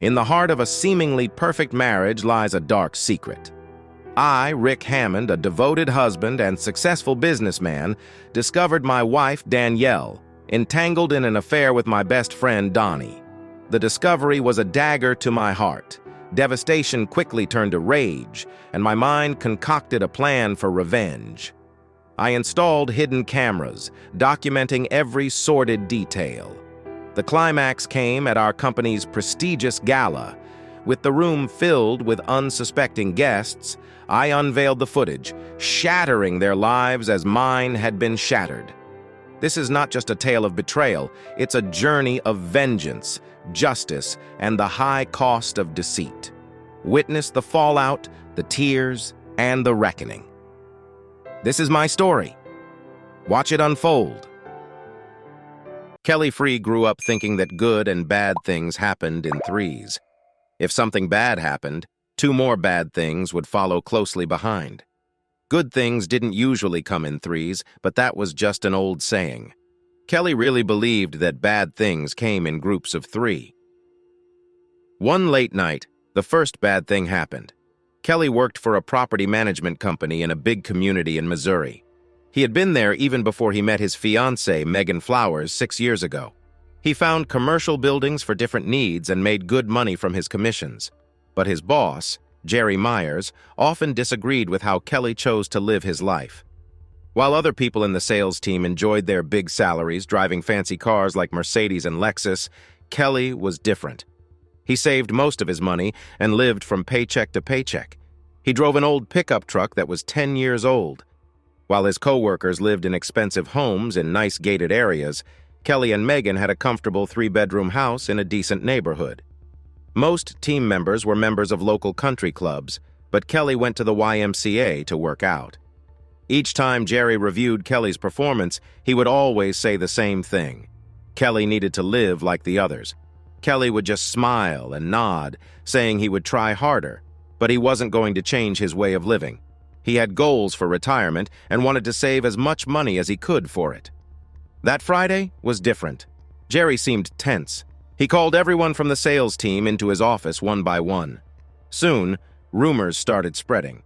In the heart of a seemingly perfect marriage lies a dark secret. I, Rick Hammond, a devoted husband and successful businessman, discovered my wife, Danielle, entangled in an affair with my best friend, Donnie. The discovery was a dagger to my heart. Devastation quickly turned to rage, and my mind concocted a plan for revenge. I installed hidden cameras, documenting every sordid detail. The climax came at our company's prestigious gala. With the room filled with unsuspecting guests, I unveiled the footage, shattering their lives as mine had been shattered. This is not just a tale of betrayal, it's a journey of vengeance, justice, and the high cost of deceit. Witness the fallout, the tears, and the reckoning. This is my story. Watch it unfold. Kelly Free grew up thinking that good and bad things happened in threes. If something bad happened, two more bad things would follow closely behind. Good things didn't usually come in threes, but that was just an old saying. Kelly really believed that bad things came in groups of three. One late night, the first bad thing happened. Kelly worked for a property management company in a big community in Missouri. He had been there even before he met his fiancée, Megan Flowers, 6 years ago. He found commercial buildings for different needs and made good money from his commissions. But his boss, Jerry Myers, often disagreed with how Kelly chose to live his life. While other people in the sales team enjoyed their big salaries, driving fancy cars like Mercedes and Lexus, Kelly was different. He saved most of his money and lived from paycheck to paycheck. He drove an old pickup truck that was 10 years old. While his co-workers lived in expensive homes in nice gated areas, Kelly and Megan had a comfortable 3-bedroom house in a decent neighborhood. Most team members were members of local country clubs, but Kelly went to the YMCA to work out. Each time Jerry reviewed Kelly's performance, he would always say the same thing. Kelly needed to live like the others. Kelly would just smile and nod, saying he would try harder, but he wasn't going to change his way of living. He had goals for retirement and wanted to save as much money as he could for it. That Friday was different. Jerry seemed tense. He called everyone from the sales team into his office one by one. Soon, rumors started spreading.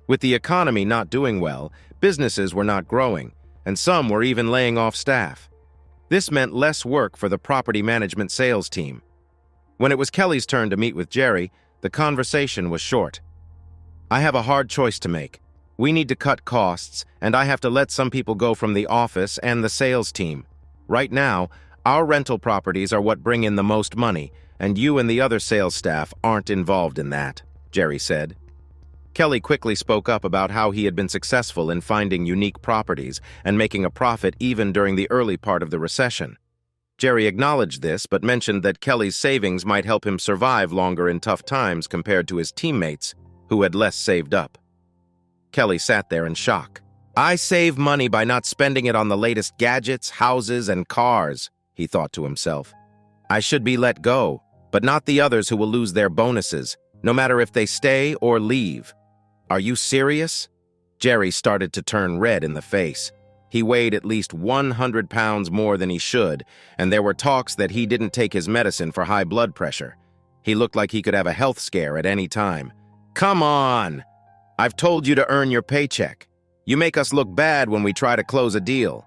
With the economy not doing well, businesses were not growing, and some were even laying off staff. This meant less work for the property management sales team. When it was Kelly's turn to meet with Jerry, the conversation was short. "I have a hard choice to make. We need to cut costs, and I have to let some people go from the office and the sales team. Right now, our rental properties are what bring in the most money, and you and the other sales staff aren't involved in that," Jerry said. Kelly quickly spoke up about how he had been successful in finding unique properties and making a profit even during the early part of the recession. Jerry acknowledged this, but mentioned that Kelly's savings might help him survive longer in tough times compared to his teammates, who had less saved up. Kelly sat there in shock. "I save money by not spending it on the latest gadgets, houses, and cars," he thought to himself. "I should be let go, but not the others who will lose their bonuses, no matter if they stay or leave. Are you serious?" Jerry started to turn red in the face. He weighed at least 100 pounds more than he should, and there were talks that he didn't take his medicine for high blood pressure. He looked like he could have a health scare at any time. "Come on! I've told you to earn your paycheck. You make us look bad when we try to close a deal.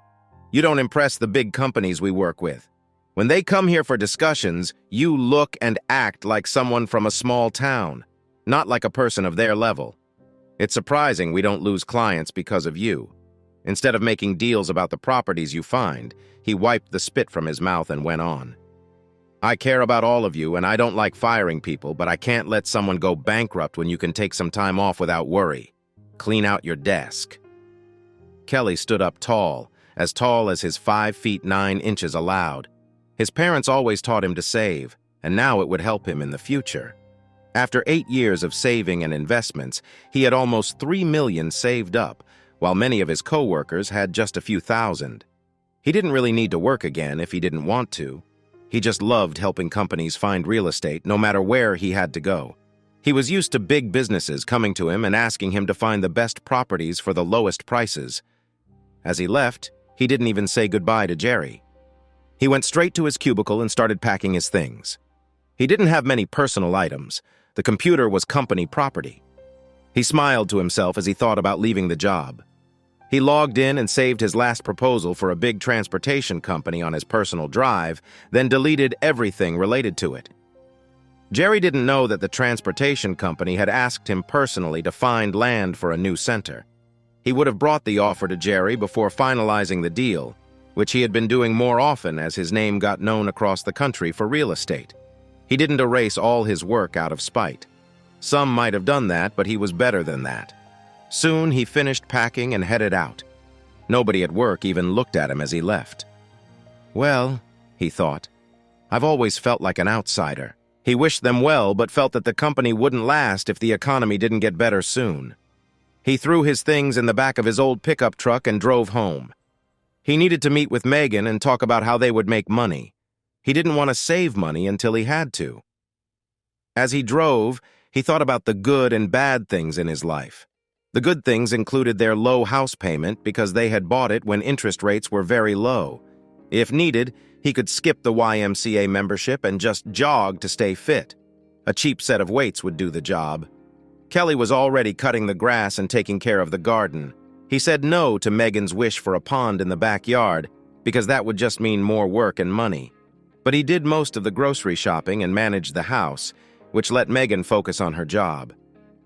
You don't impress the big companies we work with. When they come here for discussions, you look and act like someone from a small town, not like a person of their level. It's surprising we don't lose clients because of you." Instead of making deals about the properties you find, he wiped the spit from his mouth and went on. "I care about all of you, and I don't like firing people, but I can't let someone go bankrupt when you can take some time off without worry. Clean out your desk." Kelly stood up tall as his 5 feet 9 inches allowed. His parents always taught him to save, and now it would help him in the future. After 8 years of saving and investments, he had almost $3 million saved up, while many of his co-workers had just a few thousand. He didn't really need to work again if he didn't want to. He just loved helping companies find real estate no matter where he had to go. He was used to big businesses coming to him and asking him to find the best properties for the lowest prices. As he left, he didn't even say goodbye to Jerry. He went straight to his cubicle and started packing his things. He didn't have many personal items. The computer was company property. He smiled to himself as he thought about leaving the job. He logged in and saved his last proposal for a big transportation company on his personal drive, then deleted everything related to it. Jerry didn't know that the transportation company had asked him personally to find land for a new center. He would have brought the offer to Jerry before finalizing the deal, which he had been doing more often as his name got known across the country for real estate. He didn't erase all his work out of spite. Some might have done that, but he was better than that. Soon he finished packing and headed out. Nobody at work even looked at him as he left. Well, he thought, I've always felt like an outsider. He wished them well, but felt that the company wouldn't last if the economy didn't get better soon. He threw his things in the back of his old pickup truck and drove home. He needed to meet with Megan and talk about how they would make money. He didn't want to save money until he had to. As he drove, he thought about the good and bad things in his life. The good things included their low house payment because they had bought it when interest rates were very low. If needed, he could skip the YMCA membership and just jog to stay fit. A cheap set of weights would do the job. Kelly was already cutting the grass and taking care of the garden. He said no to Megan's wish for a pond in the backyard because that would just mean more work and money. But he did most of the grocery shopping and managed the house, which let Megan focus on her job.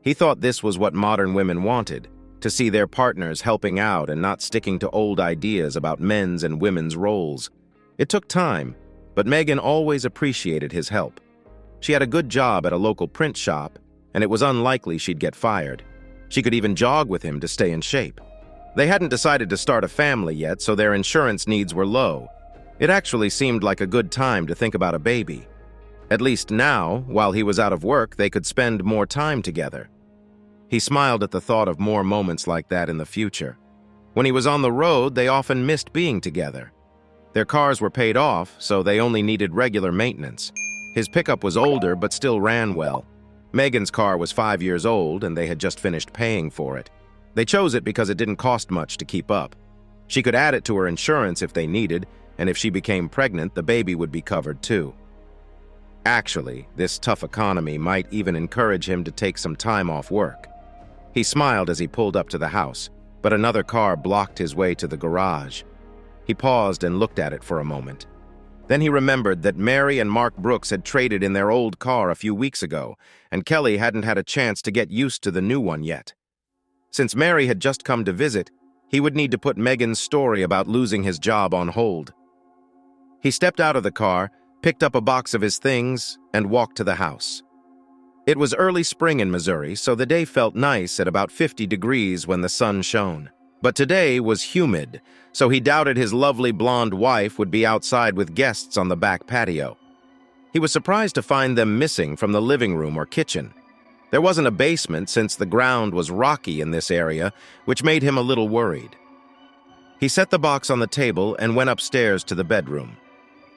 He thought this was what modern women wanted, to see their partners helping out and not sticking to old ideas about men's and women's roles. It took time, but Megan always appreciated his help. She had a good job at a local print shop, and it was unlikely she'd get fired. She could even jog with him to stay in shape. They hadn't decided to start a family yet, so their insurance needs were low. It actually seemed like a good time to think about a baby. At least now, while he was out of work, they could spend more time together. He smiled at the thought of more moments like that in the future. When he was on the road, they often missed being together. Their cars were paid off, so they only needed regular maintenance. His pickup was older, but still ran well. Megan's car was 5 years old, and they had just finished paying for it. They chose it because it didn't cost much to keep up. She could add it to her insurance if they needed, and if she became pregnant, the baby would be covered too. Actually, this tough economy might even encourage him to take some time off work. He smiled as he pulled up to the house, but another car blocked his way to the garage. He paused and looked at it for a moment. Then he remembered that Mary and Mark Brooks had traded in their old car a few weeks ago, and Kelly hadn't had a chance to get used to the new one yet. Since Mary had just come to visit, he would need to put Megan's story about losing his job on hold. He stepped out of the car, picked up a box of his things, and walked to the house. It was early spring in Missouri, so the day felt nice at about 50 degrees when the sun shone. But today was humid, so he doubted his lovely blonde wife would be outside with guests on the back patio. He was surprised to find them missing from the living room or kitchen. There wasn't a basement since the ground was rocky in this area, which made him a little worried. He set the box on the table and went upstairs to the bedroom.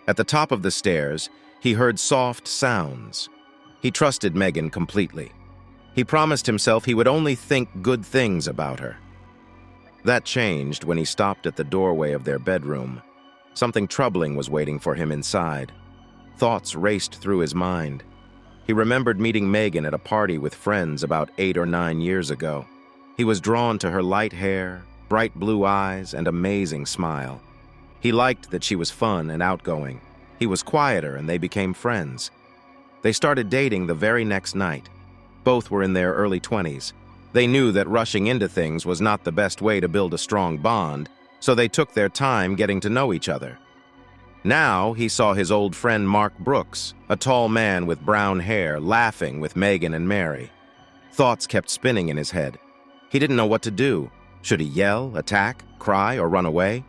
At the top of the stairs, he heard soft sounds. He trusted Megan completely. He promised himself he would only think good things about her. That changed when he stopped at the doorway of their bedroom. Something troubling was waiting for him inside. Thoughts raced through his mind. He remembered meeting Megan at a party with friends about 8 or 9 years ago. He was drawn to her light hair, bright blue eyes, and amazing smile. He liked that she was fun and outgoing. He was quieter, and they became friends. They started dating the very next night. Both were in their early 20s. They knew that rushing into things was not the best way to build a strong bond, so they took their time getting to know each other. Now he saw his old friend Mark Brooks, a tall man with brown hair, laughing with Megan and Mary. Thoughts kept spinning in his head. He didn't know what to do. Should he yell, attack, cry, or run away?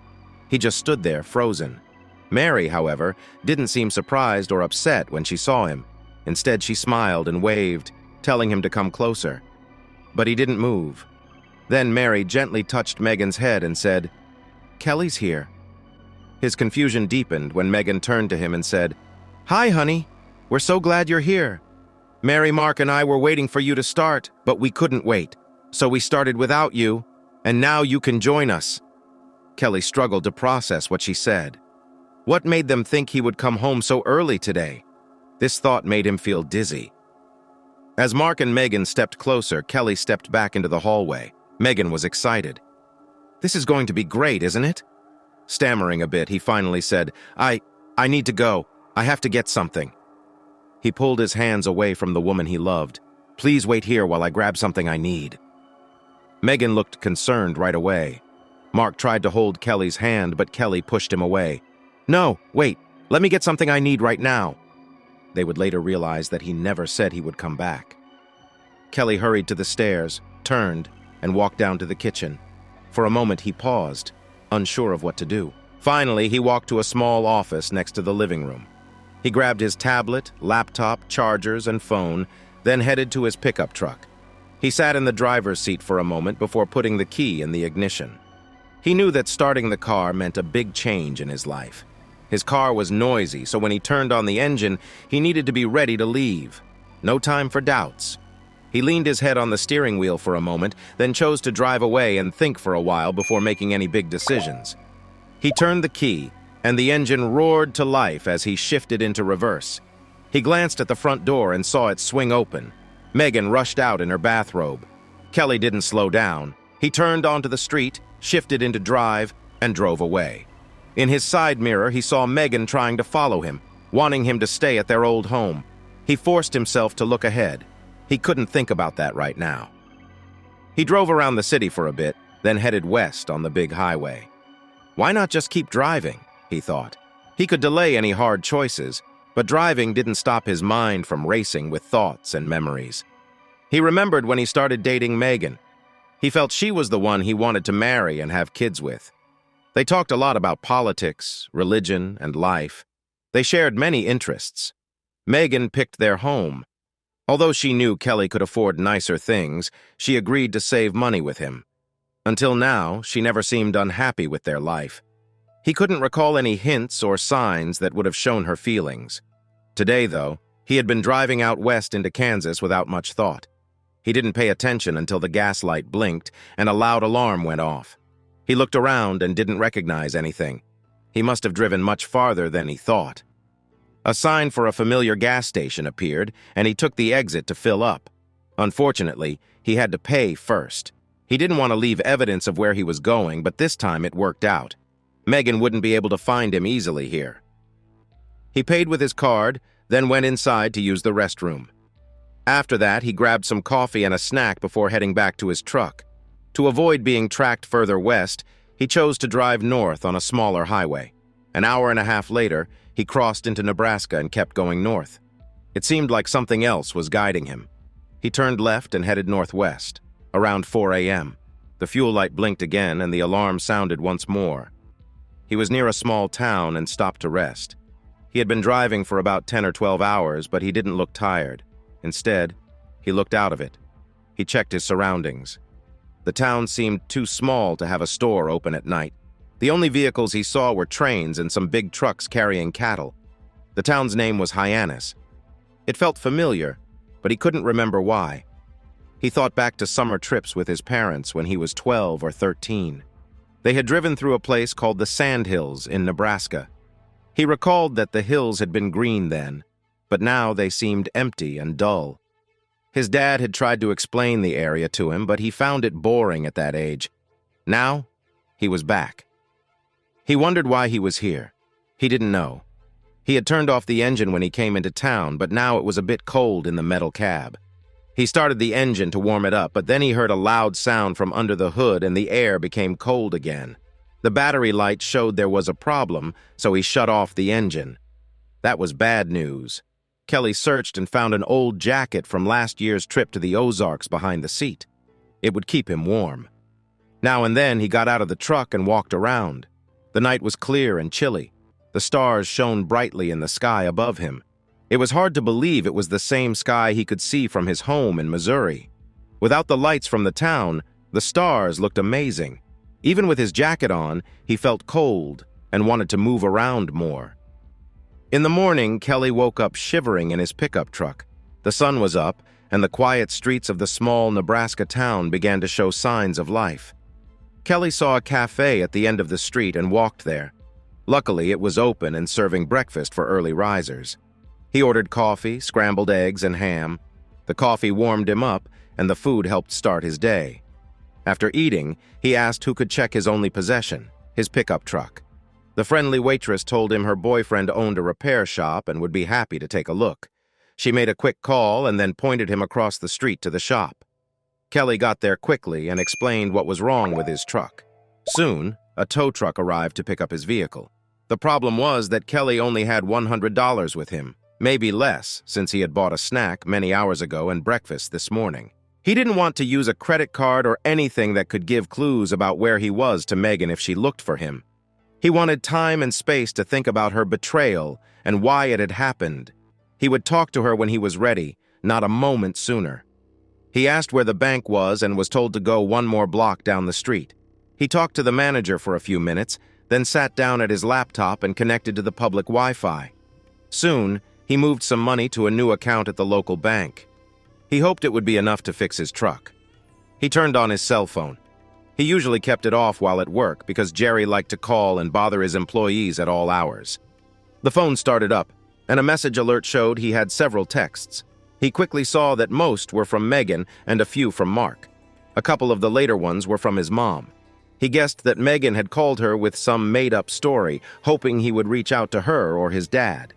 He just stood there, frozen. Mary, however, didn't seem surprised or upset when she saw him. Instead, she smiled and waved, telling him to come closer. But he didn't move. Then Mary gently touched Megan's head and said, "Kelly's here." His confusion deepened when Megan turned to him and said, "Hi, honey. We're so glad you're here. Mary, Mark, and I were waiting for you to start, but we couldn't wait. So we started without you, and now you can join us." Kelly struggled to process what she said. What made them think he would come home so early today? This thought made him feel dizzy. As Mark and Megan stepped closer, Kelly stepped back into the hallway. Megan was excited. "This is going to be great, isn't it?" Stammering a bit, he finally said, I need to go. I have to get something." He pulled his hands away from the woman he loved. "Please wait here while I grab something I need." Megan looked concerned right away. Mark tried to hold Kelly's hand, but Kelly pushed him away. "No, wait. Let me get something I need right now." They would later realize that he never said he would come back. Kelly hurried to the stairs, turned, and walked down to the kitchen. For a moment he paused, unsure of what to do. Finally, he walked to a small office next to the living room. He grabbed his tablet, laptop, chargers, and phone, then headed to his pickup truck. He sat in the driver's seat for a moment before putting the key in the ignition. He knew that starting the car meant a big change in his life. His car was noisy, so when he turned on the engine, he needed to be ready to leave. No time for doubts. He leaned his head on the steering wheel for a moment, then chose to drive away and think for a while before making any big decisions. He turned the key, and the engine roared to life as he shifted into reverse. He glanced at the front door and saw it swing open. Megan rushed out in her bathrobe. Kelly didn't slow down. He turned onto the street, shifted into drive, and drove away. In his side mirror, he saw Megan trying to follow him, wanting him to stay at their old home. He forced himself to look ahead. He couldn't think about that right now. He drove around the city for a bit, then headed west on the big highway. Why not just keep driving, he thought. He could delay any hard choices, but driving didn't stop his mind from racing with thoughts and memories. He remembered when he started dating Megan. He felt she was the one he wanted to marry and have kids with. They talked a lot about politics, religion, and life. They shared many interests. Megan picked their home. Although she knew Kelly could afford nicer things, she agreed to save money with him. Until now, she never seemed unhappy with their life. He couldn't recall any hints or signs that would have shown her feelings. Today, though, he had been driving out west into Kansas without much thought. He didn't pay attention until the gas light blinked and a loud alarm went off. He looked around and didn't recognize anything. He must have driven much farther than he thought. A sign for a familiar gas station appeared, and he took the exit to fill up. Unfortunately, he had to pay first. He didn't want to leave evidence of where he was going, but this time it worked out. Megan wouldn't be able to find him easily here. He paid with his card, then went inside to use the restroom. After that, he grabbed some coffee and a snack before heading back to his truck. To avoid being tracked further west, he chose to drive north on a smaller highway. An hour and a half later, he crossed into Nebraska and kept going north. It seemed like something else was guiding him. He turned left and headed northwest. Around 4 a.m., the fuel light blinked again and the alarm sounded once more. He was near a small town and stopped to rest. He had been driving for about 10 or 12 hours, but he didn't look tired. Instead, he looked out of it. He checked his surroundings. The town seemed too small to have a store open at night. The only vehicles he saw were trains and some big trucks carrying cattle. The town's name was Hyannis. It felt familiar, but he couldn't remember why. He thought back to summer trips with his parents when he was 12 or 13. They had driven through a place called the Sandhills in Nebraska. He recalled that the hills had been green then, but now they seemed empty and dull. His dad had tried to explain the area to him, but he found it boring at that age. Now, he was back. He wondered why he was here. He didn't know. He had turned off the engine when he came into town, but now it was a bit cold in the metal cab. He started the engine to warm it up, but then he heard a loud sound from under the hood and the air became cold again. The battery light showed there was a problem, so he shut off the engine. That was bad news. Kelly searched and found an old jacket from last year's trip to the Ozarks behind the seat. It would keep him warm. Now and then he got out of the truck and walked around. The night was clear and chilly. The stars shone brightly in the sky above him. It was hard to believe it was the same sky he could see from his home in Missouri. Without the lights from the town, the stars looked amazing. Even with his jacket on, he felt cold and wanted to move around more. In the morning, Kelly woke up shivering in his pickup truck. The sun was up, and the quiet streets of the small Nebraska town began to show signs of life. Kelly saw a cafe at the end of the street and walked there. Luckily, it was open and serving breakfast for early risers. He ordered coffee, scrambled eggs, and ham. The coffee warmed him up, and the food helped start his day. After eating, he asked who could check his only possession, his pickup truck. The friendly waitress told him her boyfriend owned a repair shop and would be happy to take a look. She made a quick call and then pointed him across the street to the shop. Kelly got there quickly and explained what was wrong with his truck. Soon, a tow truck arrived to pick up his vehicle. The problem was that Kelly only had $100 with him, maybe less, since he had bought a snack many hours ago and breakfast this morning. He didn't want to use a credit card or anything that could give clues about where he was to Megan if she looked for him. He wanted time and space to think about her betrayal and why it had happened. He would talk to her when he was ready, not a moment sooner. He asked where the bank was and was told to go one more block down the street. He talked to the manager for a few minutes, then sat down at his laptop and connected to the public Wi-Fi. Soon, he moved some money to a new account at the local bank. He hoped it would be enough to fix his truck. He turned on his cell phone. He usually kept it off while at work because Jerry liked to call and bother his employees at all hours. The phone started up, and a message alert showed he had several texts. He quickly saw that most were from Megan and a few from Mark. A couple of the later ones were from his mom. He guessed that Megan had called her with some made-up story, hoping he would reach out to her or his dad.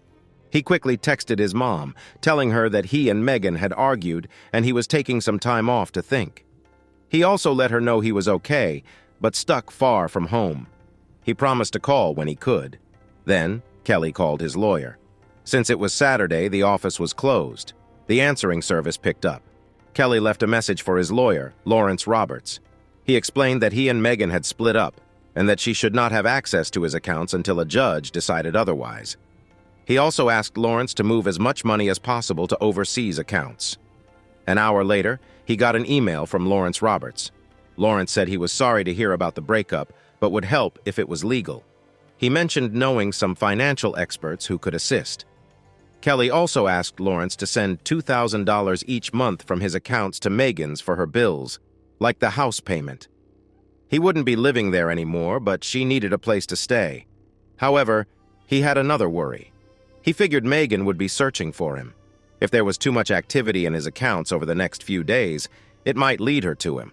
He quickly texted his mom, telling her that he and Megan had argued and he was taking some time off to think. He also let her know he was okay, but stuck far from home. He promised to call when he could. Then, Kelly called his lawyer. Since it was Saturday, the office was closed. The answering service picked up. Kelly left a message for his lawyer, Lawrence Roberts. He explained that he and Megan had split up and that she should not have access to his accounts until a judge decided otherwise. He also asked Lawrence to move as much money as possible to overseas accounts. An hour later, he got an email from Lawrence Roberts. Lawrence said he was sorry to hear about the breakup, but would help if it was legal. He mentioned knowing some financial experts who could assist. Kelly also asked Lawrence to send $2,000 each month from his accounts to Megan's for her bills, like the house payment. He wouldn't be living there anymore, but she needed a place to stay. However, he had another worry. He figured Megan would be searching for him. If there was too much activity in his accounts over the next few days, it might lead her to him.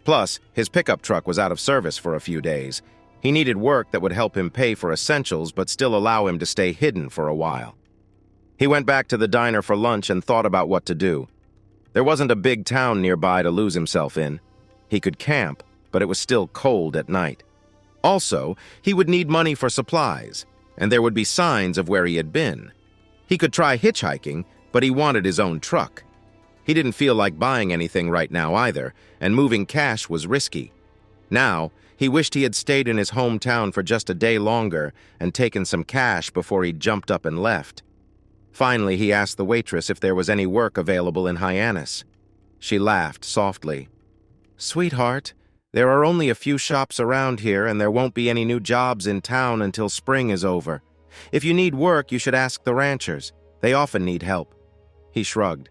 Plus, his pickup truck was out of service for a few days. He needed work that would help him pay for essentials but still allow him to stay hidden for a while. He went back to the diner for lunch and thought about what to do. There wasn't a big town nearby to lose himself in. He could camp, but it was still cold at night. Also, he would need money for supplies, and there would be signs of where he had been. He could try hitchhiking, but he wanted his own truck. He didn't feel like buying anything right now either, and moving cash was risky. Now, he wished he had stayed in his hometown for just a day longer and taken some cash before he jumped up and left. Finally, he asked the waitress if there was any work available in Hyannis. She laughed softly. "Sweetheart, there are only a few shops around here and there won't be any new jobs in town until spring is over. If you need work, you should ask the ranchers. They often need help." He shrugged.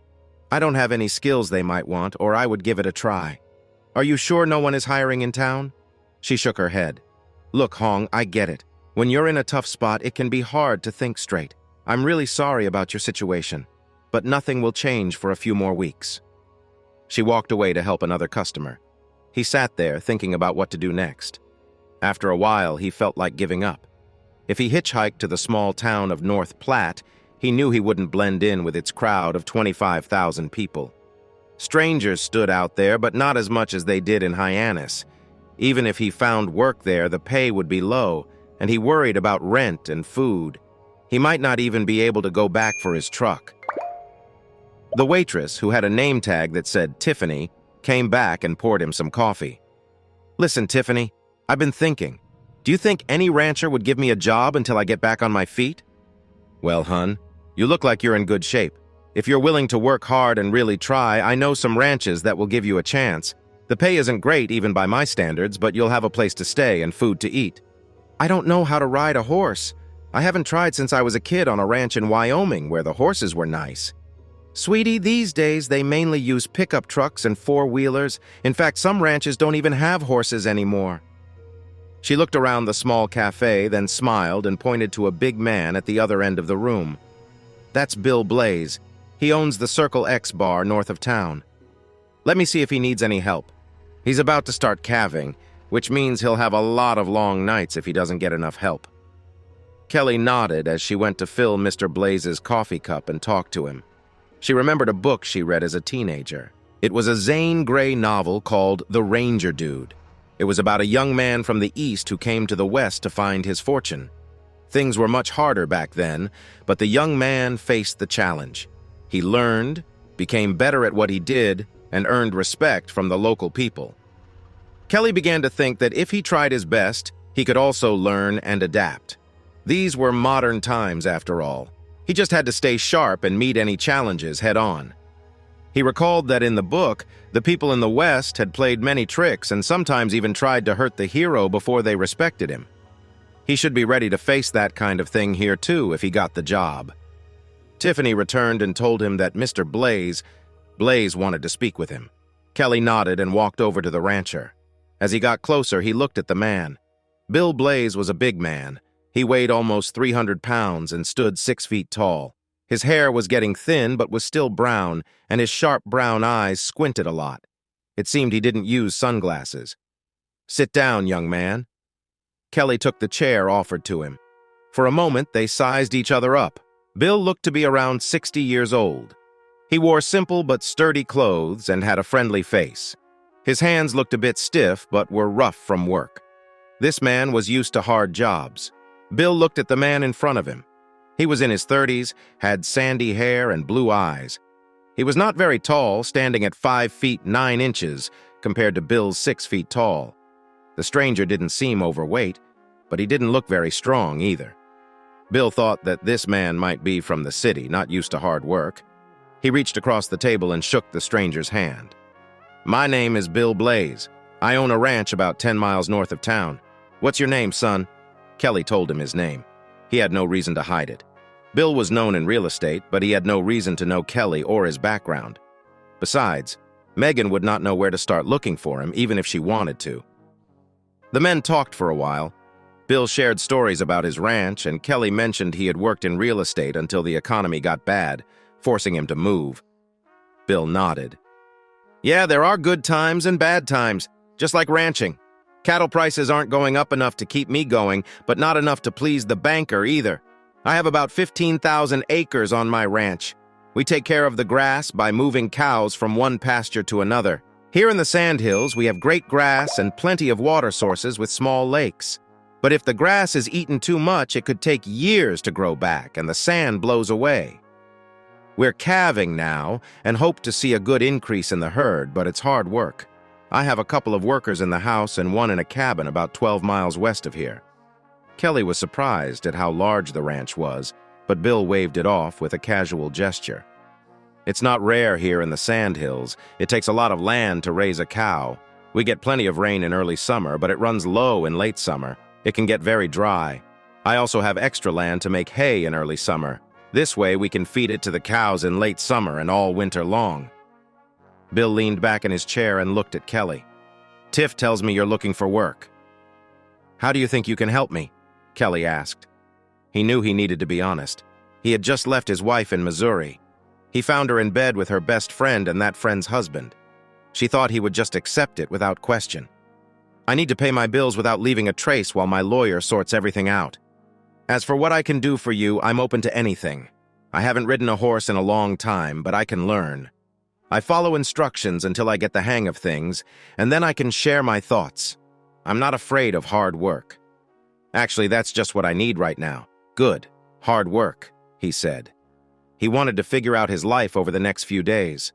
"I don't have any skills they might want, or I would give it a try. Are you sure no one is hiring in town?" She shook her head. "Look, Hong, I get it. When you're in a tough spot, it can be hard to think straight. I'm really sorry about your situation, but nothing will change for a few more weeks." She walked away to help another customer. He sat there thinking about what to do next. After a while, he felt like giving up. If he hitchhiked to the small town of North Platte, he knew he wouldn't blend in with its crowd of 25,000 people. Strangers stood out there, but not as much as they did in Hyannis. Even if he found work there, the pay would be low, and he worried about rent and food. He might not even be able to go back for his truck. The waitress, who had a name tag that said Tiffany, came back and poured him some coffee. "Listen, Tiffany, I've been thinking. Do you think any rancher would give me a job until I get back on my feet?" "Well, hun, you look like you're in good shape. If you're willing to work hard and really try, I know some ranches that will give you a chance. The pay isn't great even by my standards, but you'll have a place to stay and food to eat." "I don't know how to ride a horse. I haven't tried since I was a kid on a ranch in Wyoming where the horses were nice." "Sweetie, these days they mainly use pickup trucks and four-wheelers. In fact, some ranches don't even have horses anymore." She looked around the small cafe, then smiled and pointed to a big man at the other end of the room. That's Bill Blaze. He owns the Circle X bar north of town. Let me see if he needs any help. He's about to start calving, which means he'll have a lot of long nights if he doesn't get enough help. Kelly nodded as she went to fill Mr. Blaze's coffee cup and talk to him. She remembered a book she read as a teenager. It was a Zane Grey novel called The Ranger Dude. It was about a young man from the East who came to the West to find his fortune. Things were much harder back then, but the young man faced the challenge. He learned, became better at what he did, and earned respect from the local people. Kelly began to think that if he tried his best, he could also learn and adapt. These were modern times, after all. He just had to stay sharp and meet any challenges head-on. He recalled that in the book, the people in the West had played many tricks and sometimes even tried to hurt the hero before they respected him. He should be ready to face that kind of thing here too if he got the job. Tiffany returned and told him that Mr. Blaze wanted to speak with him. Kelly nodded and walked over to the rancher. As he got closer, he looked at the man. Bill Blaze was a big man. He weighed almost 300 pounds and stood 6 feet tall. His hair was getting thin but was still brown, and his sharp brown eyes squinted a lot. It seemed he didn't use sunglasses. "Sit down, young man." Kelly took the chair offered to him. For a moment, they sized each other up. Bill looked to be around 60 years old. He wore simple but sturdy clothes and had a friendly face. His hands looked a bit stiff but were rough from work. This man was used to hard jobs. Bill looked at the man in front of him. He was in his 30s, had sandy hair and blue eyes. He was not very tall, standing at 5 feet 9 inches compared to Bill's 6 feet tall. The stranger didn't seem overweight, but he didn't look very strong either. Bill thought that this man might be from the city, not used to hard work. He reached across the table and shook the stranger's hand. "My name is Bill Blaze. I own a ranch about 10 miles north of town. What's your name, son?" Kelly told him his name. He had no reason to hide it. Bill was known in real estate, but he had no reason to know Kelly or his background. Besides, Megan would not know where to start looking for him, even if she wanted to. The men talked for a while. Bill shared stories about his ranch, and Kelly mentioned he had worked in real estate until the economy got bad, forcing him to move. Bill nodded. "Yeah, there are good times and bad times, just like ranching. Cattle prices aren't going up enough to keep me going, but not enough to please the banker either. I have about 15,000 acres on my ranch. We take care of the grass by moving cows from one pasture to another. Here in the Sandhills, we have great grass and plenty of water sources with small lakes. But if the grass is eaten too much, it could take years to grow back, and the sand blows away. We're calving now and hope to see a good increase in the herd, but it's hard work. I have a couple of workers in the house and one in a cabin about 12 miles west of here." Kelly was surprised at how large the ranch was, but Bill waved it off with a casual gesture. "It's not rare here in the Sandhills. It takes a lot of land to raise a cow. We get plenty of rain in early summer, but it runs low in late summer. It can get very dry. I also have extra land to make hay in early summer. This way we can feed it to the cows in late summer and all winter long." Bill leaned back in his chair and looked at Kelly. "Tiff tells me you're looking for work." "How do you think you can help me?" Kelly asked. He knew he needed to be honest. He had just left his wife in Missouri. He found her in bed with her best friend and that friend's husband. She thought he would just accept it without question. "I need to pay my bills without leaving a trace while my lawyer sorts everything out. As for what I can do for you, I'm open to anything. I haven't ridden a horse in a long time, but I can learn. I follow instructions until I get the hang of things, and then I can share my thoughts. I'm not afraid of hard work." "Actually, that's just what I need right now. Good, hard work," he said. He wanted to figure out his life over the next few days.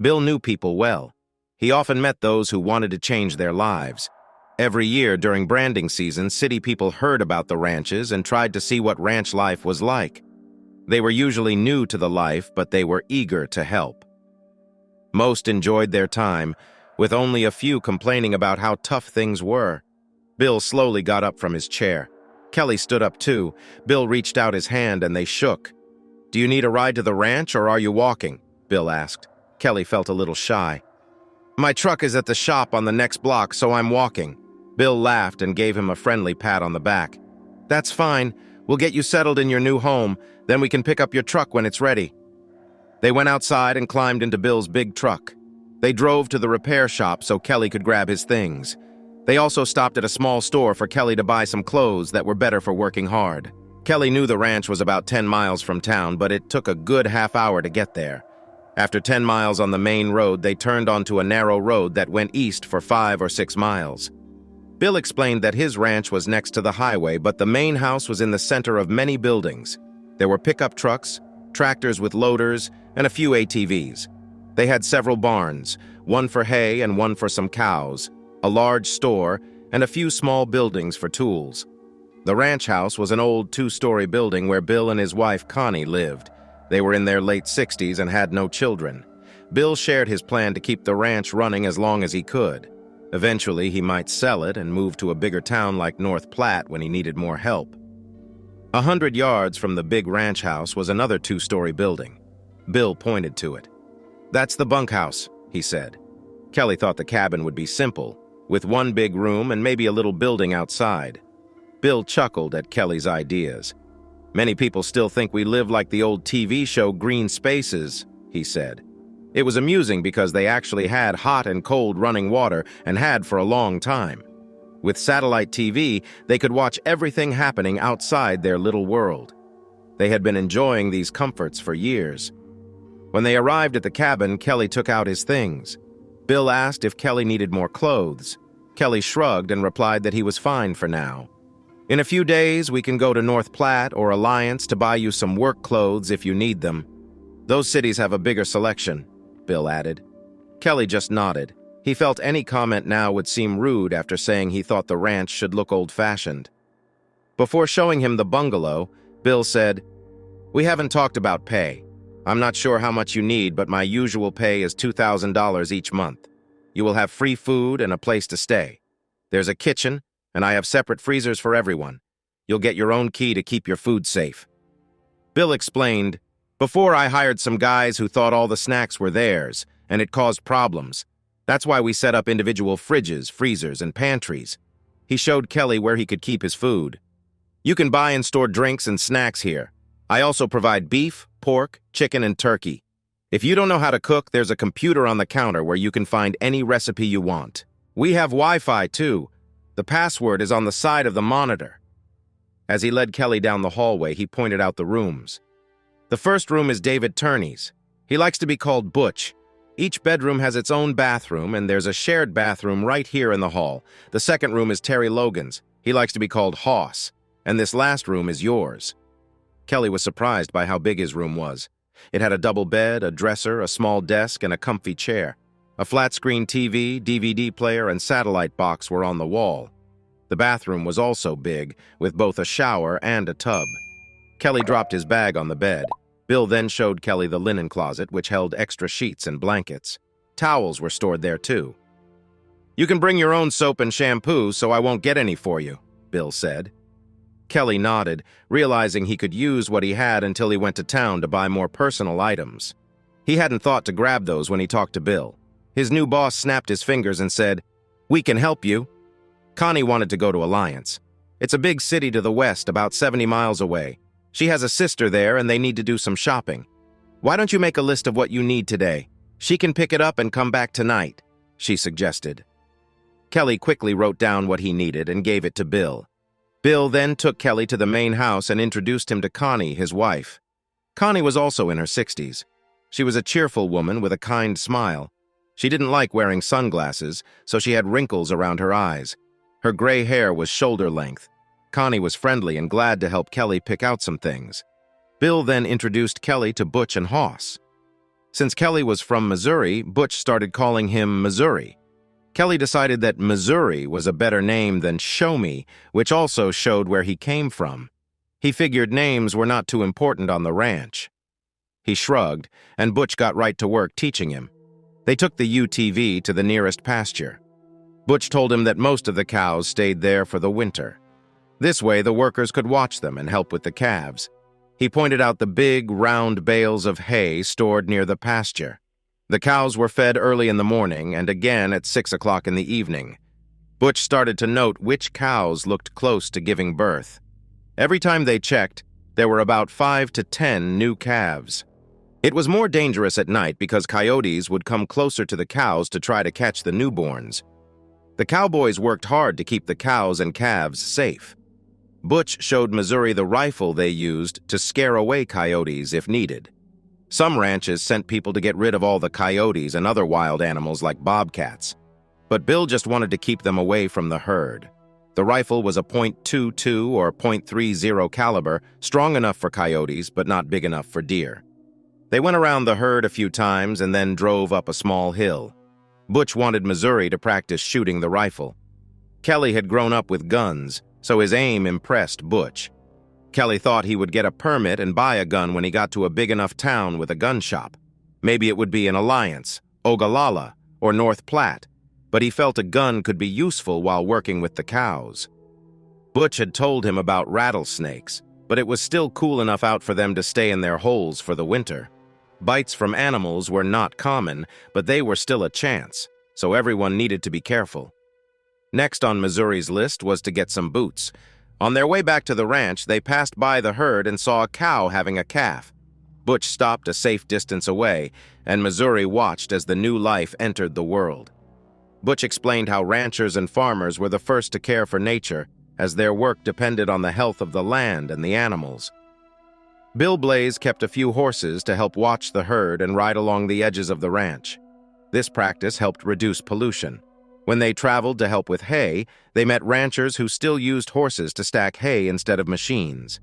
Bill knew people well. He often met those who wanted to change their lives. Every year during branding season, city people heard about the ranches and tried to see what ranch life was like. They were usually new to the life, but they were eager to help. Most enjoyed their time, with only a few complaining about how tough things were. Bill slowly got up from his chair. Kelly stood up too. Bill reached out his hand and they shook. "Do you need a ride to the ranch or are you walking?" Bill asked. Kelly felt a little shy. "My truck is at the shop on the next block, so I'm walking." Bill laughed and gave him a friendly pat on the back. "That's fine. We'll get you settled in your new home, then we can pick up your truck when it's ready." They went outside and climbed into Bill's big truck. They drove to the repair shop so Kelly could grab his things. They also stopped at a small store for Kelly to buy some clothes that were better for working hard. Kelly knew the ranch was about 10 miles from town, but it took a good half hour to get there. After 10 miles on the main road, they turned onto a narrow road that went east for 5 or 6 miles. Bill explained that his ranch was next to the highway, but the main house was in the center of many buildings. There were pickup trucks, tractors with loaders, and a few ATVs. They had several barns, one for hay and one for some cows, a large store, and a few small buildings for tools. The ranch house was an old 2-story building where Bill and his wife Connie lived. They were in their late 60s and had no children. Bill shared his plan to keep the ranch running as long as he could. Eventually, he might sell it and move to a bigger town like North Platte when he needed more help. 100 yards from the big ranch house was another 2-story building. Bill pointed to it. "That's the bunkhouse," he said. Kelly thought the cabin would be simple, with one big room and maybe a little building outside. Bill chuckled at Kelly's ideas. "Many people still think we live like the old TV show Green Spaces," he said. It was amusing because they actually had hot and cold running water and had for a long time. With satellite TV, they could watch everything happening outside their little world. They had been enjoying these comforts for years. When they arrived at the cabin, Kelly took out his things. Bill asked if Kelly needed more clothes. Kelly shrugged and replied that he was fine for now. "In a few days, we can go to North Platte or Alliance to buy you some work clothes if you need them. Those cities have a bigger selection," Bill added. Kelly just nodded. He felt any comment now would seem rude after saying he thought the ranch should look old-fashioned. Before showing him the bungalow, Bill said, "We haven't talked about pay. I'm not sure how much you need, but my usual pay is $2,000 each month. You will have free food and a place to stay. There's a kitchen, and I have separate freezers for everyone. You'll get your own key to keep your food safe." Bill explained, "Before I hired some guys who thought all the snacks were theirs, and it caused problems. That's why we set up individual fridges, freezers, and pantries." He showed Kelly where he could keep his food. "You can buy and store drinks and snacks here. I also provide beef, pork, chicken, and turkey. If you don't know how to cook, there's a computer on the counter where you can find any recipe you want. We have Wi-Fi, too. The password is on the side of the monitor." As he led Kelly down the hallway, he pointed out the rooms. The first room is David Turney's. He likes to be called Butch. Each bedroom has its own bathroom, and there's a shared bathroom right here in the hall. The second room is Terry Logan's. He likes to be called Hoss. And this last room is yours. Kelly was surprised by how big his room was. It had a double bed, a dresser, a small desk, and a comfy chair. A flat-screen TV, DVD player, and satellite box were on the wall. The bathroom was also big, with both a shower and a tub. Kelly dropped his bag on the bed. Bill then showed Kelly the linen closet, which held extra sheets and blankets. Towels were stored there, too. "You can bring your own soap and shampoo, so I won't get any for you," Bill said. Kelly nodded, realizing he could use what he had until he went to town to buy more personal items. He hadn't thought to grab those when he talked to Bill. His new boss snapped his fingers and said, "We can help you." Connie wanted to go to Alliance. It's a big city to the west, about 70 miles away. She has a sister there and they need to do some shopping. "Why don't you make a list of what you need today? She can pick it up and come back tonight," she suggested. Kelly quickly wrote down what he needed and gave it to Bill. Bill then took Kelly to the main house and introduced him to Connie, his wife. Connie was also in her 60s. She was a cheerful woman with a kind smile. She didn't like wearing sunglasses, so she had wrinkles around her eyes. Her gray hair was shoulder length. Connie was friendly and glad to help Kelly pick out some things. Bill then introduced Kelly to Butch and Hoss. Since Kelly was from Missouri, Butch started calling him Missouri. Kelly decided that Missouri was a better name than Show Me, which also showed where he came from. He figured names were not too important on the ranch. He shrugged, and Butch got right to work teaching him. They took the UTV to the nearest pasture. Butch told him that most of the cows stayed there for the winter. This way, the workers could watch them and help with the calves. He pointed out the big, round bales of hay stored near the pasture. The cows were fed early in the morning and again at 6 o'clock in the evening. Butch started to note which cows looked close to giving birth. Every time they checked, there were about 5 to 10 new calves. It was more dangerous at night because coyotes would come closer to the cows to try to catch the newborns. The cowboys worked hard to keep the cows and calves safe. Butch showed Missouri the rifle they used to scare away coyotes if needed. Some ranches sent people to get rid of all the coyotes and other wild animals like bobcats, but Bill just wanted to keep them away from the herd. The rifle was a .22 or .30 caliber, strong enough for coyotes but not big enough for deer. They went around the herd a few times and then drove up a small hill. Butch wanted Missouri to practice shooting the rifle. Kelly had grown up with guns, so his aim impressed Butch. Kelly thought he would get a permit and buy a gun when he got to a big enough town with a gun shop. Maybe it would be in Alliance, Ogallala, or North Platte, but he felt a gun could be useful while working with the cows. Butch had told him about rattlesnakes, but it was still cool enough out for them to stay in their holes for the winter. Bites from animals were not common, but they were still a chance, so everyone needed to be careful. Next on Missouri's list was to get some boots. On their way back to the ranch, they passed by the herd and saw a cow having a calf. Butch stopped a safe distance away, and Missouri watched as the new life entered the world. Butch explained how ranchers and farmers were the first to care for nature, as their work depended on the health of the land and the animals. Bill Blaze kept a few horses to help watch the herd and ride along the edges of the ranch. This practice helped reduce pollution. When they traveled to help with hay, they met ranchers who still used horses to stack hay instead of machines.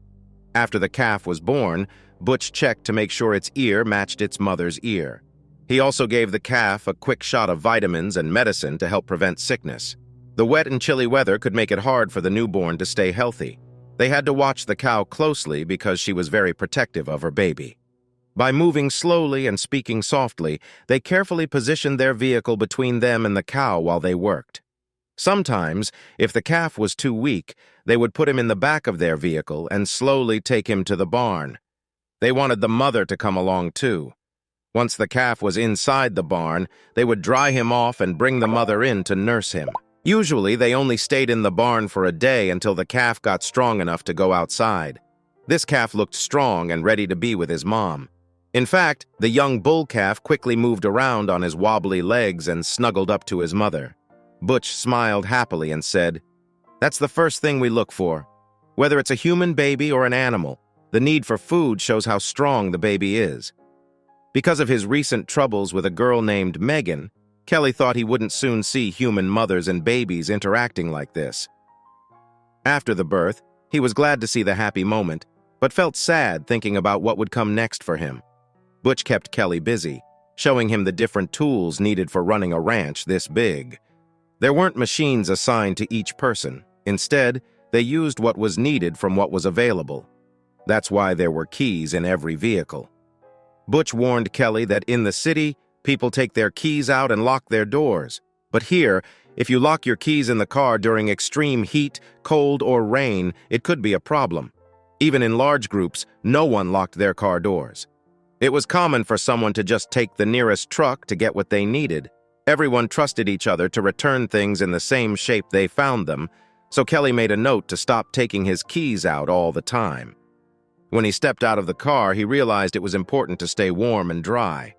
After the calf was born, Butch checked to make sure its ear matched its mother's ear. He also gave the calf a quick shot of vitamins and medicine to help prevent sickness. The wet and chilly weather could make it hard for the newborn to stay healthy. They had to watch the cow closely because she was very protective of her baby. By moving slowly and speaking softly, they carefully positioned their vehicle between them and the cow while they worked. Sometimes, if the calf was too weak, they would put him in the back of their vehicle and slowly take him to the barn. They wanted the mother to come along too. Once the calf was inside the barn, they would dry him off and bring the mother in to nurse him. Usually, they only stayed in the barn for a day until the calf got strong enough to go outside. This calf looked strong and ready to be with his mom. In fact, the young bull calf quickly moved around on his wobbly legs and snuggled up to his mother. Butch smiled happily and said, "That's the first thing we look for. Whether it's a human baby or an animal, the need for food shows how strong the baby is." Because of his recent troubles with a girl named Megan, Kelly thought he wouldn't soon see human mothers and babies interacting like this. After the birth, he was glad to see the happy moment, but felt sad thinking about what would come next for him. Butch kept Kelly busy, showing him the different tools needed for running a ranch this big. There weren't machines assigned to each person. Instead, they used what was needed from what was available. That's why there were keys in every vehicle. Butch warned Kelly that in the city, people take their keys out and lock their doors. But here, if you lock your keys in the car during extreme heat, cold, or rain, it could be a problem. Even in large groups, no one locked their car doors. It was common for someone to just take the nearest truck to get what they needed. Everyone trusted each other to return things in the same shape they found them, so Kelly made a note to stop taking his keys out all the time. When he stepped out of the car, he realized it was important to stay warm and dry.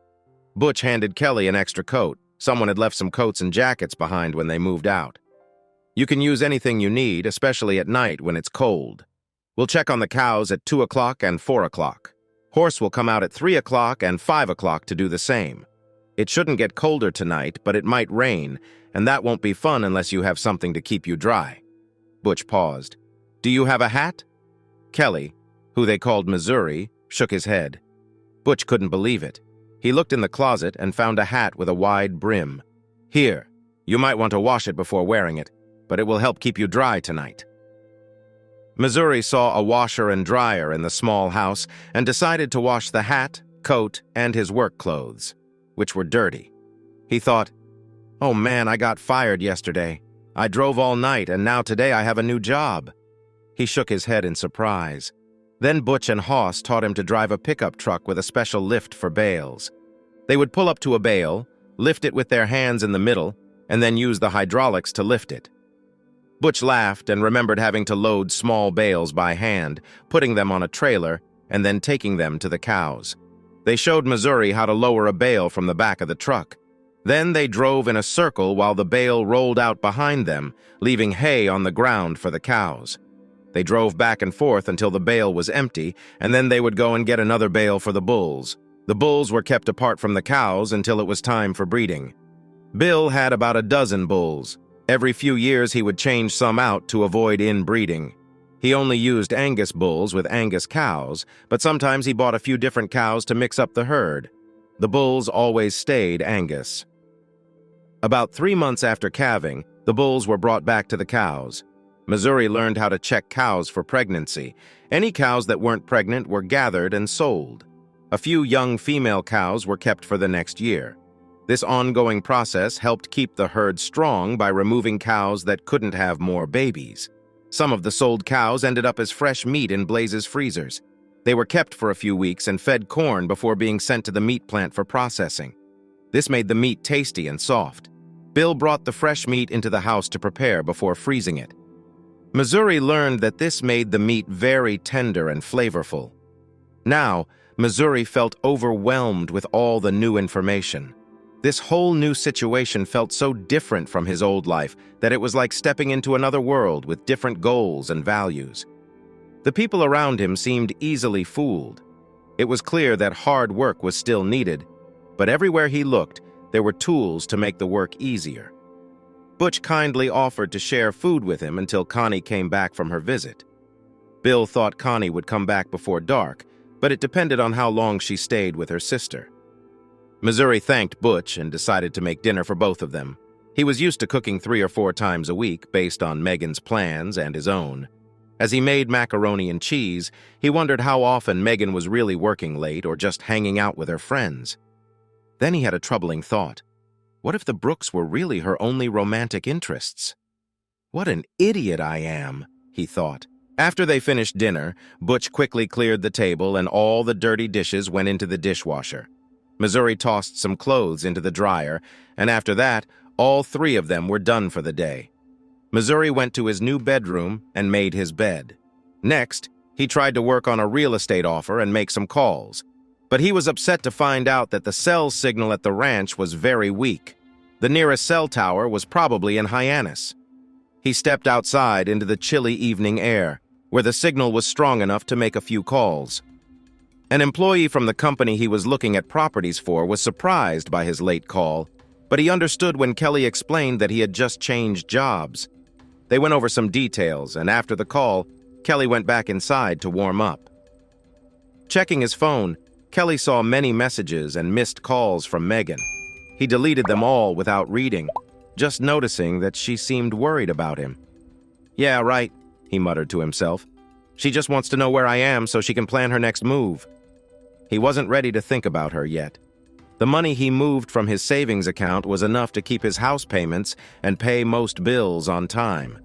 Butch handed Kelly an extra coat. Someone had left some coats and jackets behind when they moved out. "You can use anything you need, especially at night when it's cold. We'll check on the cows at 2 o'clock and 4 o'clock. Horse will come out at 3 o'clock and 5 o'clock to do the same. It shouldn't get colder tonight, but it might rain, and that won't be fun unless you have something to keep you dry." Butch paused. "Do you have a hat?" Kelly, who they called Missouri, shook his head. Butch couldn't believe it. He looked in the closet and found a hat with a wide brim. "Here, you might want to wash it before wearing it, but it will help keep you dry tonight." Missouri saw a washer and dryer in the small house and decided to wash the hat, coat, and his work clothes, which were dirty. He thought, "Oh man, I got fired yesterday. I drove all night and now today I have a new job." He shook his head in surprise. Then Butch and Hoss taught him to drive a pickup truck with a special lift for bales. They would pull up to a bale, lift it with their hands in the middle, and then use the hydraulics to lift it. Butch laughed and remembered having to load small bales by hand, putting them on a trailer, and then taking them to the cows. They showed Missouri how to lower a bale from the back of the truck. Then they drove in a circle while the bale rolled out behind them, leaving hay on the ground for the cows. They drove back and forth until the bale was empty, and then they would go and get another bale for the bulls. The bulls were kept apart from the cows until it was time for breeding. Bill had about a dozen bulls. Every few years he would change some out to avoid inbreeding. He only used Angus bulls with Angus cows, but sometimes he bought a few different cows to mix up the herd. The bulls always stayed Angus. About 3 months after calving, the bulls were brought back to the cows. Missouri learned how to check cows for pregnancy. Any cows that weren't pregnant were gathered and sold. A few young female cows were kept for the next year. This ongoing process helped keep the herd strong by removing cows that couldn't have more babies. Some of the sold cows ended up as fresh meat in Blaze's freezers. They were kept for a few weeks and fed corn before being sent to the meat plant for processing. This made the meat tasty and soft. Bill brought the fresh meat into the house to prepare before freezing it. Missouri learned that this made the meat very tender and flavorful. Now, Missouri felt overwhelmed with all the new information. This whole new situation felt so different from his old life that it was like stepping into another world with different goals and values. The people around him seemed easily fooled. It was clear that hard work was still needed, but everywhere he looked, there were tools to make the work easier. Butch kindly offered to share food with him until Connie came back from her visit. Bill thought Connie would come back before dark, but it depended on how long she stayed with her sister. Missouri thanked Butch and decided to make dinner for both of them. He was used to cooking 3 or 4 times a week based on Megan's plans and his own. As he made macaroni and cheese, he wondered how often Megan was really working late or just hanging out with her friends. Then he had a troubling thought. What if the Brooks were really her only romantic interests? What an idiot I am, he thought. After they finished dinner, Butch quickly cleared the table and all the dirty dishes went into the dishwasher. Missouri tossed some clothes into the dryer, and after that, all 3 of them were done for the day. Missouri went to his new bedroom and made his bed. Next, he tried to work on a real estate offer and make some calls. But he was upset to find out that the cell signal at the ranch was very weak. The nearest cell tower was probably in Hyannis. He stepped outside into the chilly evening air, where the signal was strong enough to make a few calls. An employee from the company he was looking at properties for was surprised by his late call, but he understood when Kelly explained that he had just changed jobs. They went over some details, and after the call, Kelly went back inside to warm up. Checking his phone, Kelly saw many messages and missed calls from Megan. He deleted them all without reading, just noticing that she seemed worried about him. "Yeah, right," he muttered to himself. "She just wants to know where I am so she can plan her next move." He wasn't ready to think about her yet. The money he moved from his savings account was enough to keep his house payments and pay most bills on time.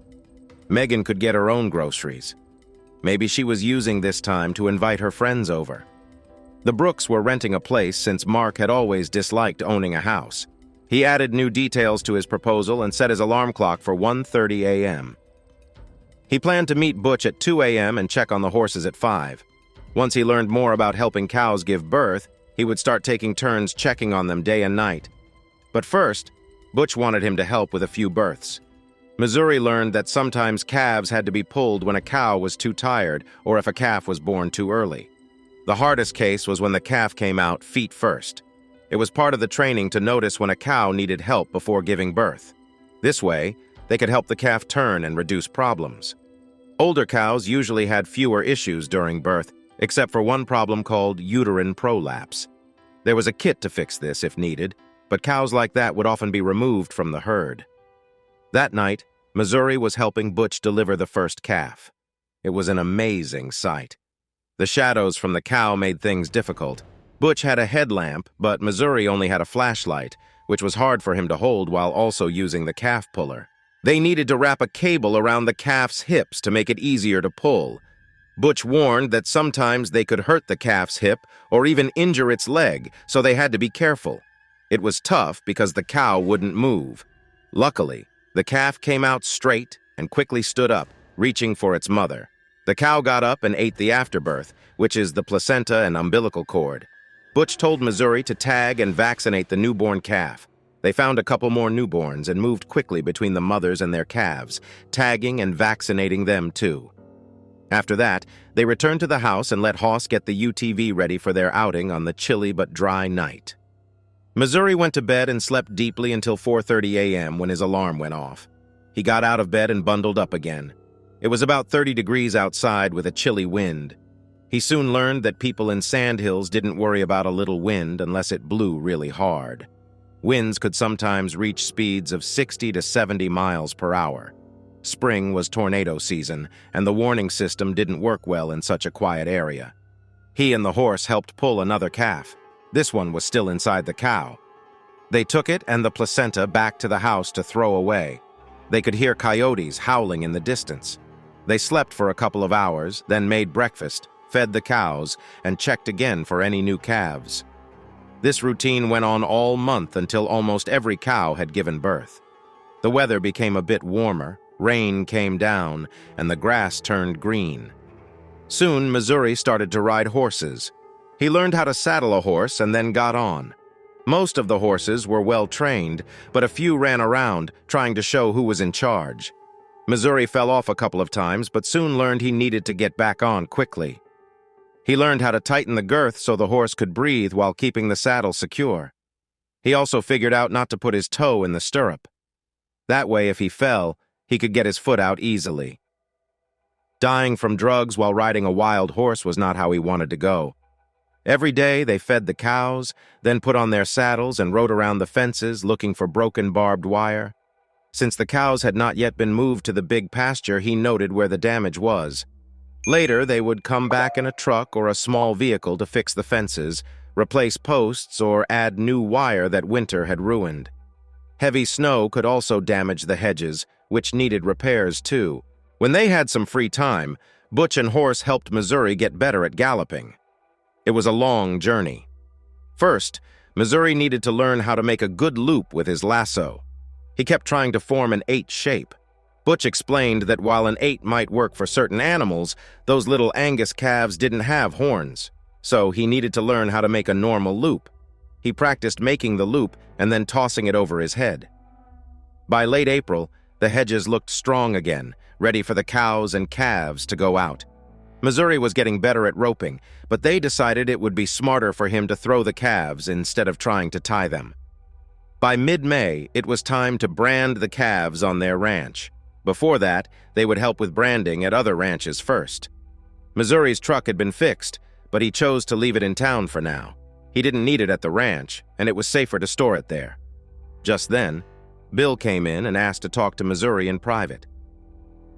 Megan could get her own groceries. Maybe she was using this time to invite her friends over. The Brooks were renting a place since Mark had always disliked owning a house. He added new details to his proposal and set his alarm clock for 1:30 a.m. He planned to meet Butch at 2 a.m. and check on the horses at 5. Once he learned more about helping cows give birth, he would start taking turns checking on them day and night. But first, Butch wanted him to help with a few births. Missouri learned that sometimes calves had to be pulled when a cow was too tired or if a calf was born too early. The hardest case was when the calf came out feet first. It was part of the training to notice when a cow needed help before giving birth. This way, they could help the calf turn and reduce problems. Older cows usually had fewer issues during birth, except for one problem called uterine prolapse. There was a kit to fix this if needed, but cows like that would often be removed from the herd. That night, Missouri was helping Butch deliver the first calf. It was an amazing sight. The shadows from the cow made things difficult. Butch had a headlamp, but Missouri only had a flashlight, which was hard for him to hold while also using the calf puller. They needed to wrap a cable around the calf's hips to make it easier to pull. Butch warned that sometimes they could hurt the calf's hip or even injure its leg, so they had to be careful. It was tough because the cow wouldn't move. Luckily, the calf came out straight, and quickly stood up, reaching for its mother. The cow got up and ate the afterbirth, which is the placenta and umbilical cord. Butch told Missouri to tag and vaccinate the newborn calf. They found a couple more newborns and moved quickly between the mothers and their calves, tagging and vaccinating them too. After that, they returned to the house and let Hoss get the UTV ready for their outing on the chilly but dry night. Missouri went to bed and slept deeply until 4:30 a.m. when his alarm went off. He got out of bed and bundled up again. It was about 30 degrees outside with a chilly wind. He soon learned that people in sandhills didn't worry about a little wind unless it blew really hard. Winds could sometimes reach speeds of 60 to 70 miles per hour. Spring was tornado season, and the warning system didn't work well in such a quiet area. He and the horse helped pull another calf. This one was still inside the cow. They took it and the placenta back to the house to throw away. They could hear coyotes howling in the distance. They slept for a couple of hours, then made breakfast, fed the cows, and checked again for any new calves. This routine went on all month until almost every cow had given birth. The weather became a bit warmer, rain came down, and the grass turned green. Soon, Missouri started to ride horses. He learned how to saddle a horse and then got on. Most of the horses were well trained, but a few ran around, trying to show who was in charge. Missouri fell off a couple of times, but soon learned he needed to get back on quickly. He learned how to tighten the girth so the horse could breathe while keeping the saddle secure. He also figured out not to put his toe in the stirrup. That way, if he fell, he could get his foot out easily. Dying from drugs while riding a wild horse was not how he wanted to go. Every day, they fed the cows, then put on their saddles and rode around the fences looking for broken barbed wire. Since the cows had not yet been moved to the big pasture, he noted where the damage was. Later, they would come back in a truck or a small vehicle to fix the fences, replace posts, or add new wire that winter had ruined. Heavy snow could also damage the hedges, which needed repairs too. When they had some free time, Butch and Horse helped Missouri get better at galloping. It was a long journey. First, Missouri needed to learn how to make a good loop with his lasso. He kept trying to form an 8 shape. Butch explained that while an 8 might work for certain animals, those little Angus calves didn't have horns, so he needed to learn how to make a normal loop. He practiced making the loop and then tossing it over his head. By late April, the hedges looked strong again, ready for the cows and calves to go out. Missouri was getting better at roping, but they decided it would be smarter for him to throw the calves instead of trying to tie them. By mid-May, it was time to brand the calves on their ranch. Before that, they would help with branding at other ranches first. Missouri's truck had been fixed, but he chose to leave it in town for now. He didn't need it at the ranch, and it was safer to store it there. Just then, Bill came in and asked to talk to Missouri in private.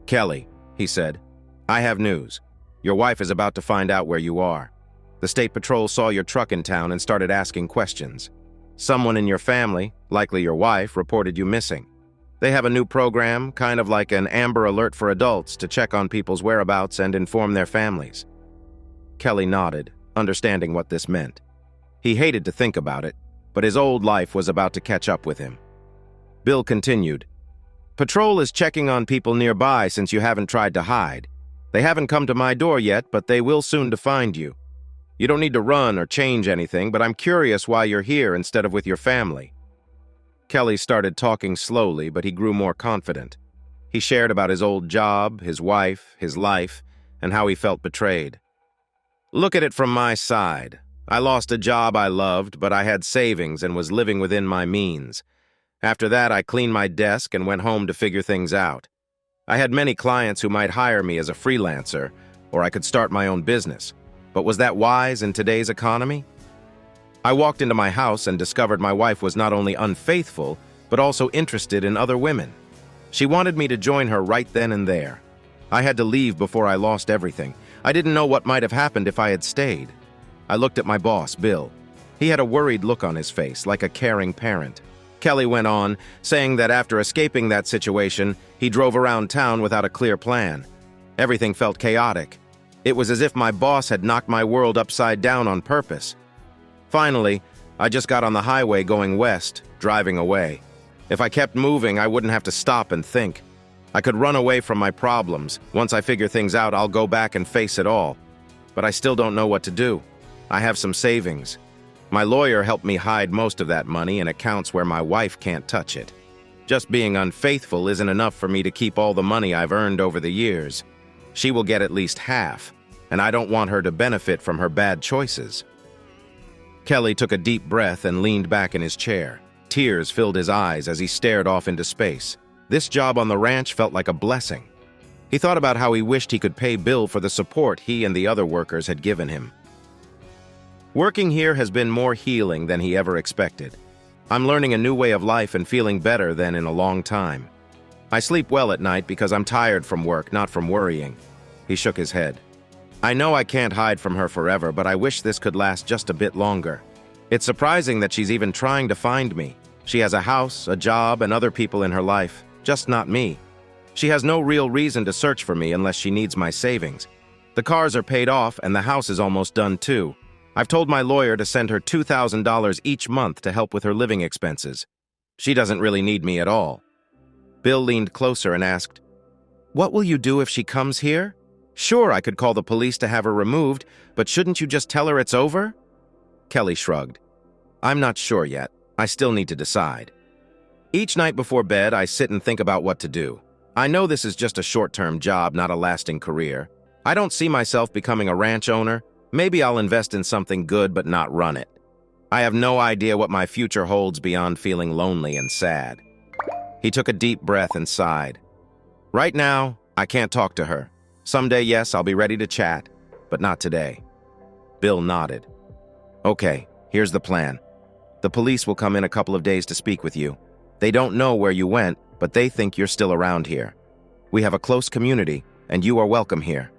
"Kelly," he said, "I have news. Your wife is about to find out where you are. The state patrol saw your truck in town and started asking questions. Someone in your family, likely your wife, reported you missing. They have a new program, kind of like an Amber Alert for adults, to check on people's whereabouts and inform their families." Kelly nodded, understanding what this meant. He hated to think about it, but his old life was about to catch up with him. Bill continued, "Patrol is checking on people nearby since you haven't tried to hide. They haven't come to my door yet, but they will soon to find you. You don't need to run or change anything, but I'm curious why you're here instead of with your family." Kelly started talking slowly, but he grew more confident. He shared about his old job, his wife, his life, and how he felt betrayed. "Look at it from my side. I lost a job I loved, but I had savings and was living within my means. After that, I cleaned my desk and went home to figure things out. I had many clients who might hire me as a freelancer, or I could start my own business. But was that wise in today's economy? I walked into my house and discovered my wife was not only unfaithful, but also interested in other women. She wanted me to join her right then and there. I had to leave before I lost everything. I didn't know what might have happened if I had stayed. I looked at my boss, Bill. He had a worried look on his face, like a caring parent. Kelly went on, saying that after escaping that situation, he drove around town without a clear plan. Everything felt chaotic. It was as if my boss had knocked my world upside down on purpose. Finally, I just got on the highway going west, driving away. If I kept moving, I wouldn't have to stop and think. I could run away from my problems. Once I figure things out, I'll go back and face it all. But I still don't know what to do. I have some savings. My lawyer helped me hide most of that money in accounts where my wife can't touch it. Just being unfaithful isn't enough for me to keep all the money I've earned over the years. She will get at least half, and I don't want her to benefit from her bad choices. Kelly took a deep breath and leaned back in his chair. Tears filled his eyes as he stared off into space. This job on the ranch felt like a blessing. He thought about how he wished he could pay Bill for the support he and the other workers had given him. Working here has been more healing than he ever expected. I'm learning a new way of life and feeling better than in a long time. I sleep well at night because I'm tired from work, not from worrying. He shook his head. I know I can't hide from her forever, but I wish this could last just a bit longer. It's surprising that she's even trying to find me. She has a house, a job, and other people in her life, just not me. She has no real reason to search for me unless she needs my savings. The cars are paid off and the house is almost done too. I've told my lawyer to send her $2,000 each month to help with her living expenses. She doesn't really need me at all. Bill leaned closer and asked, "What will you do if she comes here? Sure, I could call the police to have her removed, but shouldn't you just tell her it's over?" Kelly shrugged. "I'm not sure yet. I still need to decide." Each night before bed, I sit and think about what to do. I know this is just a short-term job, not a lasting career. I don't see myself becoming a ranch owner. Maybe I'll invest in something good but not run it. I have no idea what my future holds beyond feeling lonely and sad. He took a deep breath and sighed. Right now, I can't talk to her. Someday, yes, I'll be ready to chat, but not today. Bill nodded. Okay, here's the plan. The police will come in a couple of days to speak with you. They don't know where you went, but they think you're still around here. We have a close community, and you are welcome here.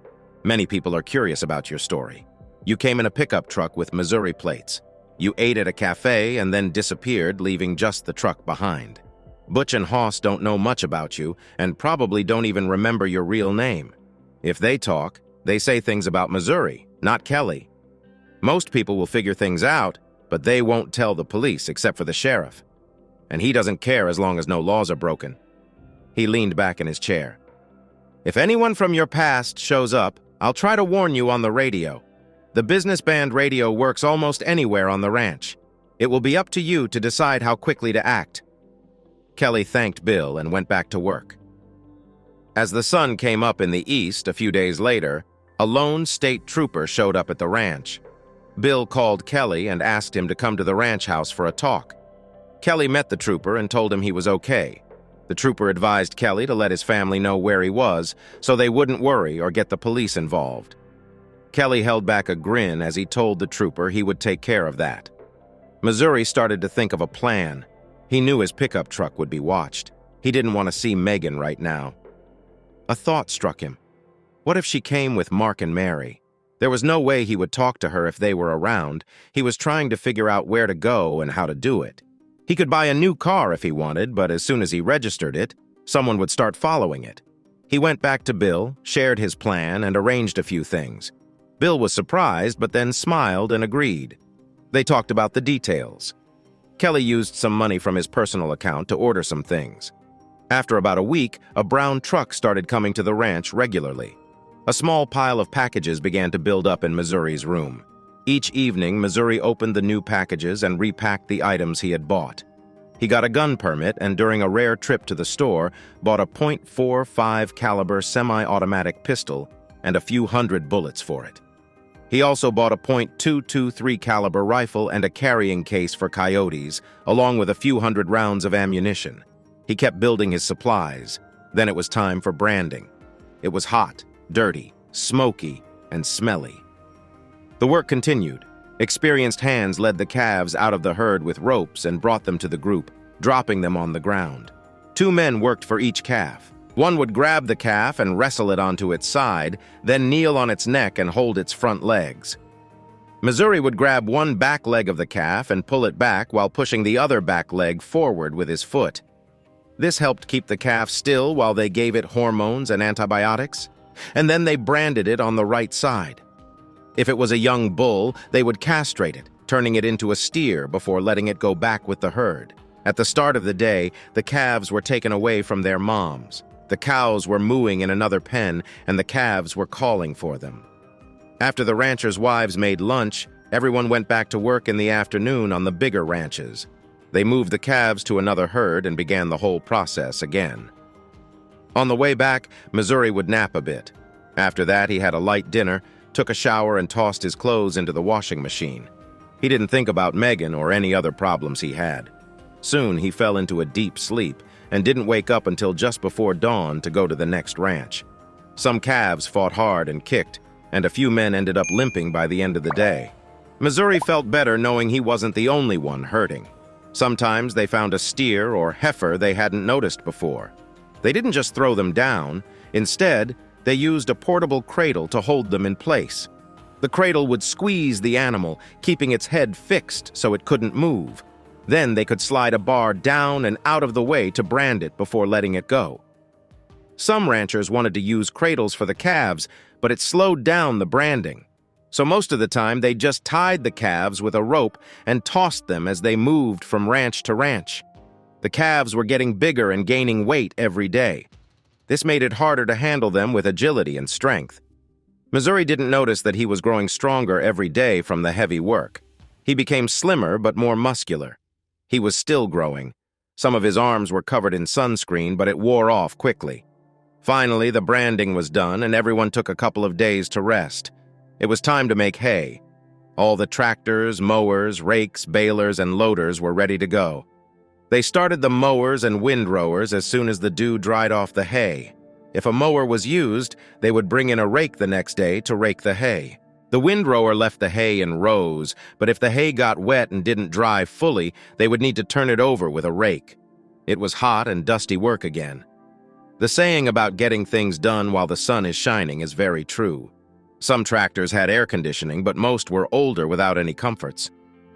Many people are curious about your story. You came in a pickup truck with Missouri plates. You ate at a cafe and then disappeared, leaving just the truck behind. Butch and Hoss don't know much about you and probably don't even remember your real name. If they talk, they say things about Missouri, not Kelly. Most people will figure things out, but they won't tell the police except for the sheriff. And he doesn't care as long as no laws are broken. He leaned back in his chair. If anyone from your past shows up, I'll try to warn you on the radio. The business band radio works almost anywhere on the ranch. It will be up to you to decide how quickly to act. Kelly thanked Bill and went back to work. As the sun came up in the east a few days later, a lone state trooper showed up at the ranch. Bill called Kelly and asked him to come to the ranch house for a talk. Kelly met the trooper and told him he was okay. The trooper advised Kelly to let his family know where he was so they wouldn't worry or get the police involved. Kelly held back a grin as he told the trooper he would take care of that. Missouri started to think of a plan. He knew his pickup truck would be watched. He didn't want to see Megan right now. A thought struck him. What if she came with Mark and Mary? There was no way he would talk to her if they were around. He was trying to figure out where to go and how to do it. He could buy a new car if he wanted, but as soon as he registered it, someone would start following it. He went back to Bill, shared his plan, and arranged a few things. Bill was surprised, but then smiled and agreed. They talked about the details. Kelly used some money from his personal account to order some things. After about a week, a brown truck started coming to the ranch regularly. A small pile of packages began to build up in Missouri's room. Each evening, Missouri opened the new packages and repacked the items he had bought. He got a gun permit and during a rare trip to the store, bought a .45 caliber semi-automatic pistol and a few hundred bullets for it. He also bought a .223 caliber rifle and a carrying case for coyotes, along with a few hundred rounds of ammunition. He kept building his supplies. Then it was time for branding. It was hot, dirty, smoky, and smelly. The work continued. Experienced hands led the calves out of the herd with ropes and brought them to the group, dropping them on the ground. 2 men worked for each calf. One would grab the calf and wrestle it onto its side, then kneel on its neck and hold its front legs. Missouri would grab one back leg of the calf and pull it back while pushing the other back leg forward with his foot. This helped keep the calf still while they gave it hormones and antibiotics, and then they branded it on the right side. If it was a young bull, they would castrate it, turning it into a steer before letting it go back with the herd. At the start of the day, the calves were taken away from their moms. The cows were mooing in another pen, and the calves were calling for them. After the ranchers' wives made lunch, everyone went back to work in the afternoon on the bigger ranches. They moved the calves to another herd and began the whole process again. On the way back, Missouri would nap a bit. After that, he had a light dinner, took a shower, and tossed his clothes into the washing machine. He didn't think about Megan or any other problems he had. Soon, he fell into a deep sleep and didn't wake up until just before dawn to go to the next ranch. Some calves fought hard and kicked, and a few men ended up limping by the end of the day. Missouri felt better knowing he wasn't the only one hurting. Sometimes they found a steer or heifer they hadn't noticed before. They didn't just throw them down. Instead, they used a portable cradle to hold them in place. The cradle would squeeze the animal, keeping its head fixed so it couldn't move. Then they could slide a bar down and out of the way to brand it before letting it go. Some ranchers wanted to use cradles for the calves, but it slowed down the branding. So most of the time, they just tied the calves with a rope and tossed them as they moved from ranch to ranch. The calves were getting bigger and gaining weight every day. This made it harder to handle them with agility and strength. Missouri didn't notice that he was growing stronger every day from the heavy work. He became slimmer but more muscular. He was still growing. Some of his arms were covered in sunscreen, but it wore off quickly. Finally, the branding was done, and everyone took a couple of days to rest. It was time to make hay. All the tractors, mowers, rakes, balers, and loaders were ready to go. They started the mowers and windrowers as soon as the dew dried off the hay. If a mower was used, they would bring in a rake the next day to rake the hay. The windrower left the hay in rows, but if the hay got wet and didn't dry fully, they would need to turn it over with a rake. It was hot and dusty work again. The saying about getting things done while the sun is shining is very true. Some tractors had air conditioning, but most were older without any comforts.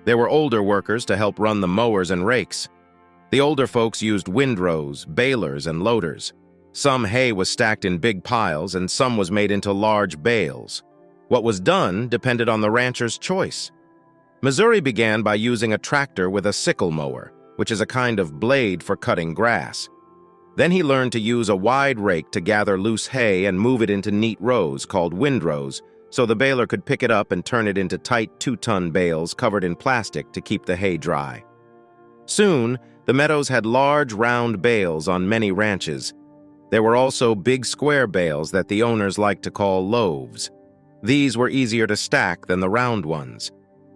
There were older workers to help run the mowers and rakes. The older folks used windrows, balers, and loaders. Some hay was stacked in big piles, and some was made into large bales. What was done depended on the rancher's choice. Missouri began by using a tractor with a sickle mower, which is a kind of blade for cutting grass. Then he learned to use a wide rake to gather loose hay and move it into neat rows called windrows, so the baler could pick it up and turn it into tight 2-ton bales covered in plastic to keep the hay dry. Soon, the meadows had large round bales on many ranches. There were also big square bales that the owners liked to call loaves. These were easier to stack than the round ones.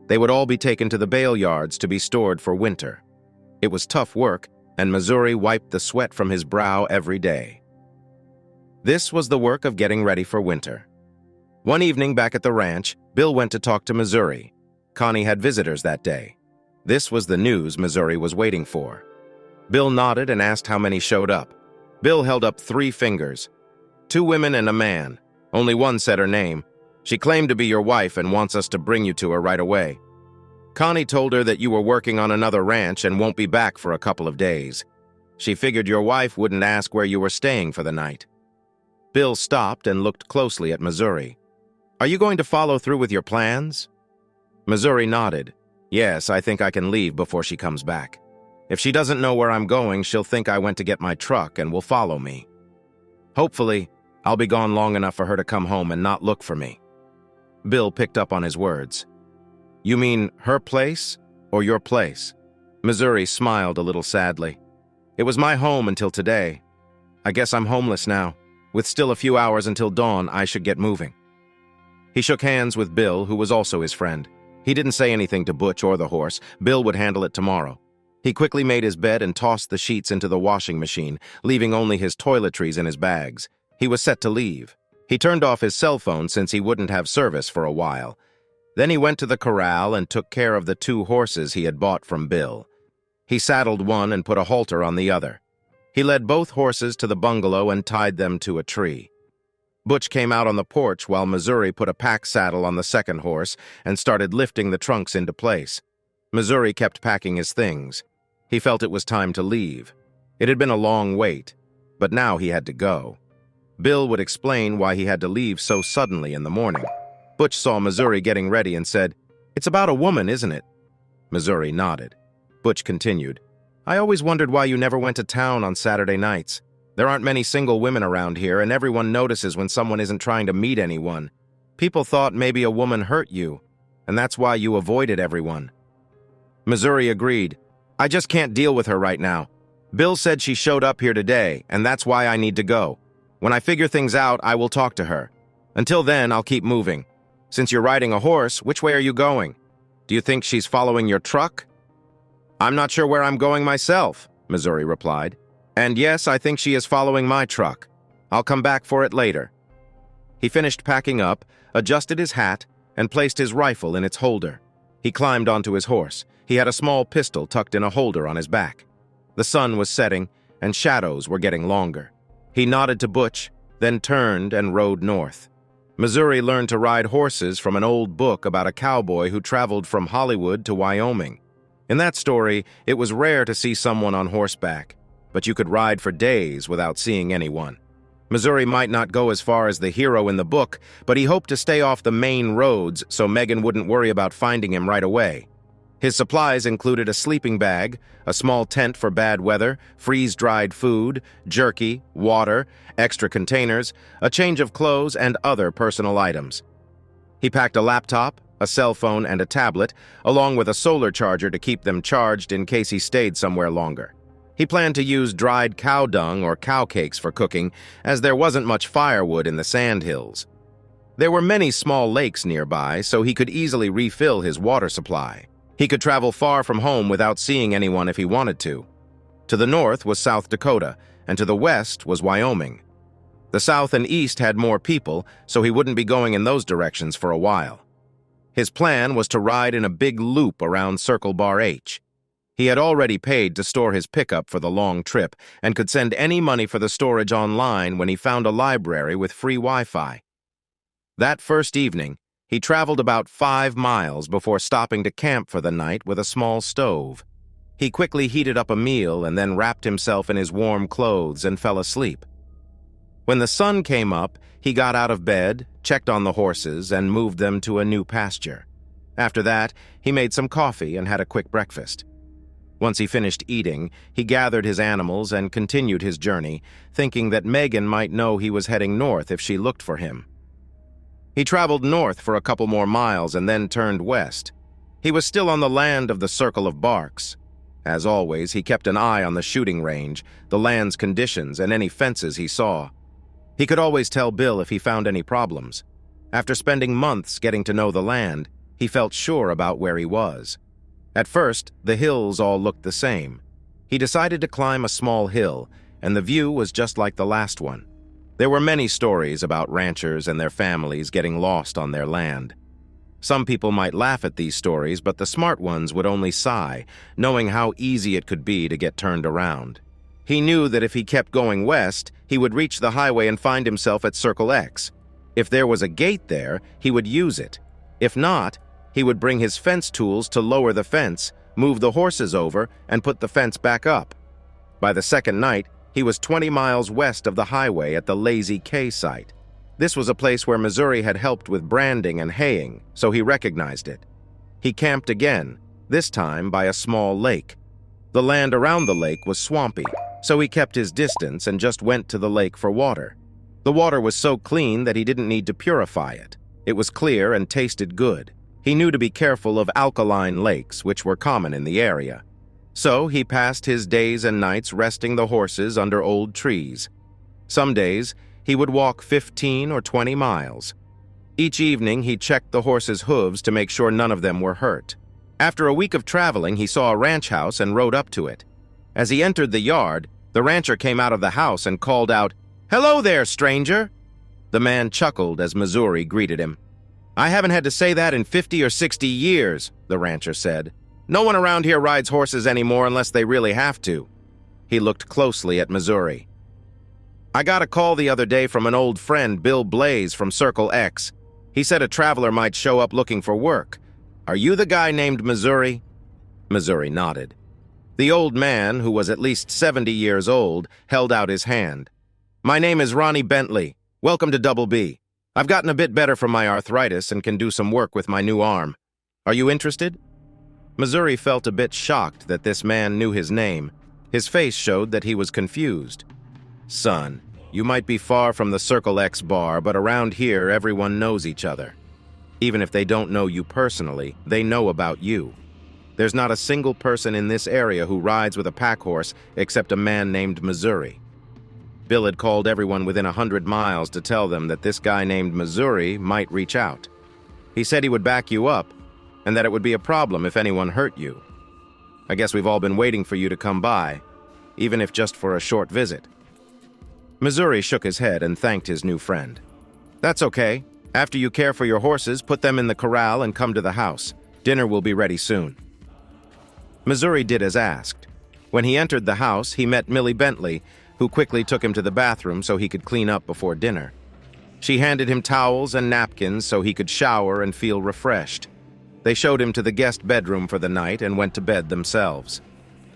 They would all be taken to the bale yards to be stored for winter. It was tough work, and Missouri wiped the sweat from his brow every day. This was the work of getting ready for winter. One evening back at the ranch, Bill went to talk to Missouri. Connie had visitors that day. This was the news Missouri was waiting for. Bill nodded and asked how many showed up. Bill held up 3 fingers. 2 women and a man. Only one said her name. She claimed to be your wife and wants us to bring you to her right away. Connie told her that you were working on another ranch and won't be back for a couple of days. She figured your wife wouldn't ask where you were staying for the night. Bill stopped and looked closely at Missouri. Are you going to follow through with your plans? Missouri nodded. Yes, I think I can leave before she comes back. If she doesn't know where I'm going, she'll think I went to get my truck and will follow me. Hopefully, I'll be gone long enough for her to come home and not look for me. Bill picked up on his words. You mean her place or your place? Missouri smiled a little sadly. It was my home until today. I guess I'm homeless now. With still a few hours until dawn, I should get moving. He shook hands with Bill, who was also his friend. He didn't say anything to Butch or the horse. Bill would handle it tomorrow. He quickly made his bed and tossed the sheets into the washing machine, leaving only his toiletries in his bags. He was set to leave. He turned off his cell phone since he wouldn't have service for a while. Then he went to the corral and took care of the 2 horses he had bought from Bill. He saddled one and put a halter on the other. He led both horses to the bungalow and tied them to a tree. Butch came out on the porch while Missouri put a pack saddle on the second horse and started lifting the trunks into place. Missouri kept packing his things. He felt it was time to leave. It had been a long wait, but now he had to go. Bill would explain why he had to leave so suddenly in the morning. Butch saw Missouri getting ready and said, "It's about a woman, isn't it?" Missouri nodded. Butch continued, "I always wondered why you never went to town on Saturday nights. There aren't many single women around here, and everyone notices when someone isn't trying to meet anyone. People thought maybe a woman hurt you, and that's why you avoided everyone." Missouri agreed. "I just can't deal with her right now. Bill said she showed up here today, and that's why I need to go. When I figure things out, I will talk to her. Until then, I'll keep moving. Since you're riding a horse, which way are you going? Do you think she's following your truck?" "I'm not sure where I'm going myself," Missouri replied. "And yes, I think she is following my truck. I'll come back for it later." He finished packing up, adjusted his hat, and placed his rifle in its holder. He climbed onto his horse. He had a small pistol tucked in a holder on his back. The sun was setting, and shadows were getting longer. He nodded to Butch, then turned and rode north. Missouri learned to ride horses from an old book about a cowboy who traveled from Hollywood to Wyoming. In that story, it was rare to see someone on horseback, but you could ride for days without seeing anyone. Missouri might not go as far as the hero in the book, but he hoped to stay off the main roads so Megan wouldn't worry about finding him right away. His supplies included a sleeping bag, a small tent for bad weather, freeze-dried food, jerky, water, extra containers, a change of clothes, and other personal items. He packed a laptop, a cell phone, and a tablet, along with a solar charger to keep them charged in case he stayed somewhere longer. He planned to use dried cow dung or cow cakes for cooking, as there wasn't much firewood in the sandhills. There were many small lakes nearby, so he could easily refill his water supply. He could travel far from home without seeing anyone if he wanted to. To the north was South Dakota, and to the west was Wyoming. The south and east had more people, so he wouldn't be going in those directions for a while. His plan was to ride in a big loop around Circle Bar H. He had already paid to store his pickup for the long trip and could send any money for the storage online when he found a library with free Wi-Fi. That first evening, he traveled about 5 miles before stopping to camp for the night with a small stove. He quickly heated up a meal and then wrapped himself in his warm clothes and fell asleep. When the sun came up, he got out of bed, checked on the horses, and moved them to a new pasture. After that, he made some coffee and had a quick breakfast. Once he finished eating, he gathered his animals and continued his journey, thinking that Megan might know he was heading north if she looked for him. He traveled north for a couple more miles and then turned west. He was still on the land of the Circle of Barks. As always, he kept an eye on the shooting range, the land's conditions, and any fences he saw. He could always tell Bill if he found any problems. After spending months getting to know the land, he felt sure about where he was. At first, the hills all looked the same. He decided to climb a small hill, and the view was just like the last one. There were many stories about ranchers and their families getting lost on their land. Some people might laugh at these stories, but the smart ones would only sigh, knowing how easy it could be to get turned around. He knew that if he kept going west, he would reach the highway and find himself at Circle X. If there was a gate there, he would use it. If not, he would bring his fence tools to lower the fence, move the horses over, and put the fence back up. By the second night, he was 20 miles west of the highway at the Lazy K site. This was a place where Missouri had helped with branding and haying, so he recognized it. He camped again, this time by a small lake. The land around the lake was swampy, so he kept his distance and just went to the lake for water. The water was so clean that he didn't need to purify it. It was clear and tasted good. He knew to be careful of alkaline lakes, which were common in the area. So he passed his days and nights resting the horses under old trees. Some days, he would walk 15 or 20 miles. Each evening, he checked the horses' hooves to make sure none of them were hurt. After a week of traveling, he saw a ranch house and rode up to it. As he entered the yard, the rancher came out of the house and called out, "Hello there, stranger!" The man chuckled as Missouri greeted him. "I haven't had to say that in 50 or 60 years, the rancher said. "No one around here rides horses anymore unless they really have to." He looked closely at Missouri. "I got a call the other day from an old friend, Bill Blaze from Circle X. He said a traveler might show up looking for work. Are you the guy named Missouri?" Missouri nodded. The old man, who was at least 70 years old, held out his hand. "My name is Ronnie Bentley. Welcome to Double B. I've gotten a bit better from my arthritis and can do some work with my new arm. Are you interested?" Missouri felt a bit shocked that this man knew his name. His face showed that he was confused. Son, you might be far from the Circle X bar, but around here everyone knows each other. Even if they don't know you personally, they know about you. There's not a single person in this area who rides with a pack horse except a man named Missouri. Bill had called everyone within 100 miles to tell them that this guy named Missouri might reach out. He said he would back you up, and that it would be a problem if anyone hurt you. I guess we've all been waiting for you to come by, even if just for a short visit. Missouri shook his head and thanked his new friend. That's okay. After you care for your horses, put them in the corral and come to the house. Dinner will be ready soon. Missouri did as asked. When he entered the house, he met Millie Bentley, who quickly took him to the bathroom so he could clean up before dinner. She handed him towels and napkins so he could shower and feel refreshed. They showed him to the guest bedroom for the night and went to bed themselves.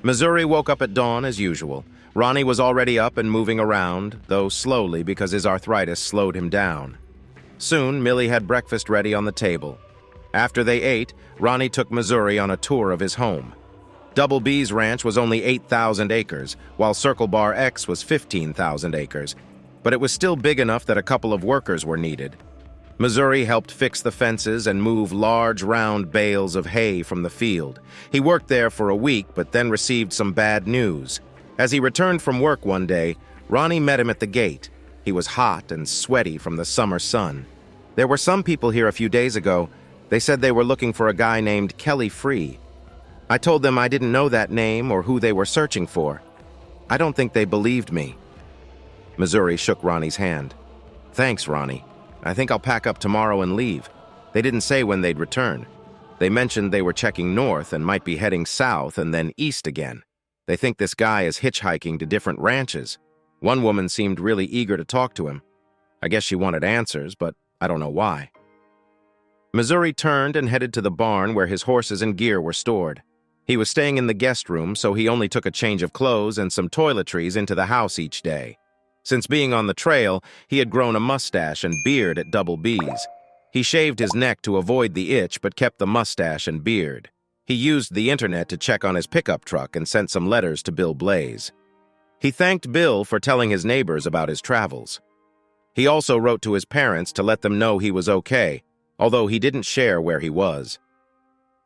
Missouri woke up at dawn as usual. Ronnie was already up and moving around, though slowly because his arthritis slowed him down. Soon, Millie had breakfast ready on the table. After they ate, Ronnie took Missouri on a tour of his home. Double B's ranch was only 8,000 acres, while Circle Bar X was 15,000 acres, but it was still big enough that a couple of workers were needed. Missouri helped fix the fences and move large, round bales of hay from the field. He worked there for a week, but then received some bad news. As he returned from work one day, Ronnie met him at the gate. He was hot and sweaty from the summer sun. There were some people here a few days ago. They said they were looking for a guy named Kelly Free. I told them I didn't know that name or who they were searching for. I don't think they believed me. Missouri shook Ronnie's hand. Thanks, Ronnie. I think I'll pack up tomorrow and leave. They didn't say when they'd return. They mentioned they were checking north and might be heading south and then east again. They think this guy is hitchhiking to different ranches. One woman seemed really eager to talk to him. I guess she wanted answers, but I don't know why. Missouri turned and headed to the barn where his horses and gear were stored. He was staying in the guest room, so he only took a change of clothes and some toiletries into the house each day. Since being on the trail, he had grown a mustache and beard at Double B's. He shaved his neck to avoid the itch, but kept the mustache and beard. He used the internet to check on his pickup truck and sent some letters to Bill Blaze. He thanked Bill for telling his neighbors about his travels. He also wrote to his parents to let them know he was okay, although he didn't share where he was.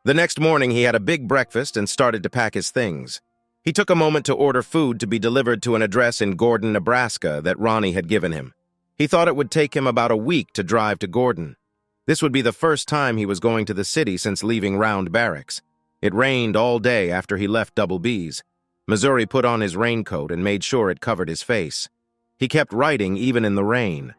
The next morning, he had a big breakfast and started to pack his things. He took a moment to order food to be delivered to an address in Gordon, Nebraska that Ronnie had given him. He thought it would take him about a week to drive to Gordon. This would be the first time he was going to the city since leaving Round Barracks. It rained all day after he left Double B's. Missouri put on his raincoat and made sure it covered his face. He kept writing even in the rain.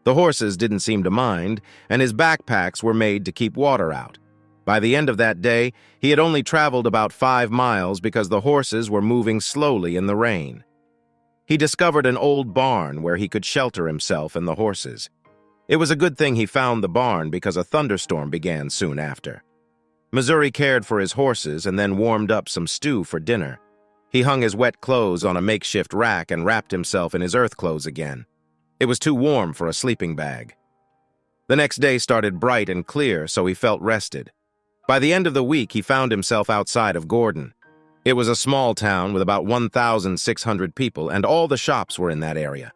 The horses didn't seem to mind, and his backpacks were made to keep water out. By the end of that day, he had only traveled about 5 miles because the horses were moving slowly in the rain. He discovered an old barn where he could shelter himself and the horses. It was a good thing he found the barn because a thunderstorm began soon after. Missouri cared for his horses and then warmed up some stew for dinner. He hung his wet clothes on a makeshift rack and wrapped himself in his earth clothes again. It was too warm for a sleeping bag. The next day started bright and clear, so he felt rested. By the end of the week, he found himself outside of Gordon. It was a small town with about 1,600 people, and all the shops were in that area.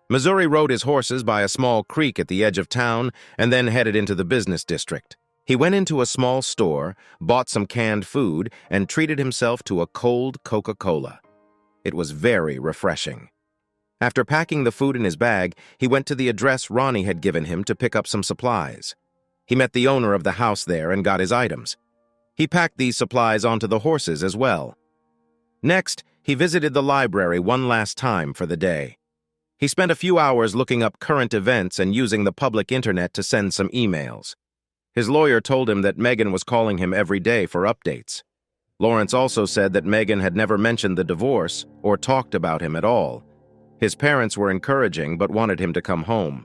Missouri rode his horses by a small creek at the edge of town and then headed into the business district. He went into a small store, bought some canned food, and treated himself to a cold Coca-Cola. It was very refreshing. After packing the food in his bag, he went to the address Ronnie had given him to pick up some supplies. He met the owner of the house there and got his items. He packed these supplies onto the horses as well. Next, he visited the library one last time for the day. He spent a few hours looking up current events and using the public internet to send some emails. His lawyer told him that Megan was calling him every day for updates. Lawrence also said that Megan had never mentioned the divorce or talked about him at all. His parents were encouraging but wanted him to come home.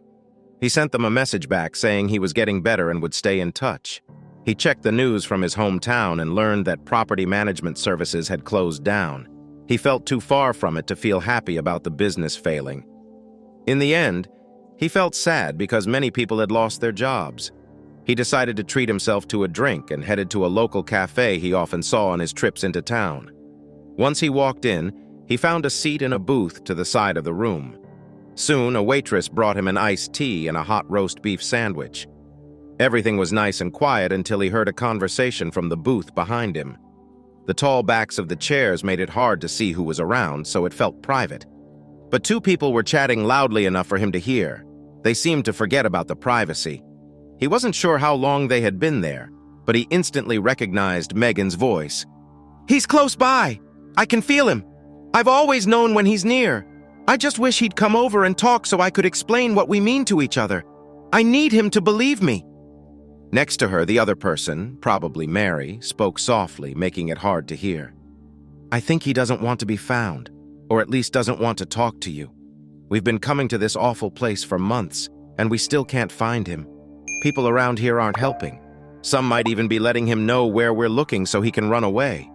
He sent them a message back saying he was getting better and would stay in touch. He checked the news from his hometown and learned that property management services had closed down. He felt too far from it to feel happy about the business failing. In the end, he felt sad because many people had lost their jobs. He decided to treat himself to a drink and headed to a local cafe he often saw on his trips into town. Once he walked in, He found a seat in a booth to the side of the room. Soon, a waitress brought him an iced tea and a hot roast beef sandwich. Everything was nice and quiet until he heard a conversation from the booth behind him. The tall backs of the chairs made it hard to see who was around, so it felt private. But two people were chatting loudly enough for him to hear. They seemed to forget about the privacy. He wasn't sure how long they had been there, but he instantly recognized Megan's voice. "He's close by! I can feel him! I've always known when he's near. I just wish he'd come over and talk so I could explain what we mean to each other. I need him to believe me." Next to her, the other person, probably Mary, spoke softly, making it hard to hear. "I think he doesn't want to be found, or at least doesn't want to talk to you. We've been coming to this awful place for months, and we still can't find him. People around here aren't helping. Some might even be letting him know where we're looking so he can run away.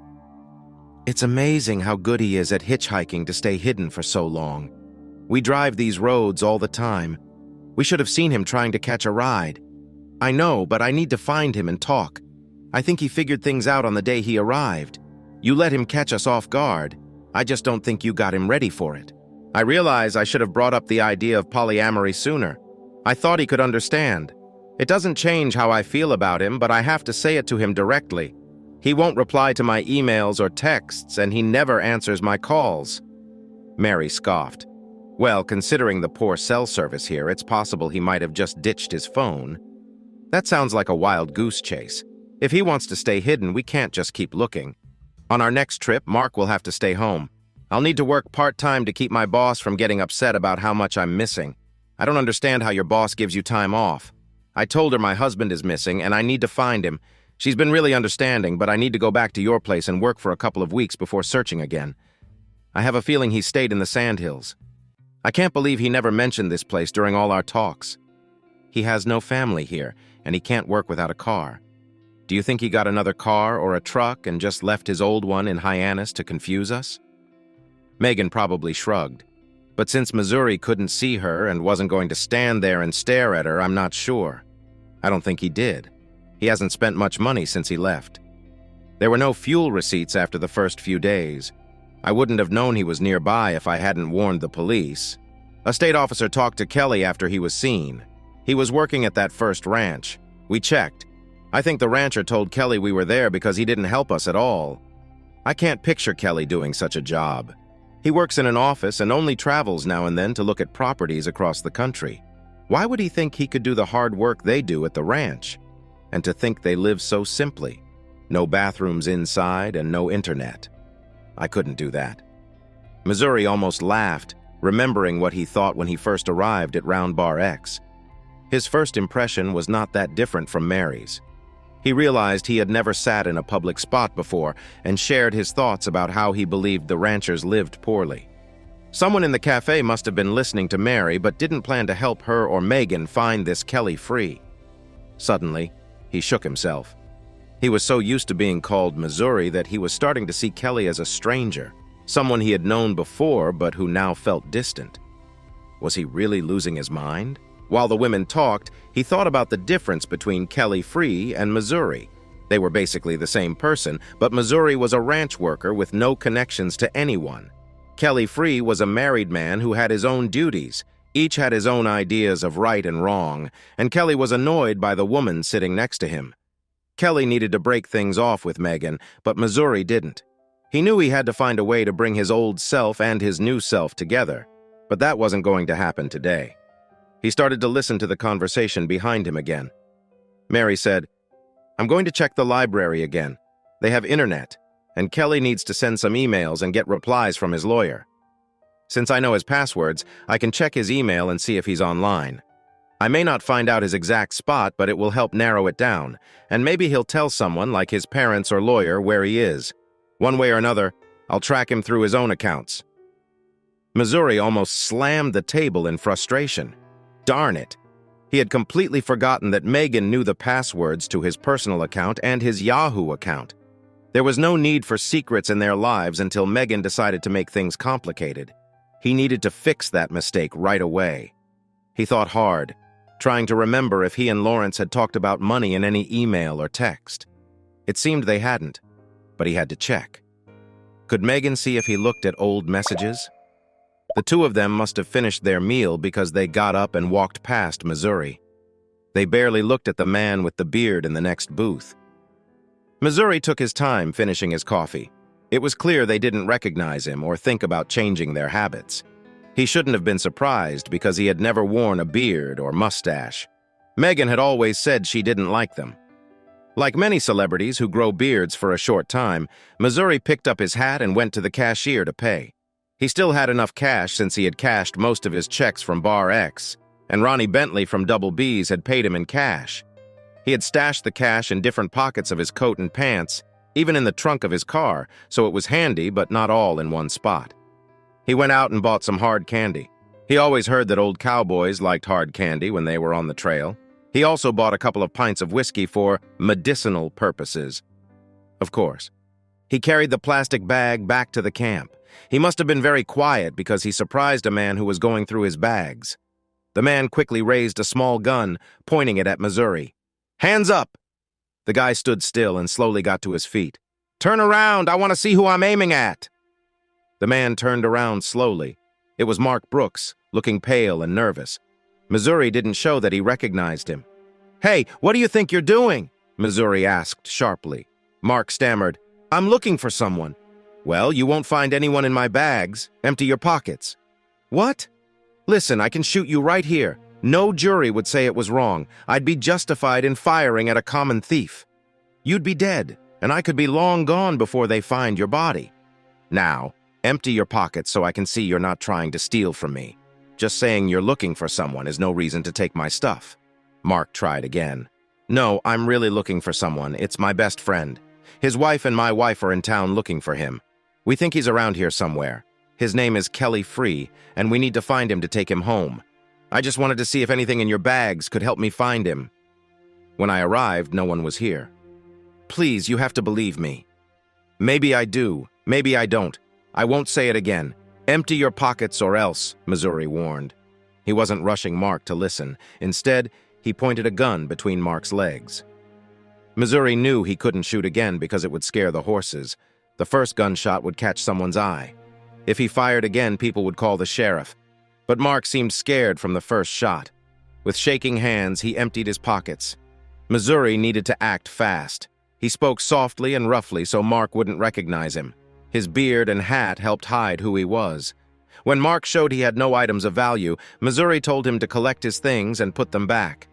It's amazing how good he is at hitchhiking to stay hidden for so long. We drive these roads all the time. We should have seen him trying to catch a ride. I know, but I need to find him and talk. I think he figured things out on the day he arrived. You let him catch us off guard. I just don't think you got him ready for it. I realize I should have brought up the idea of polyamory sooner. I thought he could understand. It doesn't change how I feel about him, but I have to say it to him directly. He won't reply to my emails or texts, and he never answers my calls." Mary scoffed. "Well, considering the poor cell service here, it's possible he might have just ditched his phone. That sounds like a wild goose chase. If he wants to stay hidden, we can't just keep looking. On our next trip, Mark will have to stay home. I'll need to work part-time to keep my boss from getting upset about how much I'm missing. I don't understand how your boss gives you time off. I told her my husband is missing, and I need to find him. She's been really understanding, but I need to go back to your place and work for a couple of weeks before searching again. I have a feeling he stayed in the Sandhills. I can't believe he never mentioned this place during all our talks. He has no family here, and he can't work without a car. Do you think he got another car or a truck and just left his old one in Hyannis to confuse us?" Megan probably shrugged. But since Missouri couldn't see her and wasn't going to stand there and stare at her, I'm not sure. I don't think he did. He hasn't spent much money since he left. There were no fuel receipts after the first few days. I wouldn't have known he was nearby if I hadn't warned the police. A state officer talked to Kelly after he was seen. He was working at that first ranch. We checked. I think the rancher told Kelly we were there because he didn't help us at all. I can't picture Kelly doing such a job. He works in an office and only travels now and then to look at properties across the country. Why would he think he could do the hard work they do at the ranch? And to think they live so simply. No bathrooms inside and no internet. I couldn't do that. Missouri almost laughed, remembering what he thought when he first arrived at Round Bar X. His first impression was not that different from Mary's. He realized he had never sat in a public spot before and shared his thoughts about how he believed the ranchers lived poorly. Someone in the cafe must have been listening to Mary but didn't plan to help her or Megan find this Kelly free. Suddenly, he shook himself. He was so used to being called Missouri that he was starting to see Kelly as a stranger, someone he had known before but who now felt distant. Was he really losing his mind? While the women talked, he thought about the difference between Kelly Free and Missouri. They were basically the same person, but Missouri was a ranch worker with no connections to anyone. Kelly Free was a married man who had his own duties. Each had his own ideas of right and wrong, and Kelly was annoyed by the woman sitting next to him. Kelly needed to break things off with Megan, but Missouri didn't. He knew he had to find a way to bring his old self and his new self together, but that wasn't going to happen today. He started to listen to the conversation behind him again. Mary said, "I'm going to check the library again. They have internet, and Kelly needs to send some emails and get replies from his lawyer. Since I know his passwords, I can check his email and see if he's online. I may not find out his exact spot, but it will help narrow it down, and maybe he'll tell someone, like his parents or lawyer, where he is. One way or another, I'll track him through his own accounts." Missouri almost slammed the table in frustration. Darn it! He had completely forgotten that Megan knew the passwords to his personal account and his Yahoo account. There was no need for secrets in their lives until Megan decided to make things complicated. He needed to fix that mistake right away. He thought hard, trying to remember if he and Lawrence had talked about money in any email or text. It seemed they hadn't, but he had to check. Could Megan see if he looked at old messages? The two of them must have finished their meal because they got up and walked past Missouri. They barely looked at the man with the beard in the next booth. Missouri took his time finishing his coffee. It was clear they didn't recognize him or think about changing their habits. He shouldn't have been surprised because he had never worn a beard or mustache. Megan had always said she didn't like them. Like many celebrities who grow beards for a short time, Missouri picked up his hat and went to the cashier to pay. He still had enough cash since he had cashed most of his checks from Bar X, and Ronnie Bentley from Double B's had paid him in cash. He had stashed the cash in different pockets of his coat and pants, even in the trunk of his car, so it was handy but not all in one spot. He went out and bought some hard candy. He always heard that old cowboys liked hard candy when they were on the trail. He also bought a couple of pints of whiskey for medicinal purposes. Of course. He carried the plastic bag back to the camp. He must have been very quiet because he surprised a man who was going through his bags. The man quickly raised a small gun, pointing it at Missouri. "Hands up!" The guy stood still and slowly got to his feet. "Turn around! I want to see who I'm aiming at!" The man turned around slowly. It was Mark Brooks, looking pale and nervous. Missouri didn't show that he recognized him. "Hey, what do you think you're doing?" Missouri asked sharply. Mark stammered, "I'm looking for someone." "Well, you won't find anyone in my bags. Empty your pockets." "What?" "Listen, I can shoot you right here. No jury would say it was wrong. I'd be justified in firing at a common thief. You'd be dead, and I could be long gone before they find your body. Now, empty your pockets so I can see you're not trying to steal from me. Just saying you're looking for someone is no reason to take my stuff." Mark tried again. "No, I'm really looking for someone. It's my best friend. His wife and my wife are in town looking for him. We think he's around here somewhere. His name is Kelly Free, and we need to find him to take him home. I just wanted to see if anything in your bags could help me find him." When I arrived, no one was here. "Please, you have to believe me." "Maybe I do. Maybe I don't. I won't say it again. Empty your pockets or else," Missouri warned. He wasn't rushing Mark to listen. Instead, he pointed a gun between Mark's legs. Missouri knew he couldn't shoot again because it would scare the horses. The first gunshot would catch someone's eye. If he fired again, people would call the sheriff. But Mark seemed scared from the first shot. With shaking hands, he emptied his pockets. Missouri needed to act fast. He spoke softly and roughly so Mark wouldn't recognize him. His beard and hat helped hide who he was. When Mark showed he had no items of value, Missouri told him to collect his things and put them back.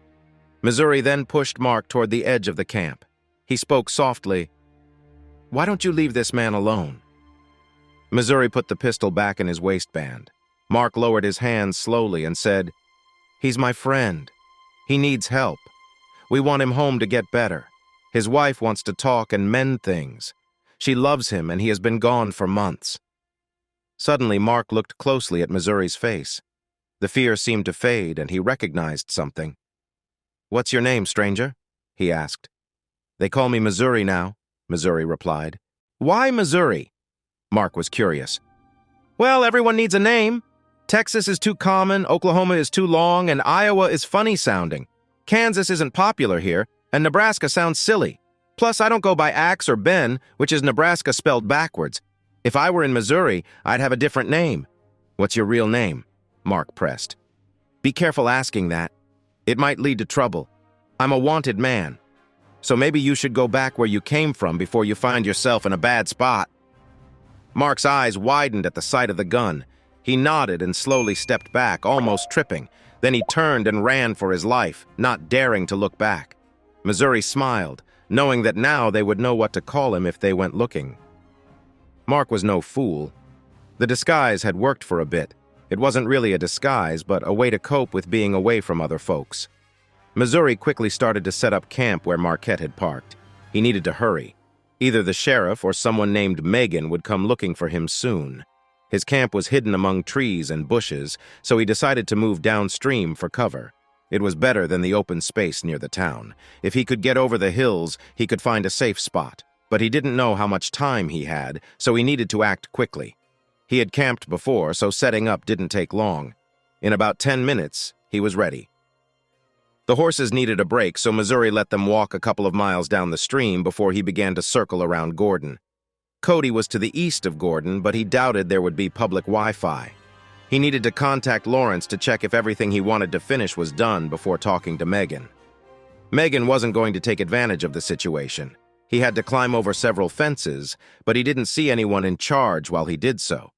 Missouri then pushed Mark toward the edge of the camp. He spoke softly, "Why don't you leave this man alone?" Missouri put the pistol back in his waistband. Mark lowered his hands slowly and said, "He's my friend. He needs help. We want him home to get better. His wife wants to talk and mend things. She loves him and he has been gone for months." Suddenly, Mark looked closely at Missouri's face. The fear seemed to fade and he recognized something. "What's your name, stranger?" he asked. "They call me Missouri now," Missouri replied. "Why Missouri?" Mark was curious. "Well, everyone needs a name. Texas is too common, Oklahoma is too long, and Iowa is funny sounding. Kansas isn't popular here, and Nebraska sounds silly. Plus, I don't go by Axe or Ben, which is Nebraska spelled backwards. If I were in Missouri, I'd have a different name." "What's your real name?" Mark pressed. "Be careful asking that. It might lead to trouble. I'm a wanted man. So maybe you should go back where you came from before you find yourself in a bad spot." Mark's eyes widened at the sight of the gun. He nodded and slowly stepped back, almost tripping. Then he turned and ran for his life, not daring to look back. Missouri smiled, knowing that now they would know what to call him if they went looking. Mark was no fool. The disguise had worked for a bit. It wasn't really a disguise, but a way to cope with being away from other folks. Missouri quickly started to set up camp where Marquette had parked. He needed to hurry. Either the sheriff or someone named Megan would come looking for him soon. His camp was hidden among trees and bushes, so he decided to move downstream for cover. It was better than the open space near the town. If he could get over the hills, he could find a safe spot. But he didn't know how much time he had, so he needed to act quickly. He had camped before, so setting up didn't take long. In about 10 minutes, he was ready. The horses needed a break, so Missouri let them walk a couple of miles down the stream before he began to circle around Gordon. Cody was to the east of Gordon, but he doubted there would be public Wi-Fi. He needed to contact Lawrence to check if everything he wanted to finish was done before talking to Megan. Megan wasn't going to take advantage of the situation. He had to climb over several fences, but he didn't see anyone in charge while he did so.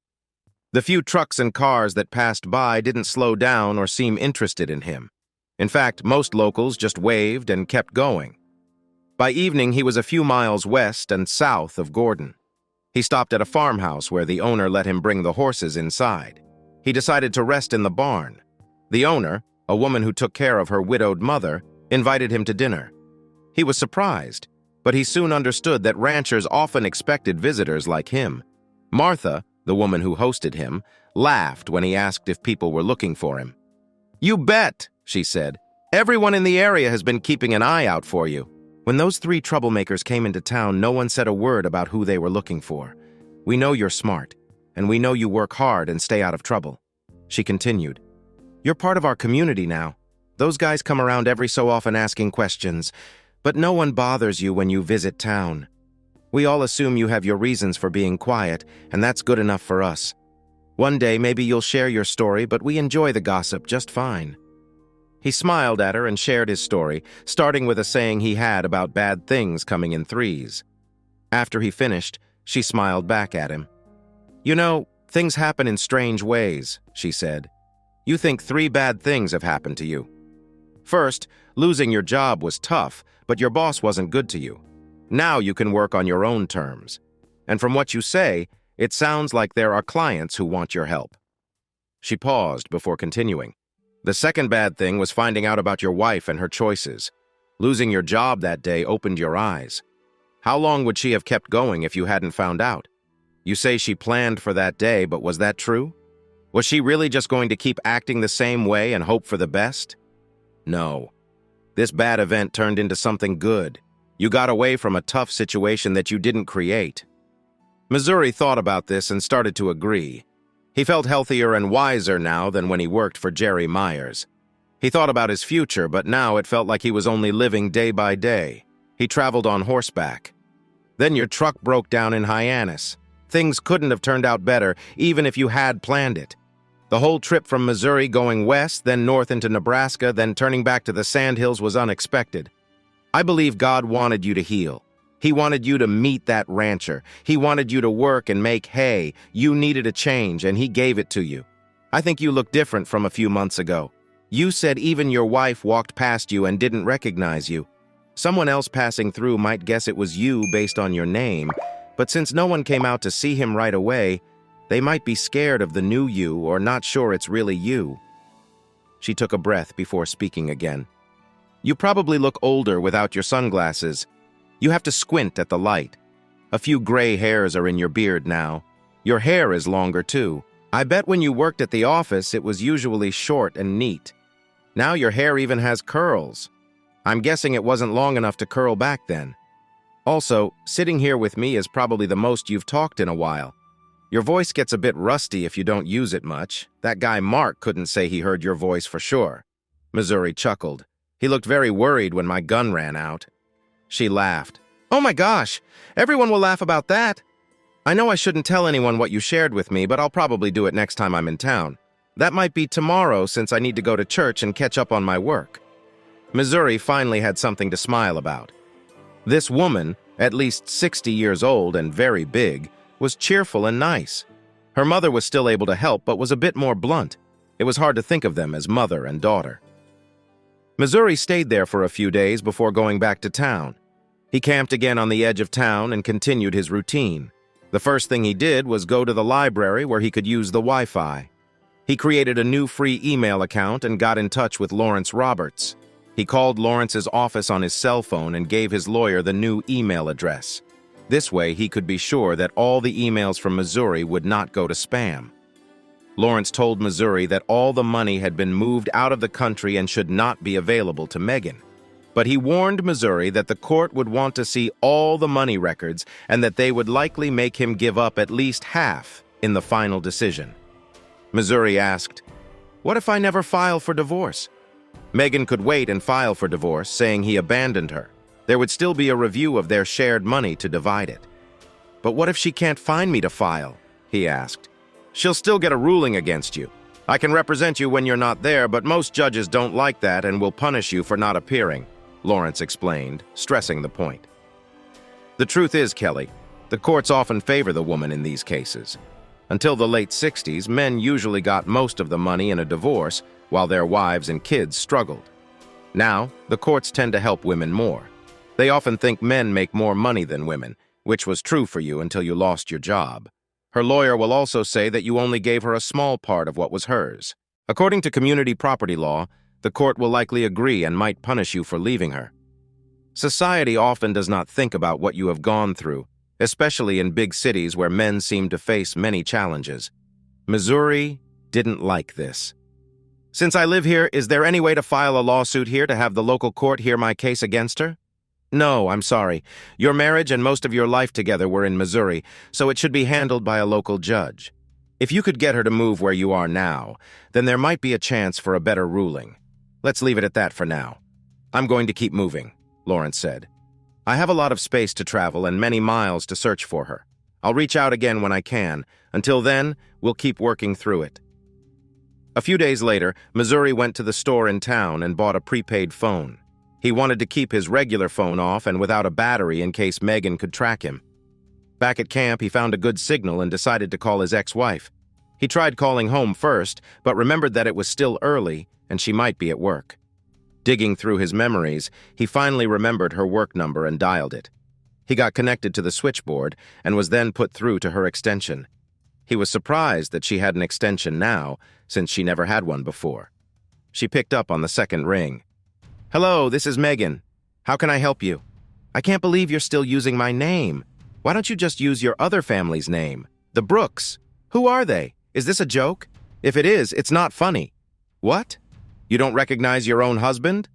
The few trucks and cars that passed by didn't slow down or seem interested in him. In fact, most locals just waved and kept going. By evening, he was a few miles west and south of Gordon. He stopped at a farmhouse where the owner let him bring the horses inside. He decided to rest in the barn. The owner, a woman who took care of her widowed mother, invited him to dinner. He was surprised, but he soon understood that ranchers often expected visitors like him. Martha, the woman who hosted him, laughed when he asked if people were looking for him. "You bet," she said. "Everyone in the area has been keeping an eye out for you." When those three troublemakers came into town, no one said a word about who they were looking for. "We know you're smart, and we know you work hard and stay out of trouble." She continued, "You're part of our community now. Those guys come around every so often asking questions, but no one bothers you when you visit town. We all assume you have your reasons for being quiet, and that's good enough for us. One day maybe you'll share your story, but we enjoy the gossip just fine." He smiled at her and shared his story, starting with a saying he had about bad things coming in threes. After he finished, she smiled back at him. "You know, things happen in strange ways," she said. "You think 3 bad things have happened to you. First, losing your job was tough, but your boss wasn't good to you. Now you can work on your own terms. And from what you say, it sounds like there are clients who want your help." She paused before continuing. "The second bad thing was finding out about your wife and her choices. Losing your job that day opened your eyes. How long would she have kept going if you hadn't found out? You say she planned for that day, but was that true? Was she really just going to keep acting the same way and hope for the best? No. This bad event turned into something good. You got away from a tough situation that you didn't create." Missouri thought about this and started to agree. He felt healthier and wiser now than when he worked for Jerry Myers. He thought about his future, but now it felt like he was only living day by day. He traveled on horseback. Then your truck broke down in Hyannis. Things couldn't have turned out better, even if you had planned it. The whole trip from Missouri going west, then north into Nebraska, then turning back to the Sandhills was unexpected. I believe God wanted you to heal. He wanted you to meet that rancher. He wanted you to work and make hay. You needed a change, and he gave it to you. I think you look different from a few months ago. You said even your wife walked past you and didn't recognize you. Someone else passing through might guess it was you based on your name, but since no one came out to see him right away, they might be scared of the new you or not sure it's really you." She took a breath before speaking again. "You probably look older without your sunglasses. You have to squint at the light. A few gray hairs are in your beard now. Your hair is longer too. I bet when you worked at the office it was usually short and neat. Now your hair even has curls. I'm guessing it wasn't long enough to curl back then. Also, sitting here with me is probably the most you've talked in a while. Your voice gets a bit rusty if you don't use it much. That guy Mark couldn't say he heard your voice for sure." Missouri chuckled. "He looked very worried when my gun ran out." She laughed. "Oh my gosh, everyone will laugh about that. I know I shouldn't tell anyone what you shared with me, but I'll probably do it next time I'm in town. That might be tomorrow since I need to go to church and catch up on my work." Missouri finally had something to smile about. This woman, at least 60 years old and very big, was cheerful and nice. Her mother was still able to help, but was a bit more blunt. It was hard to think of them as mother and daughter. Missouri stayed there for a few days before going back to town. He camped again on the edge of town and continued his routine. The first thing he did was go to the library where he could use the Wi-Fi. He created a new free email account and got in touch with Lawrence Roberts. He called Lawrence's office on his cell phone and gave his lawyer the new email address. This way, he could be sure that all the emails from Missouri would not go to spam. Lawrence told Missouri that all the money had been moved out of the country and should not be available to Megan. But he warned Missouri that the court would want to see all the money records and that they would likely make him give up at least half in the final decision. Missouri asked, "What if I never file for divorce?" Megan could wait and file for divorce, saying he abandoned her. There would still be a review of their shared money to divide it. But what if she can't find me to file? He asked. She'll still get a ruling against you. I can represent you when you're not there, but most judges don't like that and will punish you for not appearing, Lawrence explained, stressing the point. The truth is, Kelly, the courts often favor the woman in these cases. Until the late 60s, men usually got most of the money in a divorce, while their wives and kids struggled. Now, the courts tend to help women more. They often think men make more money than women, which was true for you until you lost your job. Her lawyer will also say that you only gave her a small part of what was hers. According to community property law, the court will likely agree and might punish you for leaving her. Society often does not think about what you have gone through, especially in big cities where men seem to face many challenges. Missouri didn't like this. Since I live here, is there any way to file a lawsuit here to have the local court hear my case against her? No, I'm sorry. Your marriage and most of your life together were in Missouri, so it should be handled by a local judge. If you could get her to move where you are now, then there might be a chance for a better ruling. Let's leave it at that for now. I'm going to keep moving, Lawrence said. I have a lot of space to travel and many miles to search for her. I'll reach out again when I can. Until then, we'll keep working through it. A few days later, Missouri went to the store in town and bought a prepaid phone. He wanted to keep his regular phone off and without a battery in case Megan could track him. Back at camp, he found a good signal and decided to call his ex-wife. He tried calling home first, but remembered that it was still early and she might be at work. Digging through his memories, he finally remembered her work number and dialed it. He got connected to the switchboard and was then put through to her extension. He was surprised that she had an extension now, since she never had one before. She picked up on the second ring. Hello, this is Megan. How can I help you? I can't believe you're still using my name. Why don't you just use your other family's name? The Brooks. Who are they? Is this a joke? If it is, it's not funny. What? You don't recognize your own husband?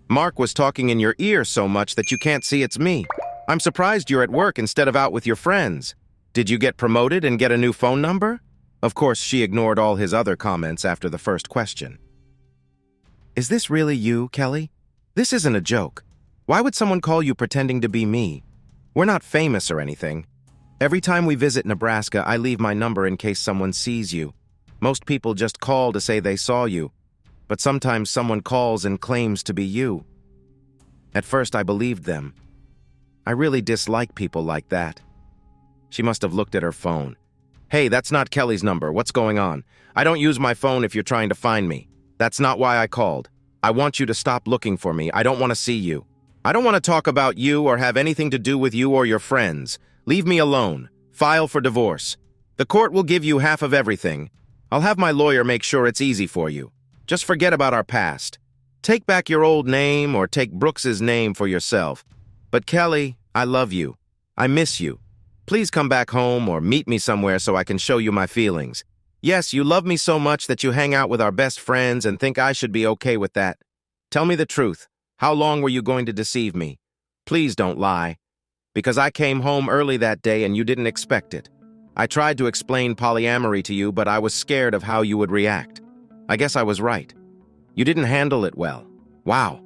Mark was talking in your ear so much that you can't see it's me. I'm surprised you're at work instead of out with your friends. Did you get promoted and get a new phone number? Of course, she ignored all his other comments after the first question. Is this really you, Kelly? This isn't a joke. Why would someone call you pretending to be me? We're not famous or anything. Every time we visit Nebraska, I leave my number in case someone sees you. Most people just call to say they saw you, but sometimes someone calls and claims to be you. At first, I believed them. I really dislike people like that. She must have looked at her phone. Hey, that's not Kelly's number. What's going on? I don't use my phone if you're trying to find me. That's not why I called. I want you to stop looking for me. I don't want to see you. I don't want to talk about you or have anything to do with you or your friends. Leave me alone. File for divorce. The court will give you half of everything. I'll have my lawyer make sure it's easy for you. Just forget about our past. Take back your old name or take Brooks's name for yourself. But Kelly, I love you. I miss you. Please come back home or meet me somewhere so I can show you my feelings. Yes, you love me so much that you hang out with our best friends and think I should be okay with that. Tell me the truth. How long were you going to deceive me? Please don't lie. Because I came home early that day and you didn't expect it. I tried to explain polyamory to you, but I was scared of how you would react. I guess I was right. You didn't handle it well. Wow.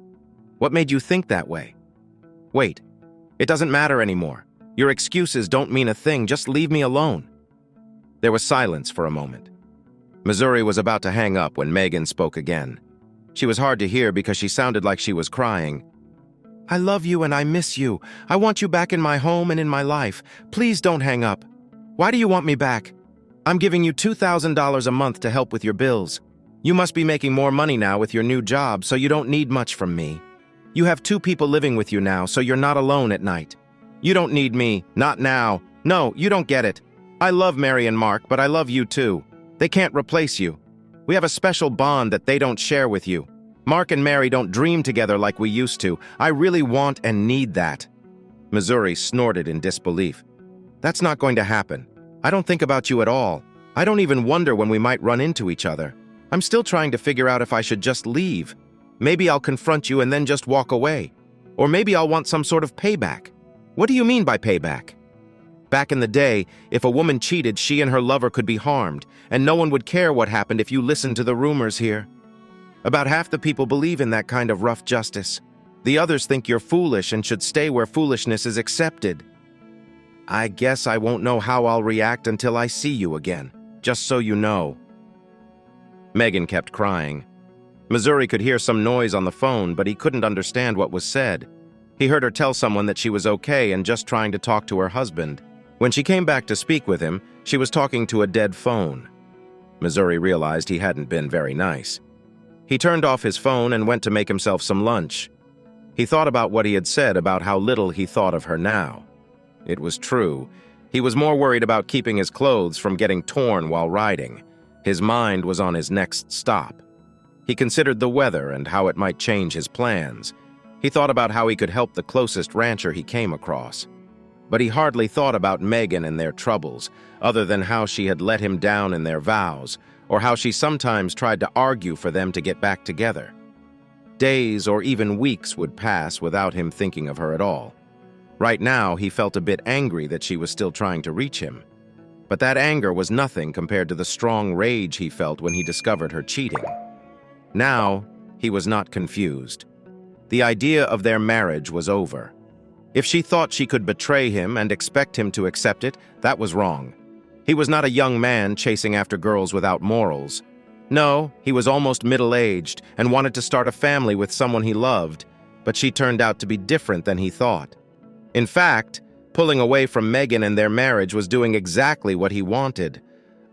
What made you think that way? Wait. It doesn't matter anymore. Your excuses don't mean a thing. Just leave me alone. There was silence for a moment. Missouri was about to hang up when Megan spoke again. She was hard to hear because she sounded like she was crying. I love you and I miss you. I want you back in my home and in my life. Please don't hang up. Why do you want me back? I'm giving you $2,000 a month to help with your bills. You must be making more money now with your new job, so you don't need much from me. You have 2 people living with you now, so you're not alone at night. You don't need me. Not now. No, you don't get it. I love Mary and Mark, but I love you too. They can't replace you. We have a special bond that they don't share with you. Mark and Mary don't dream together like we used to. I really want and need that. Missouri snorted in disbelief. That's not going to happen. I don't think about you at all. I don't even wonder when we might run into each other. I'm still trying to figure out if I should just leave. Maybe I'll confront you and then just walk away. Or maybe I'll want some sort of payback. What do you mean by payback? Back in the day, if a woman cheated, she and her lover could be harmed, and no one would care what happened if you listened to the rumors here. About half the people believe in that kind of rough justice. The others think you're foolish and should stay where foolishness is accepted. I guess I won't know how I'll react until I see you again, just so you know." Megan kept crying. Missouri could hear some noise on the phone, but he couldn't understand what was said. He heard her tell someone that she was okay and just trying to talk to her husband. When she came back to speak with him, she was talking to a dead phone. Missouri realized he hadn't been very nice. He turned off his phone and went to make himself some lunch. He thought about what he had said about how little he thought of her now. It was true. He was more worried about keeping his clothes from getting torn while riding. His mind was on his next stop. He considered the weather and how it might change his plans. He thought about how he could help the closest rancher he came across. But he hardly thought about Megan and their troubles, other than how she had let him down in their vows, or how she sometimes tried to argue for them to get back together. Days or even weeks would pass without him thinking of her at all. Right now, he felt a bit angry that she was still trying to reach him. But that anger was nothing compared to the strong rage he felt when he discovered her cheating. Now, he was not confused. The idea of their marriage was over. If she thought she could betray him and expect him to accept it, that was wrong. He was not a young man chasing after girls without morals. No, he was almost middle-aged and wanted to start a family with someone he loved, but she turned out to be different than he thought. In fact, pulling away from Megan and their marriage was doing exactly what he wanted.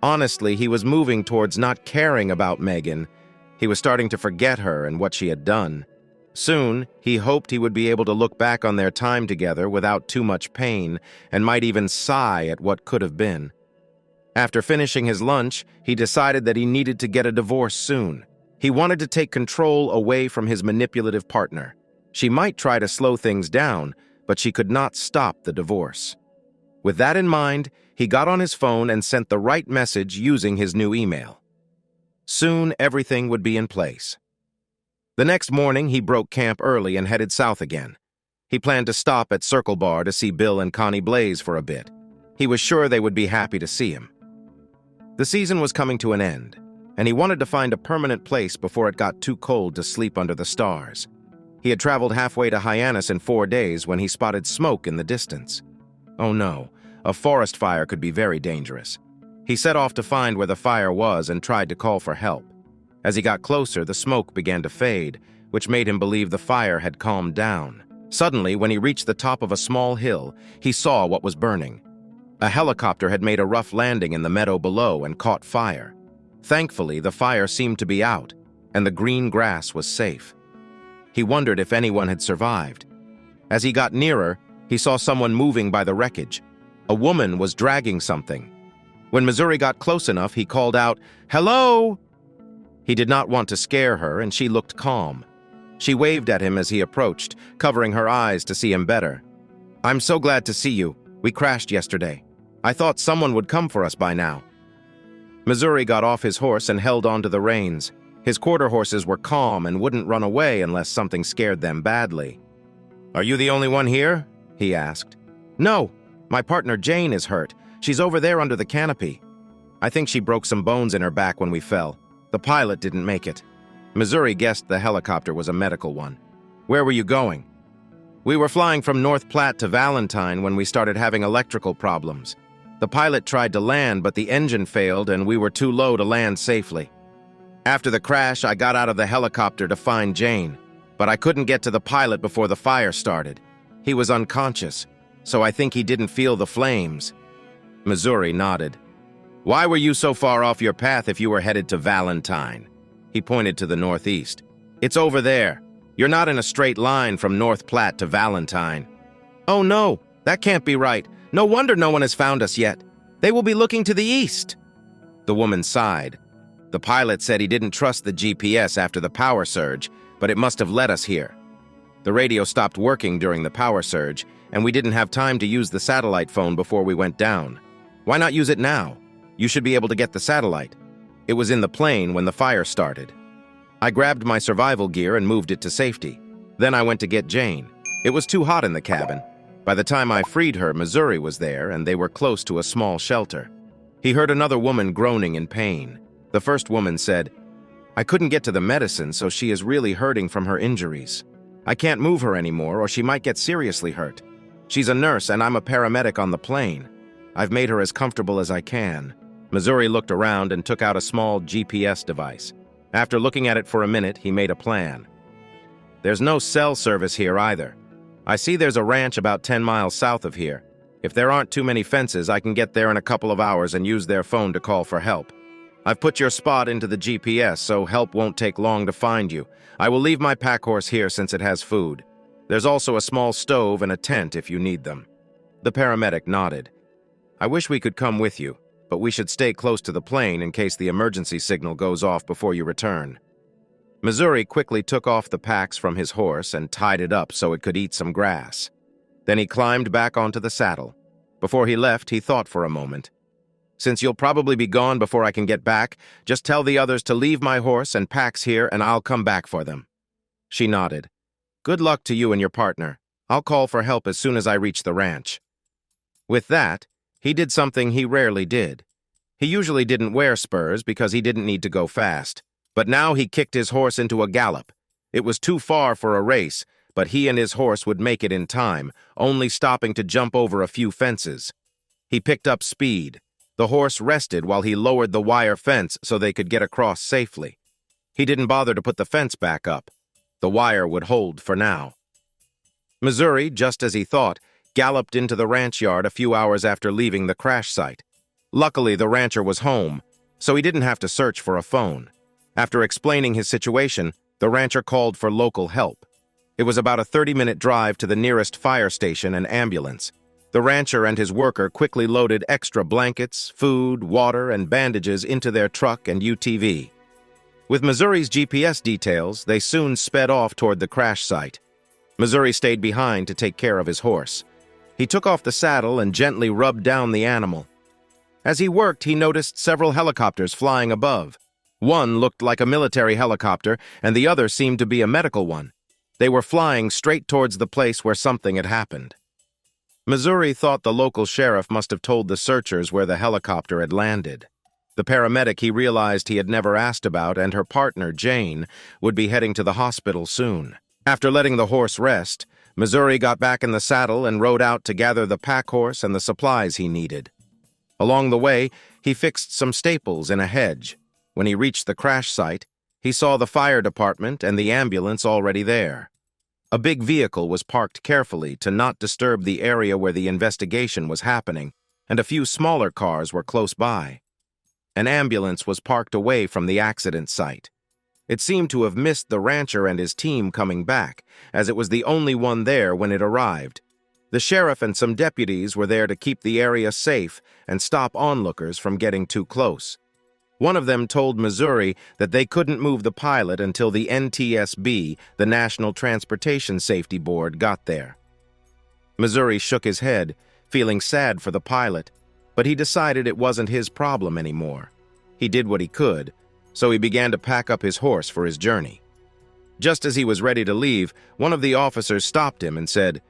Honestly, he was moving towards not caring about Megan. He was starting to forget her and what she had done. Soon, he hoped he would be able to look back on their time together without too much pain and might even sigh at what could have been. After finishing his lunch, he decided that he needed to get a divorce soon. He wanted to take control away from his manipulative partner. She might try to slow things down, but she could not stop the divorce. With that in mind, he got on his phone and sent the right message using his new email. Soon, everything would be in place. The next morning, he broke camp early and headed south again. He planned to stop at Circle Bar to see Bill and Connie Blaze for a bit. He was sure they would be happy to see him. The season was coming to an end, and he wanted to find a permanent place before it got too cold to sleep under the stars. He had traveled halfway to Hyannis in 4 days when he spotted smoke in the distance. Oh no, a forest fire could be very dangerous. He set off to find where the fire was and tried to call for help. As he got closer, the smoke began to fade, which made him believe the fire had calmed down. Suddenly, when he reached the top of a small hill, he saw what was burning. A helicopter had made a rough landing in the meadow below and caught fire. Thankfully, the fire seemed to be out, and the green grass was safe. He wondered if anyone had survived. As he got nearer, he saw someone moving by the wreckage. A woman was dragging something. When Missouri got close enough, he called out, "Hello!" He did not want to scare her, and she looked calm. She waved at him as he approached, covering her eyes to see him better. "I'm so glad to see you. We crashed yesterday. I thought someone would come for us by now." Missouri got off his horse and held onto the reins. His quarter horses were calm and wouldn't run away unless something scared them badly. "Are you the only one here?" he asked. "No, my partner Jane is hurt. She's over there under the canopy. I think she broke some bones in her back when we fell. The pilot didn't make it." Missouri guessed the helicopter was a medical one. "Where were you going?" "We were flying from North Platte to Valentine when we started having electrical problems. The pilot tried to land, but the engine failed and we were too low to land safely. After the crash, I got out of the helicopter to find Jane, but I couldn't get to the pilot before the fire started. He was unconscious, so I think he didn't feel the flames." Missouri nodded. "Why were you so far off your path if you were headed to Valentine?" He pointed to the northeast. "It's over there. You're not in a straight line from North Platte to Valentine." "Oh no, that can't be right. No wonder no one has found us yet. They will be looking to the east." The woman sighed. "The pilot said he didn't trust the GPS after the power surge, but it must have led us here. The radio stopped working during the power surge, and we didn't have time to use the satellite phone before we went down. Why not use it now? You should be able to get the satellite. It was in the plane when the fire started. I grabbed my survival gear and moved it to safety. Then I went to get Jane. It was too hot in the cabin. By the time I freed her, Missouri was there, and they were close to a small shelter." He heard another woman groaning in pain. The first woman said, "I couldn't get to the medicine, so she is really hurting from her injuries. I can't move her anymore, or she might get seriously hurt. She's a nurse and I'm a paramedic on the plane. I've made her as comfortable as I can." Missouri looked around and took out a small GPS device. After looking at it for a minute, he made a plan. "There's no cell service here either. I see there's a ranch about 10 miles south of here. If there aren't too many fences, I can get there in a couple of hours and use their phone to call for help. I've put your spot into the GPS, so help won't take long to find you. I will leave my pack horse here since it has food. There's also a small stove and a tent if you need them." The paramedic nodded. "I wish we could come with you, but we should stay close to the plane in case the emergency signal goes off before you return." Missouri quickly took off the packs from his horse and tied it up so it could eat some grass. Then he climbed back onto the saddle. Before he left, he thought for a moment. "Since you'll probably be gone before I can get back, just tell the others to leave my horse and packs here and I'll come back for them." She nodded. "Good luck to you and your partner. I'll call for help as soon as I reach the ranch." With that, he did something he rarely did. He usually didn't wear spurs because he didn't need to go fast, but now he kicked his horse into a gallop. It was too far for a race, but he and his horse would make it in time, only stopping to jump over a few fences. He picked up speed. The horse rested while he lowered the wire fence so they could get across safely. He didn't bother to put the fence back up. The wire would hold for now. Missouri, just as he thought, galloped into the ranch yard a few hours after leaving the crash site. Luckily, the rancher was home, so he didn't have to search for a phone. After explaining his situation, the rancher called for local help. It was about a 30-minute drive to the nearest fire station and ambulance. The rancher and his worker quickly loaded extra blankets, food, water, and bandages into their truck and UTV. With Missouri's GPS details, they soon sped off toward the crash site. Missouri stayed behind to take care of his horse. He took off the saddle and gently rubbed down the animal. As he worked, he noticed several helicopters flying above. One looked like a military helicopter, and the other seemed to be a medical one. They were flying straight towards the place where something had happened. Missouri thought the local sheriff must have told the searchers where the helicopter had landed. The paramedic he realized he had never asked about and her partner, Jane, would be heading to the hospital soon. After letting the horse rest, Missouri got back in the saddle and rode out to gather the pack horse and the supplies he needed. Along the way, he fixed some staples in a hedge. When he reached the crash site, he saw the fire department and the ambulance already there. A big vehicle was parked carefully to not disturb the area where the investigation was happening, and a few smaller cars were close by. An ambulance was parked away from the accident site. It seemed to have missed the rancher and his team coming back, as it was the only one there when it arrived. The sheriff and some deputies were there to keep the area safe and stop onlookers from getting too close. One of them told Missouri that they couldn't move the pilot until the NTSB, the National Transportation Safety Board, got there. Missouri shook his head, feeling sad for the pilot, but he decided it wasn't his problem anymore. He did what he could, so he began to pack up his horse for his journey. Just as he was ready to leave, one of the officers stopped him and said,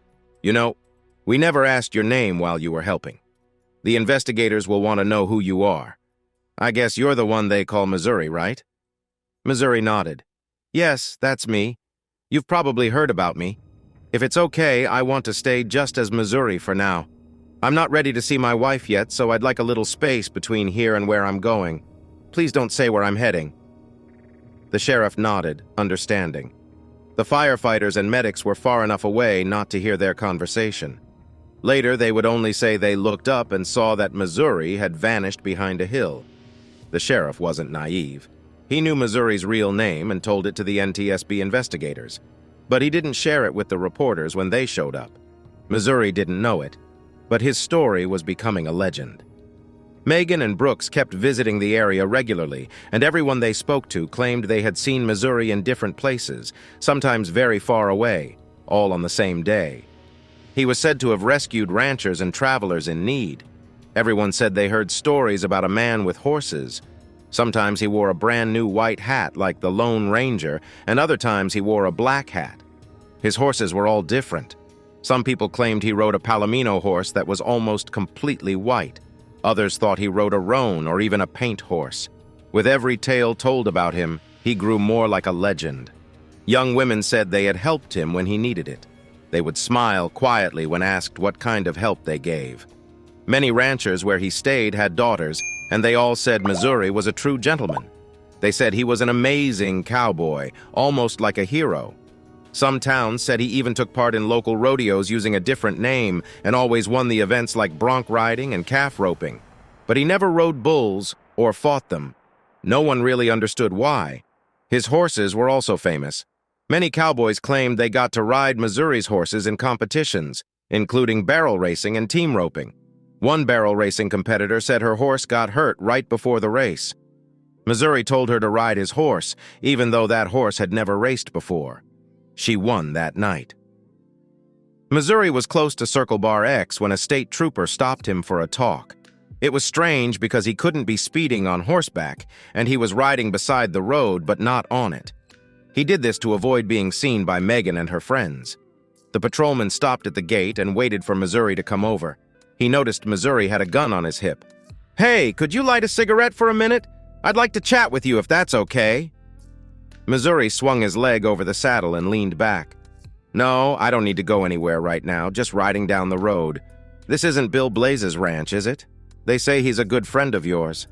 "You know, we never asked your name while you were helping. The investigators will want to know who you are. I guess you're the one they call Missouri, right?" Missouri nodded. "Yes, that's me. You've probably heard about me. If it's okay, I want to stay just as Missouri for now. I'm not ready to see my wife yet, so I'd like a little space between here and where I'm going. Please don't say where I'm heading." The sheriff nodded, understanding. The firefighters and medics were far enough away not to hear their conversation. Later, they would only say they looked up and saw that Missouri had vanished behind a hill. The sheriff wasn't naive. He knew Missouri's real name and told it to the NTSB investigators, but he didn't share it with the reporters when they showed up. Missouri didn't know it, but his story was becoming a legend. Megan and Brooks kept visiting the area regularly, and everyone they spoke to claimed they had seen Missouri in different places, sometimes very far away, all on the same day. He was said to have rescued ranchers and travelers in need. Everyone said they heard stories about a man with horses. Sometimes he wore a brand new white hat like the Lone Ranger, and other times he wore a black hat. His horses were all different. Some people claimed he rode a Palomino horse that was almost completely white. Others thought he rode a roan or even a paint horse. With every tale told about him, he grew more like a legend. Young women said they had helped him when he needed it. They would smile quietly when asked what kind of help they gave. Many ranchers where he stayed had daughters, and they all said Missouri was a true gentleman. They said he was an amazing cowboy, almost like a hero. Some towns said he even took part in local rodeos using a different name and always won the events like bronc riding and calf roping. But he never rode bulls or fought them. No one really understood why. His horses were also famous. Many cowboys claimed they got to ride Missouri's horses in competitions, including barrel racing and team roping. One barrel racing competitor said her horse got hurt right before the race. Missouri told her to ride his horse, even though that horse had never raced before. She won that night. Missouri was close to Circle Bar X when a state trooper stopped him for a talk. It was strange because he couldn't be speeding on horseback, and he was riding beside the road but not on it. He did this to avoid being seen by Megan and her friends. The patrolman stopped at the gate and waited for Missouri to come over. He noticed Missouri had a gun on his hip. "Hey, could you light a cigarette for a minute? I'd like to chat with you if that's okay." Missouri swung his leg over the saddle and leaned back. "No, I don't need to go anywhere right now, just riding down the road. This isn't Bill Blaze's ranch, is it? They say he's a good friend of yours."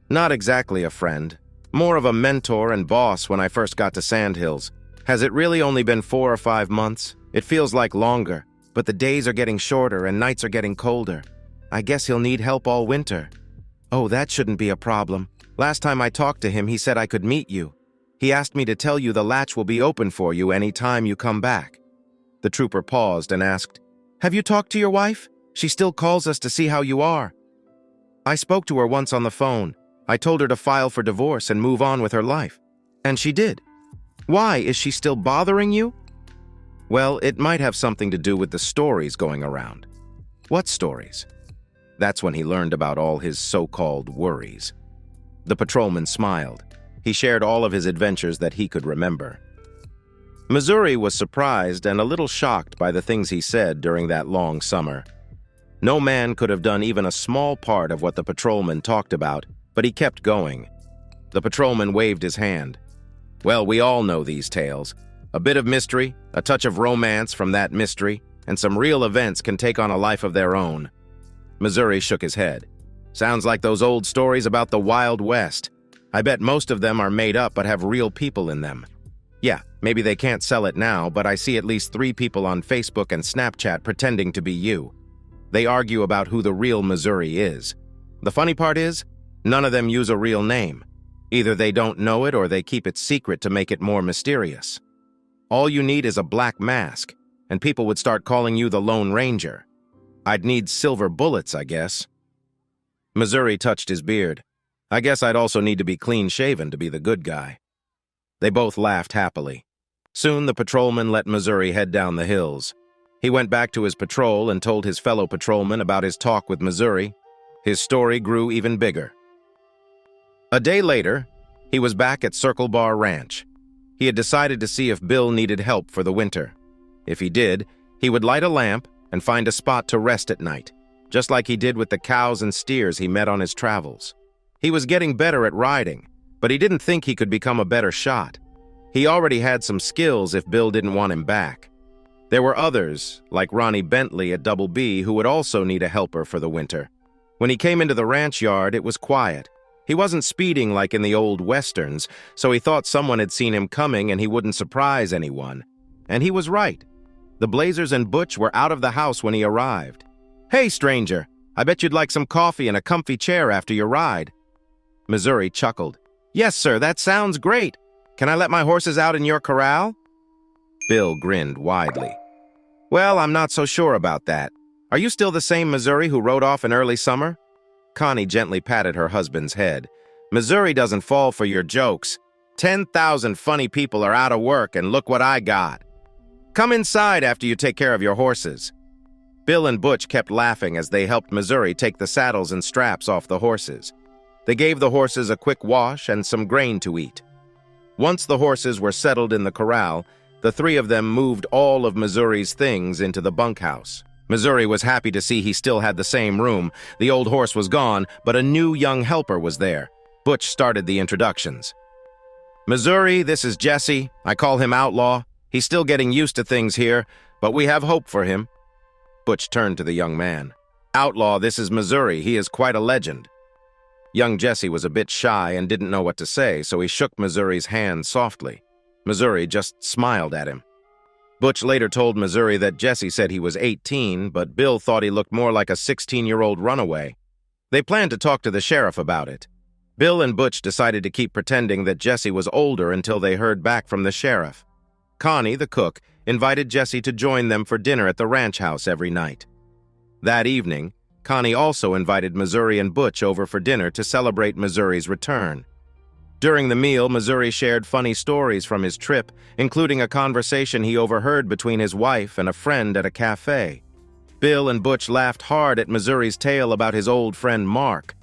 "Not exactly a friend. More of a mentor and boss when I first got to Sandhills. Has it really only been 4 or 5 months? It feels like longer, but the days are getting shorter and nights are getting colder. I guess he'll need help all winter." "Oh, that shouldn't be a problem. Last time I talked to him, he said I could meet you. He asked me to tell you the latch will be open for you any time you come back." The trooper paused and asked, "Have you talked to your wife? She still calls us to see how you are." "I spoke to her once on the phone. I told her to file for divorce and move on with her life. And she did." "Why, is she still bothering you?" "Well, it might have something to do with the stories going around." "What stories?" That's when he learned about all his so-called worries. The patrolman smiled. He shared all of his adventures that he could remember. Missouri was surprised and a little shocked by the things he said during that long summer. No man could have done even a small part of what the patrolman talked about, but he kept going. The patrolman waved his hand. "Well, we all know these tales. A bit of mystery, a touch of romance from that mystery, and some real events can take on a life of their own." Missouri shook his head. "Sounds like those old stories about the Wild West. I bet most of them are made up but have real people in them. Yeah, maybe they can't sell it now, but I see at least 3 people on Facebook and Snapchat pretending to be you. They argue about who the real Missouri is. The funny part is, none of them use a real name. Either they don't know it or they keep it secret to make it more mysterious. All you need is a black mask, and people would start calling you the Lone Ranger. I'd need silver bullets, I guess." Missouri touched his beard. "I guess I'd also need to be clean-shaven to be the good guy." They both laughed happily. Soon the patrolman let Missouri head down the hills. He went back to his patrol and told his fellow patrolman about his talk with Missouri. His story grew even bigger. A day later, he was back at Circle Bar Ranch. He had decided to see if Bill needed help for the winter. If he did, he would light a lamp and find a spot to rest at night, just like he did with the cows and steers he met on his travels. He was getting better at riding, but he didn't think he could become a better shot. He already had some skills if Bill didn't want him back. There were others, like Ronnie Bentley at Double B, who would also need a helper for the winter. When he came into the ranch yard, it was quiet. He wasn't speeding like in the old westerns, so he thought someone had seen him coming and he wouldn't surprise anyone. And he was right. The Blazers and Butch were out of the house when he arrived. "Hey, stranger, I bet you'd like some coffee and a comfy chair after your ride." Missouri chuckled. "Yes, sir, that sounds great. Can I let my horses out in your corral?" Bill grinned widely. "Well, I'm not so sure about that. Are you still the same Missouri who rode off in early summer?" Connie gently patted her husband's head. "Missouri doesn't fall for your jokes. 10,000 funny people are out of work, and look what I got. Come inside after you take care of your horses." Bill and Butch kept laughing as they helped Missouri take the saddles and straps off the horses. They gave the horses a quick wash and some grain to eat. Once the horses were settled in the corral, the 3 of them moved all of Missouri's things into the bunkhouse. Missouri was happy to see he still had the same room. The old horse was gone, but a new young helper was there. Butch started the introductions. "Missouri, this is Jesse. I call him Outlaw. He's still getting used to things here, but we have hope for him." Butch turned to the young man. "Outlaw, this is Missouri. He is quite a legend." Young Jesse was a bit shy and didn't know what to say, so he shook Missouri's hand softly. Missouri just smiled at him. Butch later told Missouri that Jesse said he was 18, but Bill thought he looked more like a 16-year-old runaway. They planned to talk to the sheriff about it. Bill and Butch decided to keep pretending that Jesse was older until they heard back from the sheriff. Connie, the cook, invited Jesse to join them for dinner at the ranch house every night. That evening, Connie also invited Missouri and Butch over for dinner to celebrate Missouri's return. During the meal, Missouri shared funny stories from his trip, including a conversation he overheard between his wife and a friend at a cafe. Bill and Butch laughed hard at Missouri's tale about his old friend Mark.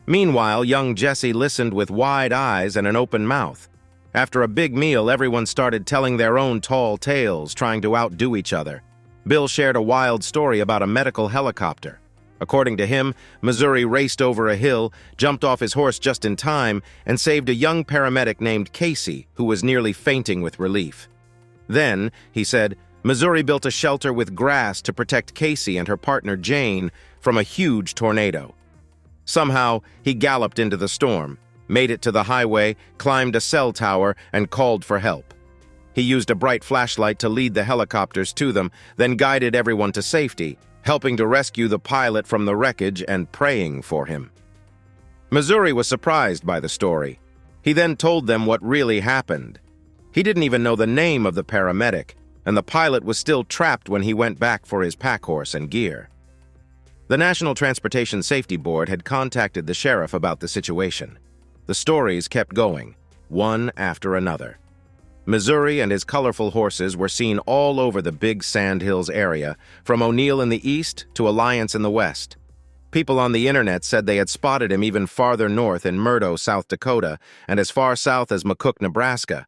Meanwhile, young Jesse listened with wide eyes and an open mouth. After a big meal, everyone started telling their own tall tales, trying to outdo each other. Bill shared a wild story about a medical helicopter. According to him, Missouri raced over a hill, jumped off his horse just in time, and saved a young paramedic named Casey, who was nearly fainting with relief. Then, he said, Missouri built a shelter with grass to protect Casey and her partner Jane from a huge tornado. Somehow, he galloped into the storm, made it to the highway, climbed a cell tower, and called for help. He used a bright flashlight to lead the helicopters to them, then guided everyone to safety, helping to rescue the pilot from the wreckage and praying for him. Missouri was surprised by the story. He then told them what really happened. He didn't even know the name of the paramedic, and the pilot was still trapped when he went back for his pack horse and gear. The National Transportation Safety Board had contacted the sheriff about the situation. The stories kept going, one after another. Missouri and his colorful horses were seen all over the Big Sand Hills area, from O'Neill in the east to Alliance in the west. People on the internet said they had spotted him even farther north in Murdo, South Dakota, and as far south as McCook, Nebraska.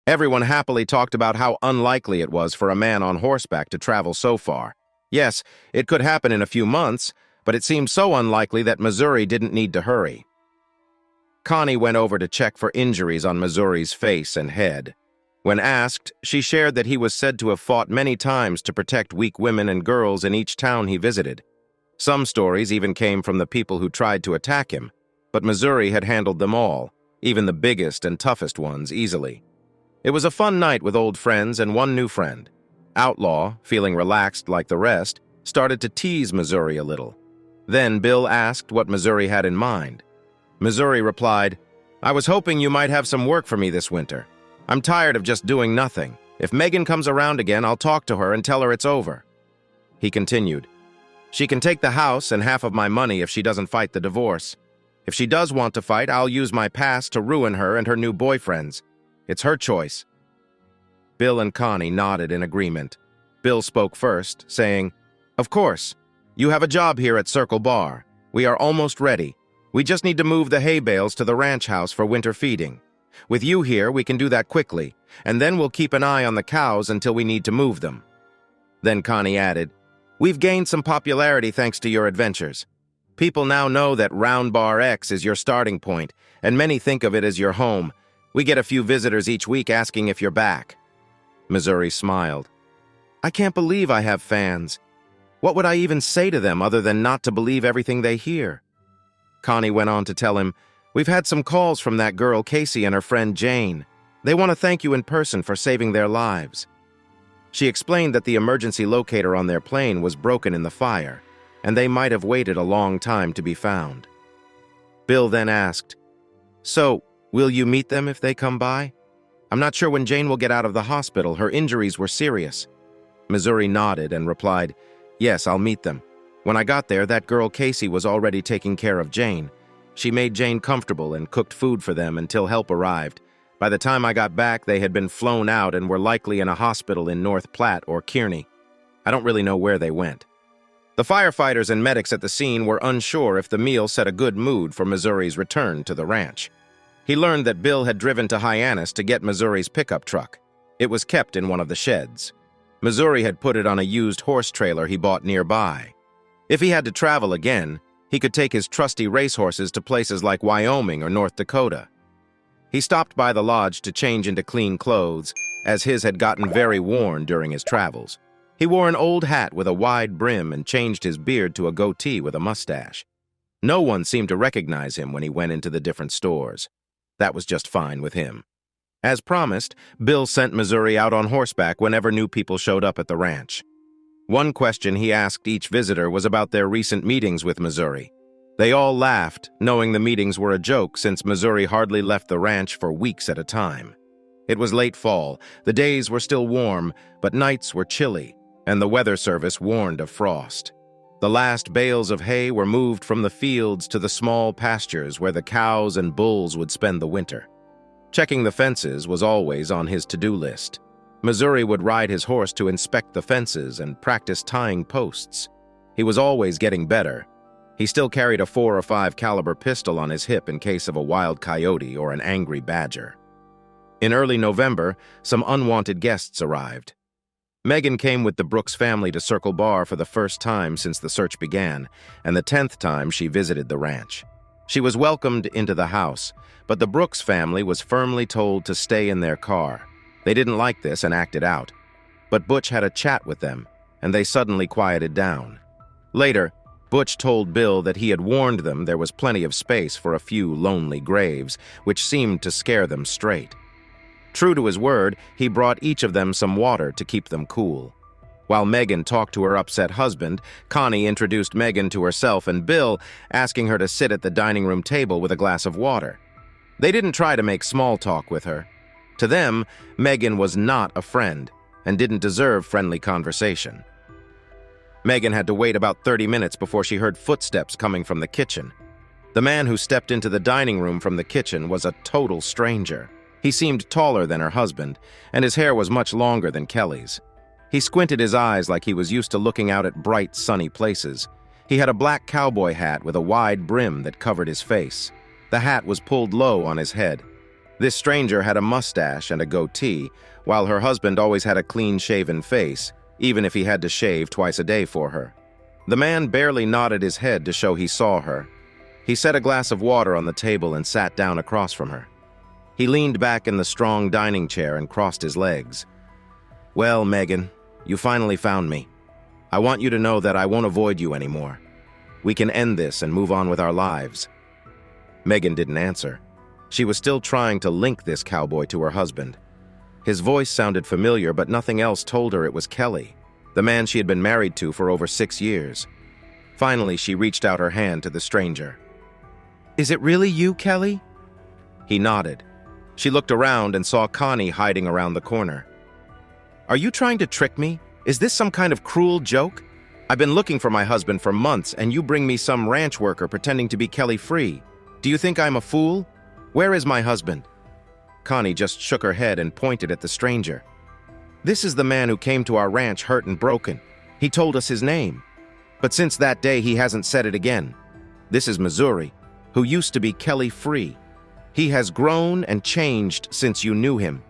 Everyone happily talked about how unlikely it was for a man on horseback to travel so far. Yes, it could happen in a few months, but it seemed so unlikely that Missouri didn't need to hurry. Connie went over to check for injuries on Missouri's face and head. When asked, she shared that he was said to have fought many times to protect weak women and girls in each town he visited. Some stories even came from the people who tried to attack him, but Missouri had handled them all, even the biggest and toughest ones, easily. It was a fun night with old friends and one new friend. Outlaw, feeling relaxed like the rest, started to tease Missouri a little. Then Bill asked what Missouri had in mind. Missouri replied, "I was hoping you might have some work for me this winter. I'm tired of just doing nothing. If Megan comes around again, I'll talk to her and tell her it's over." He continued, "She can take the house and half of my money if she doesn't fight the divorce. If she does want to fight, I'll use my past to ruin her and her new boyfriends. It's her choice." Bill and Connie nodded in agreement. Bill spoke first, saying, "Of course. You have a job here at Circle Bar. We are almost ready. We just need to move the hay bales to the ranch house for winter feeding. With you here, we can do that quickly, and then we'll keep an eye on the cows until we need to move them." Then Connie added, "We've gained some popularity thanks to your adventures. People now know that Round Bar X is your starting point, and many think of it as your home. We get a few visitors each week asking if you're back." Missouri smiled. "I can't believe I have fans. What would I even say to them other than not to believe everything they hear?" Connie went on to tell him, "We've had some calls from that girl Casey and her friend Jane. They want to thank you in person for saving their lives." She explained that the emergency locator on their plane was broken in the fire, and they might have waited a long time to be found. Bill then asked, "So, will you meet them if they come by? I'm not sure when Jane will get out of the hospital. Her injuries were serious." Missouri nodded and replied, "Yes, I'll meet them. When I got there, that girl Casey was already taking care of Jane. She made Jane comfortable and cooked food for them until help arrived. By the time I got back, they had been flown out and were likely in a hospital in North Platte or Kearney. I don't really know where they went." The firefighters and medics at the scene were unsure if the meal set a good mood for Missouri's return to the ranch. He learned that Bill had driven to Hyannis to get Missouri's pickup truck. It was kept in one of the sheds. Missouri had put it on a used horse trailer he bought nearby. If he had to travel again, he could take his trusty racehorses to places like Wyoming or North Dakota. He stopped by the lodge to change into clean clothes, as his had gotten very worn during his travels. He wore an old hat with a wide brim and changed his beard to a goatee with a mustache. No one seemed to recognize him when he went into the different stores. That was just fine with him. As promised, Bill sent Missouri out on horseback whenever new people showed up at the ranch. One question he asked each visitor was about their recent meetings with Missouri. They all laughed, knowing the meetings were a joke since Missouri hardly left the ranch for weeks at a time. It was late fall, the days were still warm, but nights were chilly, and the weather service warned of frost. The last bales of hay were moved from the fields to the small pastures where the cows and bulls would spend the winter. Checking the fences was always on his to-do list. Missouri would ride his horse to inspect the fences and practice tying posts. He was always getting better. He still carried a 4 or 5 caliber pistol on his hip in case of a wild coyote or an angry badger. In early November, some unwanted guests arrived. Megan came with the Brooks family to Circle Bar for the first time since the search began, and the 10th time she visited the ranch. She was welcomed into the house, but the Brooks family was firmly told to stay in their car. They didn't like this and acted out. But Butch had a chat with them, and they suddenly quieted down. Later, Butch told Bill that he had warned them there was plenty of space for a few lonely graves, which seemed to scare them straight. True to his word, he brought each of them some water to keep them cool. While Megan talked to her upset husband, Connie introduced Megan to herself and Bill, asking her to sit at the dining room table with a glass of water. They didn't try to make small talk with her. To them, Megan was not a friend and didn't deserve friendly conversation. Megan had to wait about 30 minutes before she heard footsteps coming from the kitchen. The man who stepped into the dining room from the kitchen was a total stranger. He seemed taller than her husband, and his hair was much longer than Kelly's. He squinted his eyes like he was used to looking out at bright, sunny places. He had a black cowboy hat with a wide brim that covered his face. The hat was pulled low on his head. This stranger had a mustache and a goatee, while her husband always had a clean-shaven face, even if he had to shave twice a day for her. The man barely nodded his head to show he saw her. He set a glass of water on the table and sat down across from her. He leaned back in the strong dining chair and crossed his legs. "Well, Megan, you finally found me. I want you to know that I won't avoid you anymore. We can end this and move on with our lives." Megan didn't answer. She was still trying to link this cowboy to her husband. His voice sounded familiar, but nothing else told her it was Kelly, the man she had been married to for over 6 years. Finally, she reached out her hand to the stranger. "Is it really you, Kelly?" He nodded. She looked around and saw Connie hiding around the corner. "Are you trying to trick me? Is this some kind of cruel joke? I've been looking for my husband for months, and you bring me some ranch worker pretending to be Kelly Free. Do you think I'm a fool? Where is my husband?" Connie just shook her head and pointed at the stranger. "This is the man who came to our ranch hurt and broken. He told us his name. But since that day, he hasn't said it again. This is Missouri, who used to be Kelly Free. He has grown and changed since you knew him.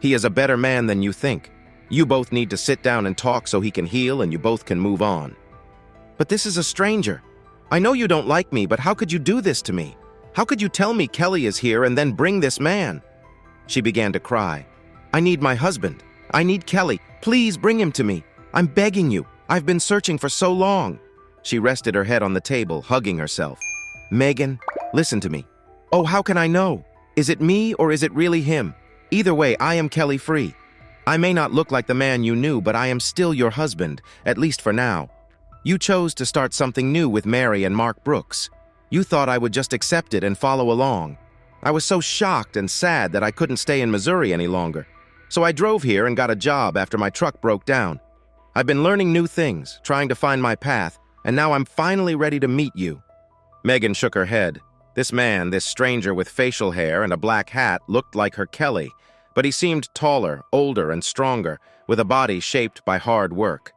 He is a better man than you think. You both need to sit down and talk so he can heal and you both can move on." "But this is a stranger. I know you don't like me, but how could you do this to me? How could you tell me Kelly is here and then bring this man?" She began to cry. "I need my husband. I need Kelly. Please bring him to me. I'm begging you. I've been searching for so long." She rested her head on the table, hugging herself. "Megan, listen to me. Oh, how can I know? Is it me or is it really him? Either way, I am Kelly Free. I may not look like the man you knew, but I am still your husband, at least for now. You chose to start something new with Mary and Mark Brooks. You thought I would just accept it and follow along. I was so shocked and sad that I couldn't stay in Missouri any longer. So I drove here and got a job after my truck broke down. I've been learning new things, trying to find my path, and now I'm finally ready to meet you." Megan shook her head. This man, this stranger with facial hair and a black hat, looked like her Kelly, but he seemed taller, older, and stronger, with a body shaped by hard work.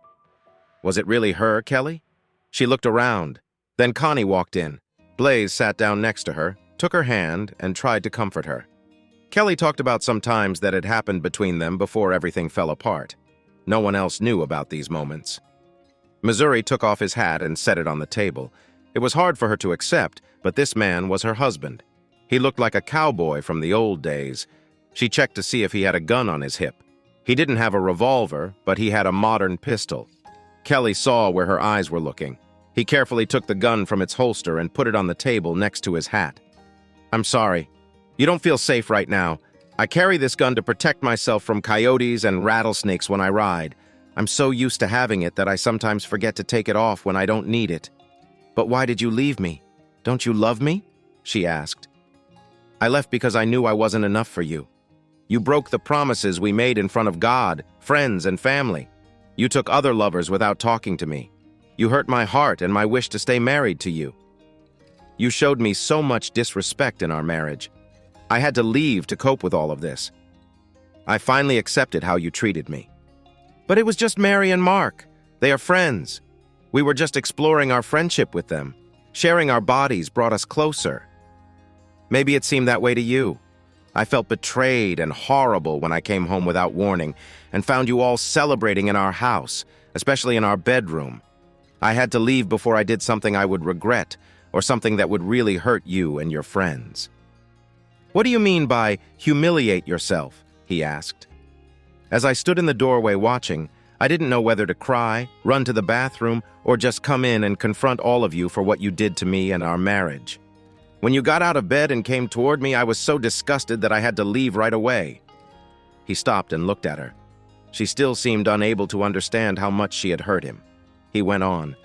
Was it really her, Kelly? She looked around. Then Connie walked in. Blaze sat down next to her, took her hand, and tried to comfort her. Kelly talked about some times that had happened between them before everything fell apart. No one else knew about these moments. Missouri took off his hat and set it on the table. It was hard for her to accept, but this man was her husband. He looked like a cowboy from the old days. She checked to see if he had a gun on his hip. He didn't have a revolver, but he had a modern pistol. Kelly saw where her eyes were looking. He carefully took the gun from its holster and put it on the table next to his hat. "I'm sorry. You don't feel safe right now. I carry this gun to protect myself from coyotes and rattlesnakes when I ride. I'm so used to having it that I sometimes forget to take it off when I don't need it." "But why did you leave me? Don't you love me?" she asked. "I left because I knew I wasn't enough for you. You broke the promises we made in front of God, friends, and family. You took other lovers without talking to me. You hurt my heart and my wish to stay married to you. You showed me so much disrespect in our marriage. I had to leave to cope with all of this. I finally accepted how you treated me. But it was just Mary and Mark. They are friends. We were just exploring our friendship with them. Sharing our bodies brought us closer. Maybe it seemed that way to you. I felt betrayed and horrible when I came home without warning and found you all celebrating in our house, especially in our bedroom. I had to leave before I did something I would regret or something that would really hurt you and your friends." "What do you mean by humiliate yourself?" he asked. As I stood in the doorway watching, I didn't know whether to cry, run to the bathroom, or just come in and confront all of you for what you did to me and our marriage. When you got out of bed and came toward me, I was so disgusted that I had to leave right away." He stopped and looked at her. She still seemed unable to understand how much she had hurt him. He went on.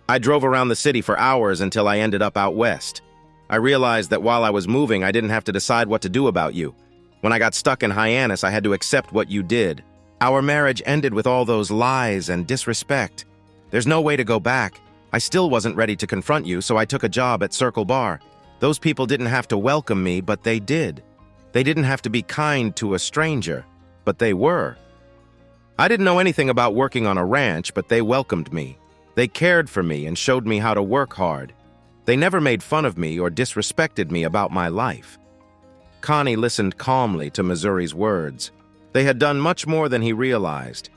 "I drove around the city for hours until I ended up out west. I realized that while I was moving, I didn't have to decide what to do about you. When I got stuck in Hyannis, I had to accept what you did. Our marriage ended with all those lies and disrespect. There's no way to go back. I still wasn't ready to confront you, so I took a job at Circle Bar. Those people didn't have to welcome me, but they did. They didn't have to be kind to a stranger, but they were. I didn't know anything about working on a ranch, but they welcomed me. They cared for me and showed me how to work hard. They never made fun of me or disrespected me about my life." Connie listened calmly to Missouri's words. They had done much more than he realized.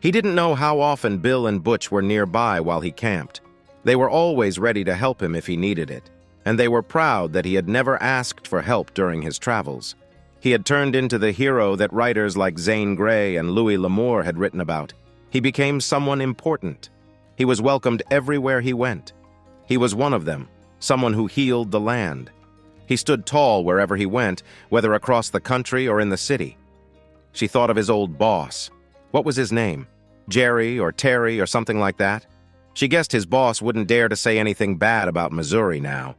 He didn't know how often Bill and Butch were nearby while he camped. They were always ready to help him if he needed it, and they were proud that he had never asked for help during his travels. He had turned into the hero that writers like Zane Grey and Louis L'Amour had written about. He became someone important. He was welcomed everywhere he went. He was one of them, someone who healed the land. He stood tall wherever he went, whether across the country or in the city. She thought of his old boss. What was his name? Jerry or Terry or something like that? She guessed his boss wouldn't dare to say anything bad about Missouri now.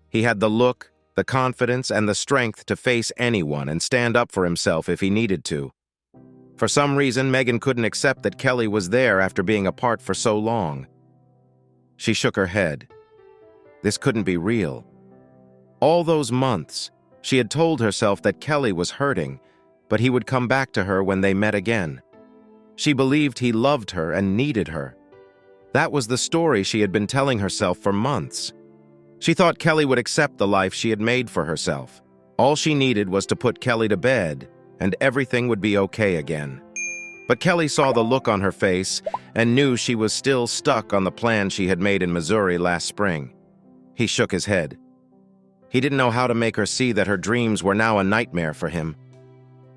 He had the look, the confidence, and the strength to face anyone and stand up for himself if he needed to. For some reason, Megan couldn't accept that Kelly was there after being apart for so long. She shook her head. This couldn't be real. All those months, she had told herself that Kelly was hurting, but he would come back to her when they met again. She believed he loved her and needed her. That was the story she had been telling herself for months. She thought Kelly would accept the life she had made for herself. All she needed was to put Kelly to bed, and everything would be okay again. But Kelly saw the look on her face and knew she was still stuck on the plan she had made in Missouri last spring. He shook his head. He didn't know how to make her see that her dreams were now a nightmare for him.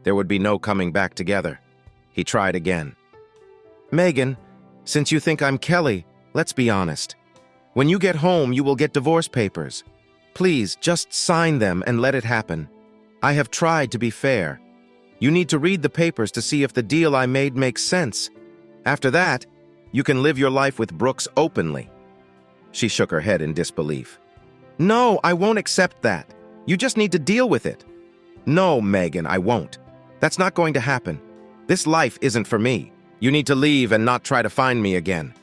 There would be no coming back together. He tried again. "Megan, since you think I'm Kelly, let's be honest. When you get home, you will get divorce papers. Please, just sign them and let it happen. I have tried to be fair. You need to read the papers to see if the deal I made makes sense. After that, you can live your life with Brooks openly." She shook her head in disbelief. "No, I won't accept that. You just need to deal with it." "No, Megan, I won't. That's not going to happen. This life isn't for me. You need to leave and not try to find me again.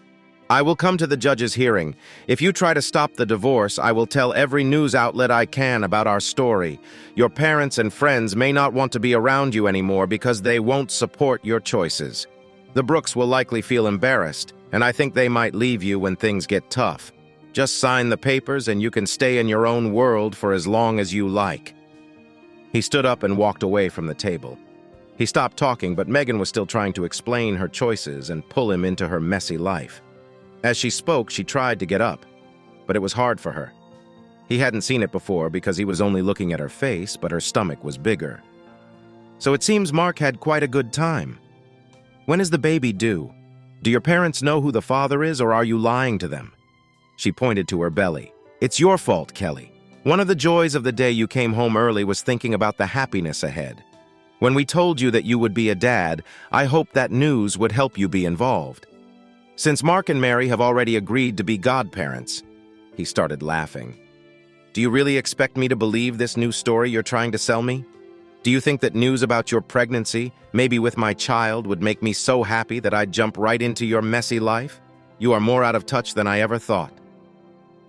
I will come to the judge's hearing. If you try to stop the divorce, I will tell every news outlet I can about our story. Your parents and friends may not want to be around you anymore because they won't support your choices. The Brooks will likely feel embarrassed, and I think they might leave you when things get tough. Just sign the papers and you can stay in your own world for as long as you like." He stood up and walked away from the table. He stopped talking, but Megan was still trying to explain her choices and pull him into her messy life. As she spoke, she tried to get up, but it was hard for her. He hadn't seen it before because he was only looking at her face, but her stomach was bigger. So it seems Mark had quite a good time. When is the baby due? Do your parents know who the father is, or are you lying to them? She pointed to her belly. It's your fault, Kelly. One of the joys of the day you came home early was thinking about the happiness ahead. When we told you that you would be a dad, I hoped that news would help you be involved. Since Mark and Mary have already agreed to be godparents, he started laughing. Do you really expect me to believe this new story you're trying to sell me? Do you think that news about your pregnancy, maybe with my child, would make me so happy that I'd jump right into your messy life? You are more out of touch than I ever thought.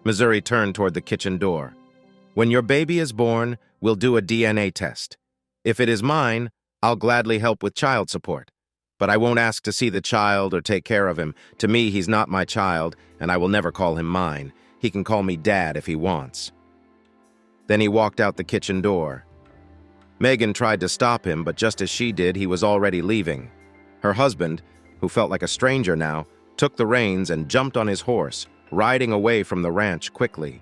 Missouri turned toward the kitchen door. When your baby is born, we'll do a DNA test. If it is mine, I'll gladly help with child support. But I won't ask to see the child or take care of him. To me, he's not my child, and I will never call him mine. He can call me Dad if he wants. Then he walked out the kitchen door. Megan tried to stop him, but just as she did, he was already leaving. Her husband, who felt like a stranger now, took the reins and jumped on his horse, riding away from the ranch quickly.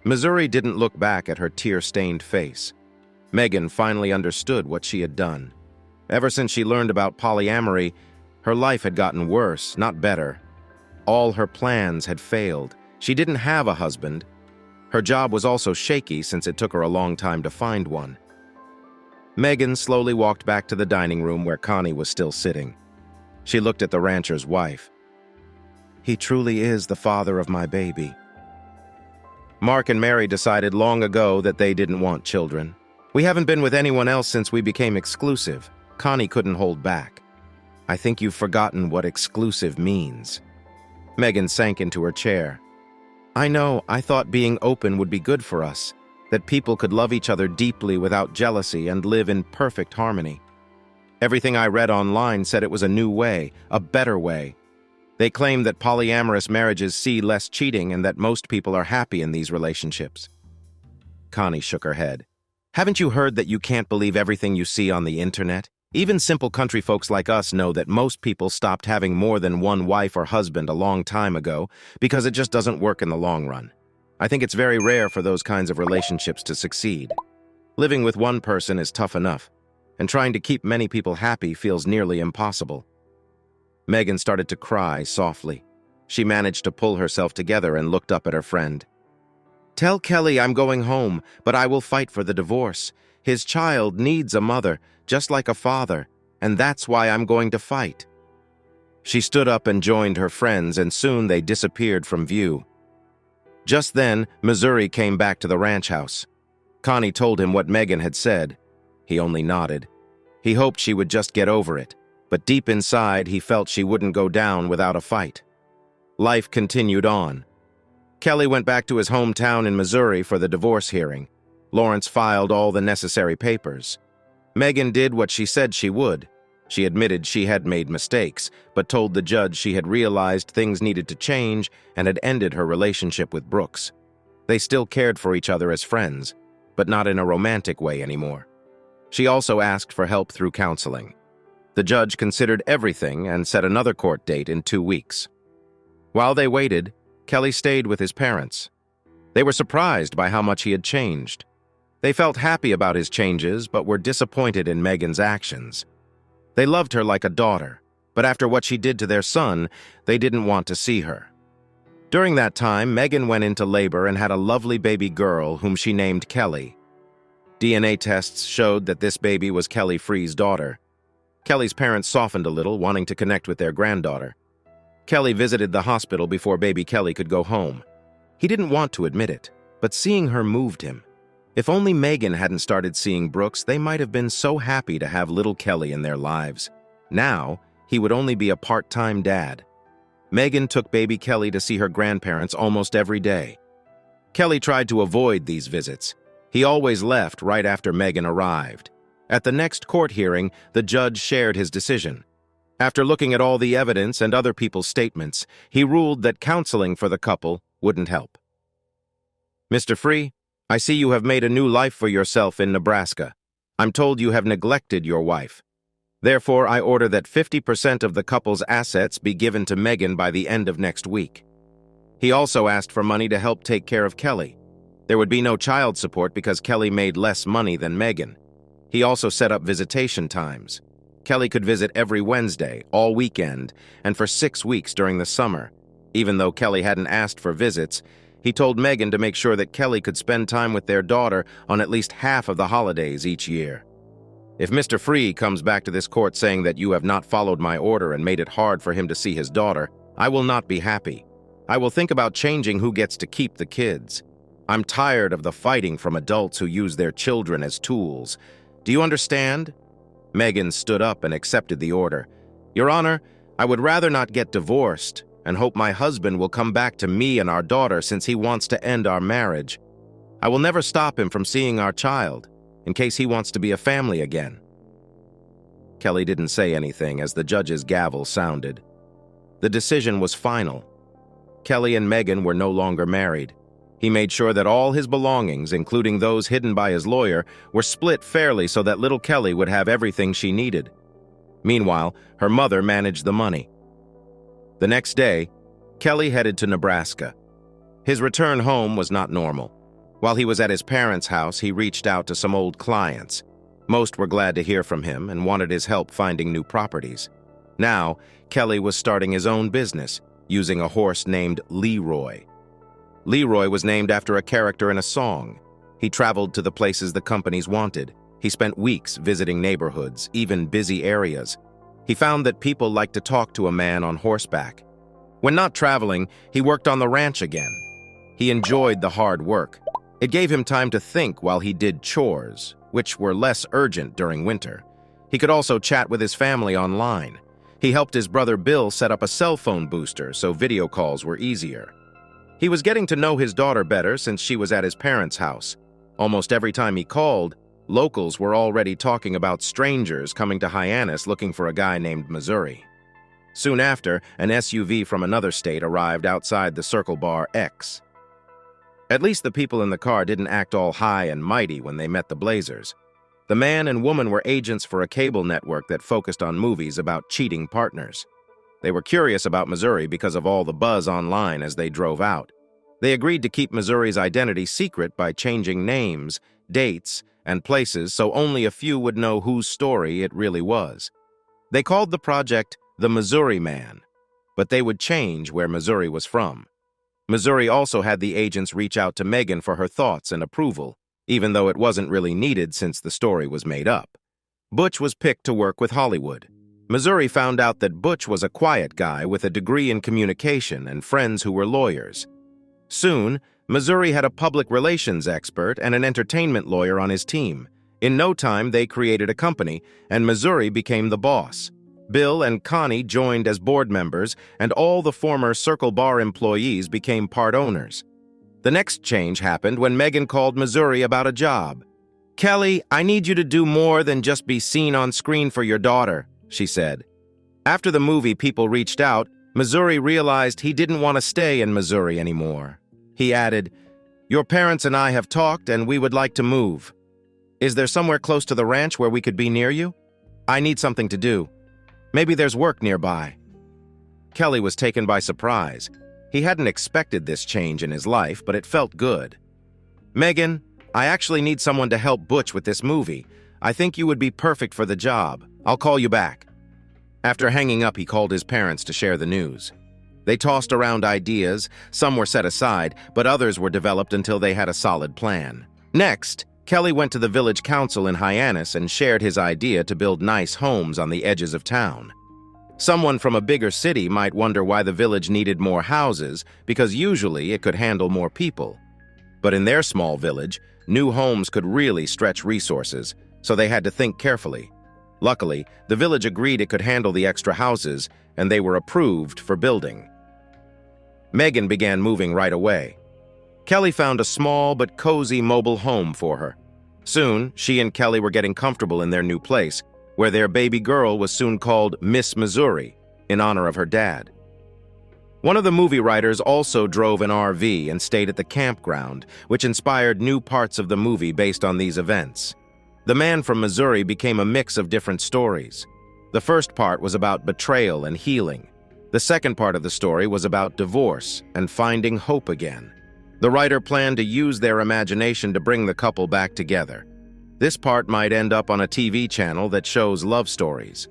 Missouri didn't look back at her tear-stained face. Megan finally understood what she had done. Ever since she learned about polyamory, her life had gotten worse, not better. All her plans had failed. She didn't have a husband. Her job was also shaky since it took her a long time to find one. Megan slowly walked back to the dining room where Connie was still sitting. She looked at the rancher's wife. He truly is the father of my baby. Mark and Mary decided long ago that they didn't want children. We haven't been with anyone else since we became exclusive. Connie couldn't hold back. I think you've forgotten what exclusive means. Megan sank into her chair. I know, I thought being open would be good for us, that people could love each other deeply without jealousy and live in perfect harmony. Everything I read online said it was a new way, a better way. They claim that polyamorous marriages see less cheating and that most people are happy in these relationships. Connie shook her head. Haven't you heard that you can't believe everything you see on the internet? Even simple country folks like us know that most people stopped having more than one wife or husband a long time ago because it just doesn't work in the long run. I think it's very rare for those kinds of relationships to succeed. Living with one person is tough enough, and trying to keep many people happy feels nearly impossible. Megan started to cry softly. She managed to pull herself together and looked up at her friend. Tell Kelly I'm going home, but I will fight for the divorce. His child needs a mother, just like a father, and that's why I'm going to fight. She stood up and joined her friends, and soon they disappeared from view. Just then, Missouri came back to the ranch house. Connie told him what Megan had said. He only nodded. He hoped she would just get over it, but deep inside he felt she wouldn't go down without a fight. Life continued on. Kelly went back to his hometown in Missouri for the divorce hearing. Lawrence filed all the necessary papers. Megan did what she said she would. She admitted she had made mistakes, but told the judge she had realized things needed to change and had ended her relationship with Brooks. They still cared for each other as friends, but not in a romantic way anymore. She also asked for help through counseling. The judge considered everything and set another court date in 2 weeks. While they waited, Kelly stayed with his parents. They were surprised by how much he had changed. They felt happy about his changes, but were disappointed in Megan's actions. They loved her like a daughter, but after what she did to their son, they didn't want to see her. During that time, Megan went into labor and had a lovely baby girl whom she named Kelly. DNA tests showed that this baby was Kelly Free's daughter. Kelly's parents softened a little, wanting to connect with their granddaughter. Kelly visited the hospital before baby Kelly could go home. He didn't want to admit it, but seeing her moved him. If only Megan hadn't started seeing Brooks, they might have been so happy to have little Kelly in their lives. Now, he would only be a part-time dad. Megan took baby Kelly to see her grandparents almost every day. Kelly tried to avoid these visits. He always left right after Megan arrived. At the next court hearing, the judge shared his decision. After looking at all the evidence and other people's statements, he ruled that counseling for the couple wouldn't help. Mr. Free, I see you have made a new life for yourself in Nebraska. I'm told you have neglected your wife. Therefore, I order that 50% of the couple's assets be given to Megan by the end of next week. He also asked for money to help take care of Kelly. There would be no child support because Kelly made less money than Megan. He also set up visitation times. Kelly could visit every Wednesday, all weekend, and for 6 weeks during the summer. Even though Kelly hadn't asked for visits, he told Megan to make sure that Kelly could spend time with their daughter on at least half of the holidays each year. If Mr. Free comes back to this court saying that you have not followed my order and made it hard for him to see his daughter, I will not be happy. I will think about changing who gets to keep the kids. I'm tired of the fighting from adults who use their children as tools. Do you understand? Megan stood up and accepted the order. Your Honor, I would rather not get divorced and hope my husband will come back to me and our daughter since he wants to end our marriage. I will never stop him from seeing our child, in case he wants to be a family again. Kelly didn't say anything as the judge's gavel sounded. The decision was final. Kelly and Megan were no longer married. He made sure that all his belongings, including those hidden by his lawyer, were split fairly so that little Kelly would have everything she needed. Meanwhile, her mother managed the money. The next day, Kelly headed to Nebraska. His return home was not normal. While he was at his parents' house, he reached out to some old clients. Most were glad to hear from him and wanted his help finding new properties. Now, Kelly was starting his own business, using a horse named Leroy. Leroy was named after a character in a song. He traveled to the places the companies wanted. He spent weeks visiting neighborhoods, even busy areas. He found that people liked to talk to a man on horseback. When not traveling, he worked on the ranch again. He enjoyed the hard work. It gave him time to think while he did chores, which were less urgent during winter. He could also chat with his family online. He helped his brother Bill set up a cell phone booster so video calls were easier. He was getting to know his daughter better since she was at his parents' house. Almost every time he called, locals were already talking about strangers coming to Hyannis looking for a guy named Missouri. Soon after, an SUV from another state arrived outside the Circle Bar X. At least the people in the car didn't act all high and mighty when they met the Blazers. The man and woman were agents for a cable network that focused on movies about cheating partners. They were curious about Missouri because of all the buzz online as they drove out. They agreed to keep Missouri's identity secret by changing names, dates, and places so only a few would know whose story it really was. They called the project The Missouri Man, but they would change where Missouri was from. Missouri also had the agents reach out to Megan for her thoughts and approval, even though it wasn't really needed since the story was made up. Butch was picked to work with Hollywood. Missouri found out that Butch was a quiet guy with a degree in communication and friends who were lawyers. Soon, Missouri had a public relations expert and an entertainment lawyer on his team. In no time, they created a company, and Missouri became the boss. Bill and Connie joined as board members, and all the former Circle Bar employees became part owners. The next change happened when Megan called Missouri about a job. "Kelly, I need you to do more than just be seen on screen for your daughter," she said. After the movie People reached out, Missouri realized he didn't want to stay in Missouri anymore. He added, "Your parents and I have talked and we would like to move. Is there somewhere close to the ranch where we could be near you? I need something to do. Maybe there's work nearby." Kelly was taken by surprise. He hadn't expected this change in his life, but it felt good. "Megan, I actually need someone to help Butch with this movie. I think you would be perfect for the job. I'll call you back." After hanging up, he called his parents to share the news. They tossed around ideas. Some were set aside, but others were developed until they had a solid plan. Next, Kelly went to the village council in Hyannis and shared his idea to build nice homes on the edges of town. Someone from a bigger city might wonder why the village needed more houses, because usually it could handle more people. But in their small village, new homes could really stretch resources, so they had to think carefully. Luckily, the village agreed it could handle the extra houses, and they were approved for building. Megan began moving right away. Kelly found a small but cozy mobile home for her. Soon, she and Kelly were getting comfortable in their new place, where their baby girl was soon called Miss Missouri, in honor of her dad. One of the movie writers also drove an RV and stayed at the campground, which inspired new parts of the movie based on these events. The Man from Missouri became a mix of different stories. The first part was about betrayal and healing. The second part of the story was about divorce and finding hope again. The writer planned to use their imagination to bring the couple back together. This part might end up on a TV channel that shows love stories.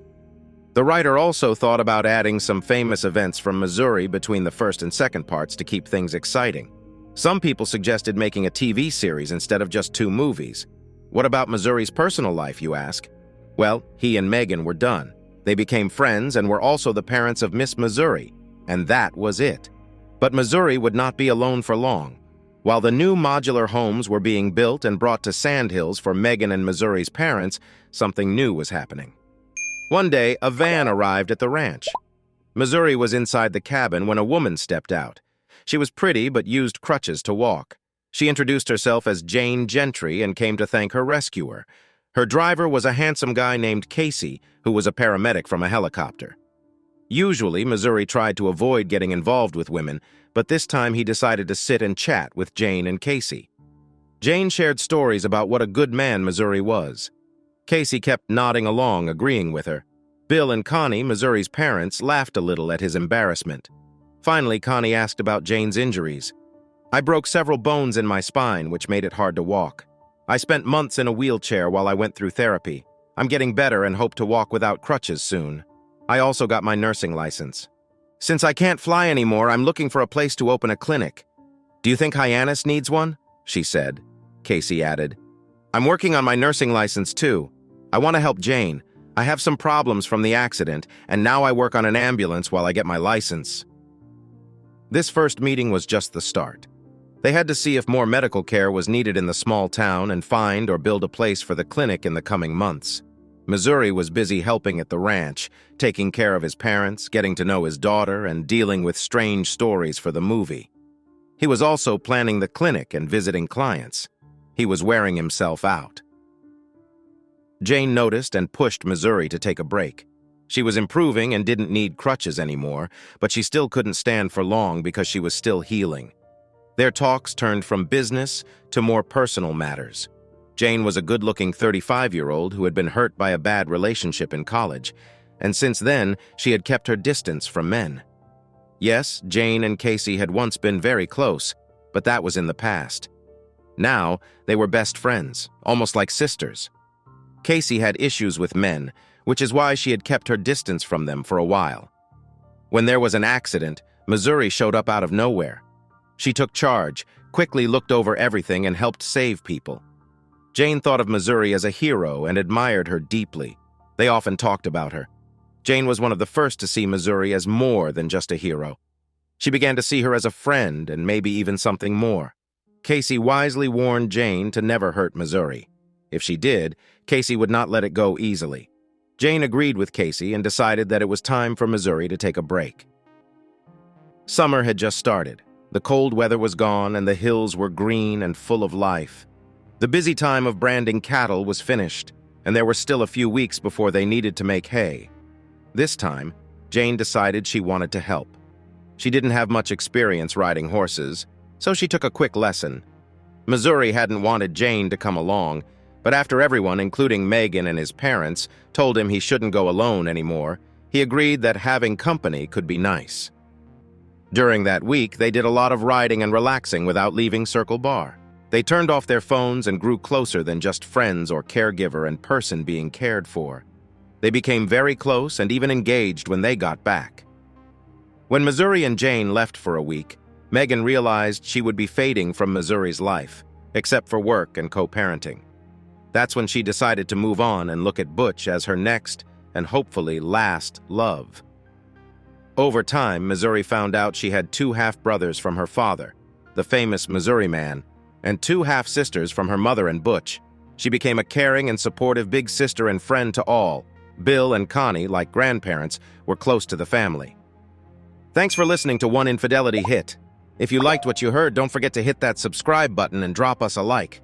The writer also thought about adding some famous events from Missouri between the first and second parts to keep things exciting. Some people suggested making a TV series instead of just 2 movies. What about Missouri's personal life, you ask? Well, he and Megan were done. They became friends and were also the parents of Miss Missouri, and that was it. But Missouri would not be alone for long. While the new modular homes were being built and brought to Sandhills for Megan and Missouri's parents, something new was happening. One day, a van arrived at the ranch. Missouri was inside the cabin when a woman stepped out. She was pretty but used crutches to walk. She introduced herself as Jane Gentry and came to thank her rescuer. Her driver was a handsome guy named Casey, who was a paramedic from a helicopter. Usually, Missouri tried to avoid getting involved with women, but this time he decided to sit and chat with Jane and Casey. Jane shared stories about what a good man Missouri was. Casey kept nodding along, agreeing with her. Bill and Connie, Missouri's parents, laughed a little at his embarrassment. Finally, Connie asked about Jane's injuries. "I broke several bones in my spine, which made it hard to walk. I spent months in a wheelchair while I went through therapy. I'm getting better and hope to walk without crutches soon. I also got my nursing license. Since I can't fly anymore, I'm looking for a place to open a clinic. Do you think Hyannis needs one?" she said. Casey added, "I'm working on my nursing license too. I want to help Jane. I have some problems from the accident, and now I work on an ambulance while I get my license." This first meeting was just the start. They had to see if more medical care was needed in the small town and find or build a place for the clinic in the coming months. Missouri was busy helping at the ranch, taking care of his parents, getting to know his daughter, and dealing with strange stories for the movie. He was also planning the clinic and visiting clients. He was wearing himself out. Jane noticed and pushed Missouri to take a break. She was improving and didn't need crutches anymore, but she still couldn't stand for long because she was still healing. Their talks turned from business to more personal matters. Jane was a good-looking 35-year-old who had been hurt by a bad relationship in college, and since then, she had kept her distance from men. Yes, Jane and Casey had once been very close, but that was in the past. Now, they were best friends, almost like sisters. Casey had issues with men, which is why she had kept her distance from them for a while. When there was an accident, Missouri showed up out of nowhere. She took charge, quickly looked over everything, and helped save people. Jane thought of Missouri as a hero and admired her deeply. They often talked about her. Jane was one of the first to see Missouri as more than just a hero. She began to see her as a friend and maybe even something more. Casey wisely warned Jane to never hurt Missouri. If she did, Casey would not let it go easily. Jane agreed with Casey and decided that it was time for Missouri to take a break. Summer had just started. The cold weather was gone and the hills were green and full of life. The busy time of branding cattle was finished, and there were still a few weeks before they needed to make hay. This time, Jane decided she wanted to help. She didn't have much experience riding horses, so she took a quick lesson. Missouri hadn't wanted Jane to come along, but after everyone, including Megan and his parents, told him he shouldn't go alone anymore, he agreed that having company could be nice. During that week, they did a lot of riding and relaxing without leaving Circle Bar. They turned off their phones and grew closer than just friends or caregiver and person being cared for. They became very close and even engaged when they got back. When Missouri and Jane left for a week, Megan realized she would be fading from Missouri's life, except for work and co-parenting. That's when she decided to move on and look at Butch as her next and hopefully last love. Over time, Missouri found out she had 2 half-brothers from her father, the famous Missouri Man, and 2 half-sisters from her mother and Butch. She became a caring and supportive big sister and friend to all. Bill and Connie, like grandparents, were close to the family. Thanks for listening to One Infidelity Hit. If you liked what you heard, don't forget to hit that subscribe button and drop us a like.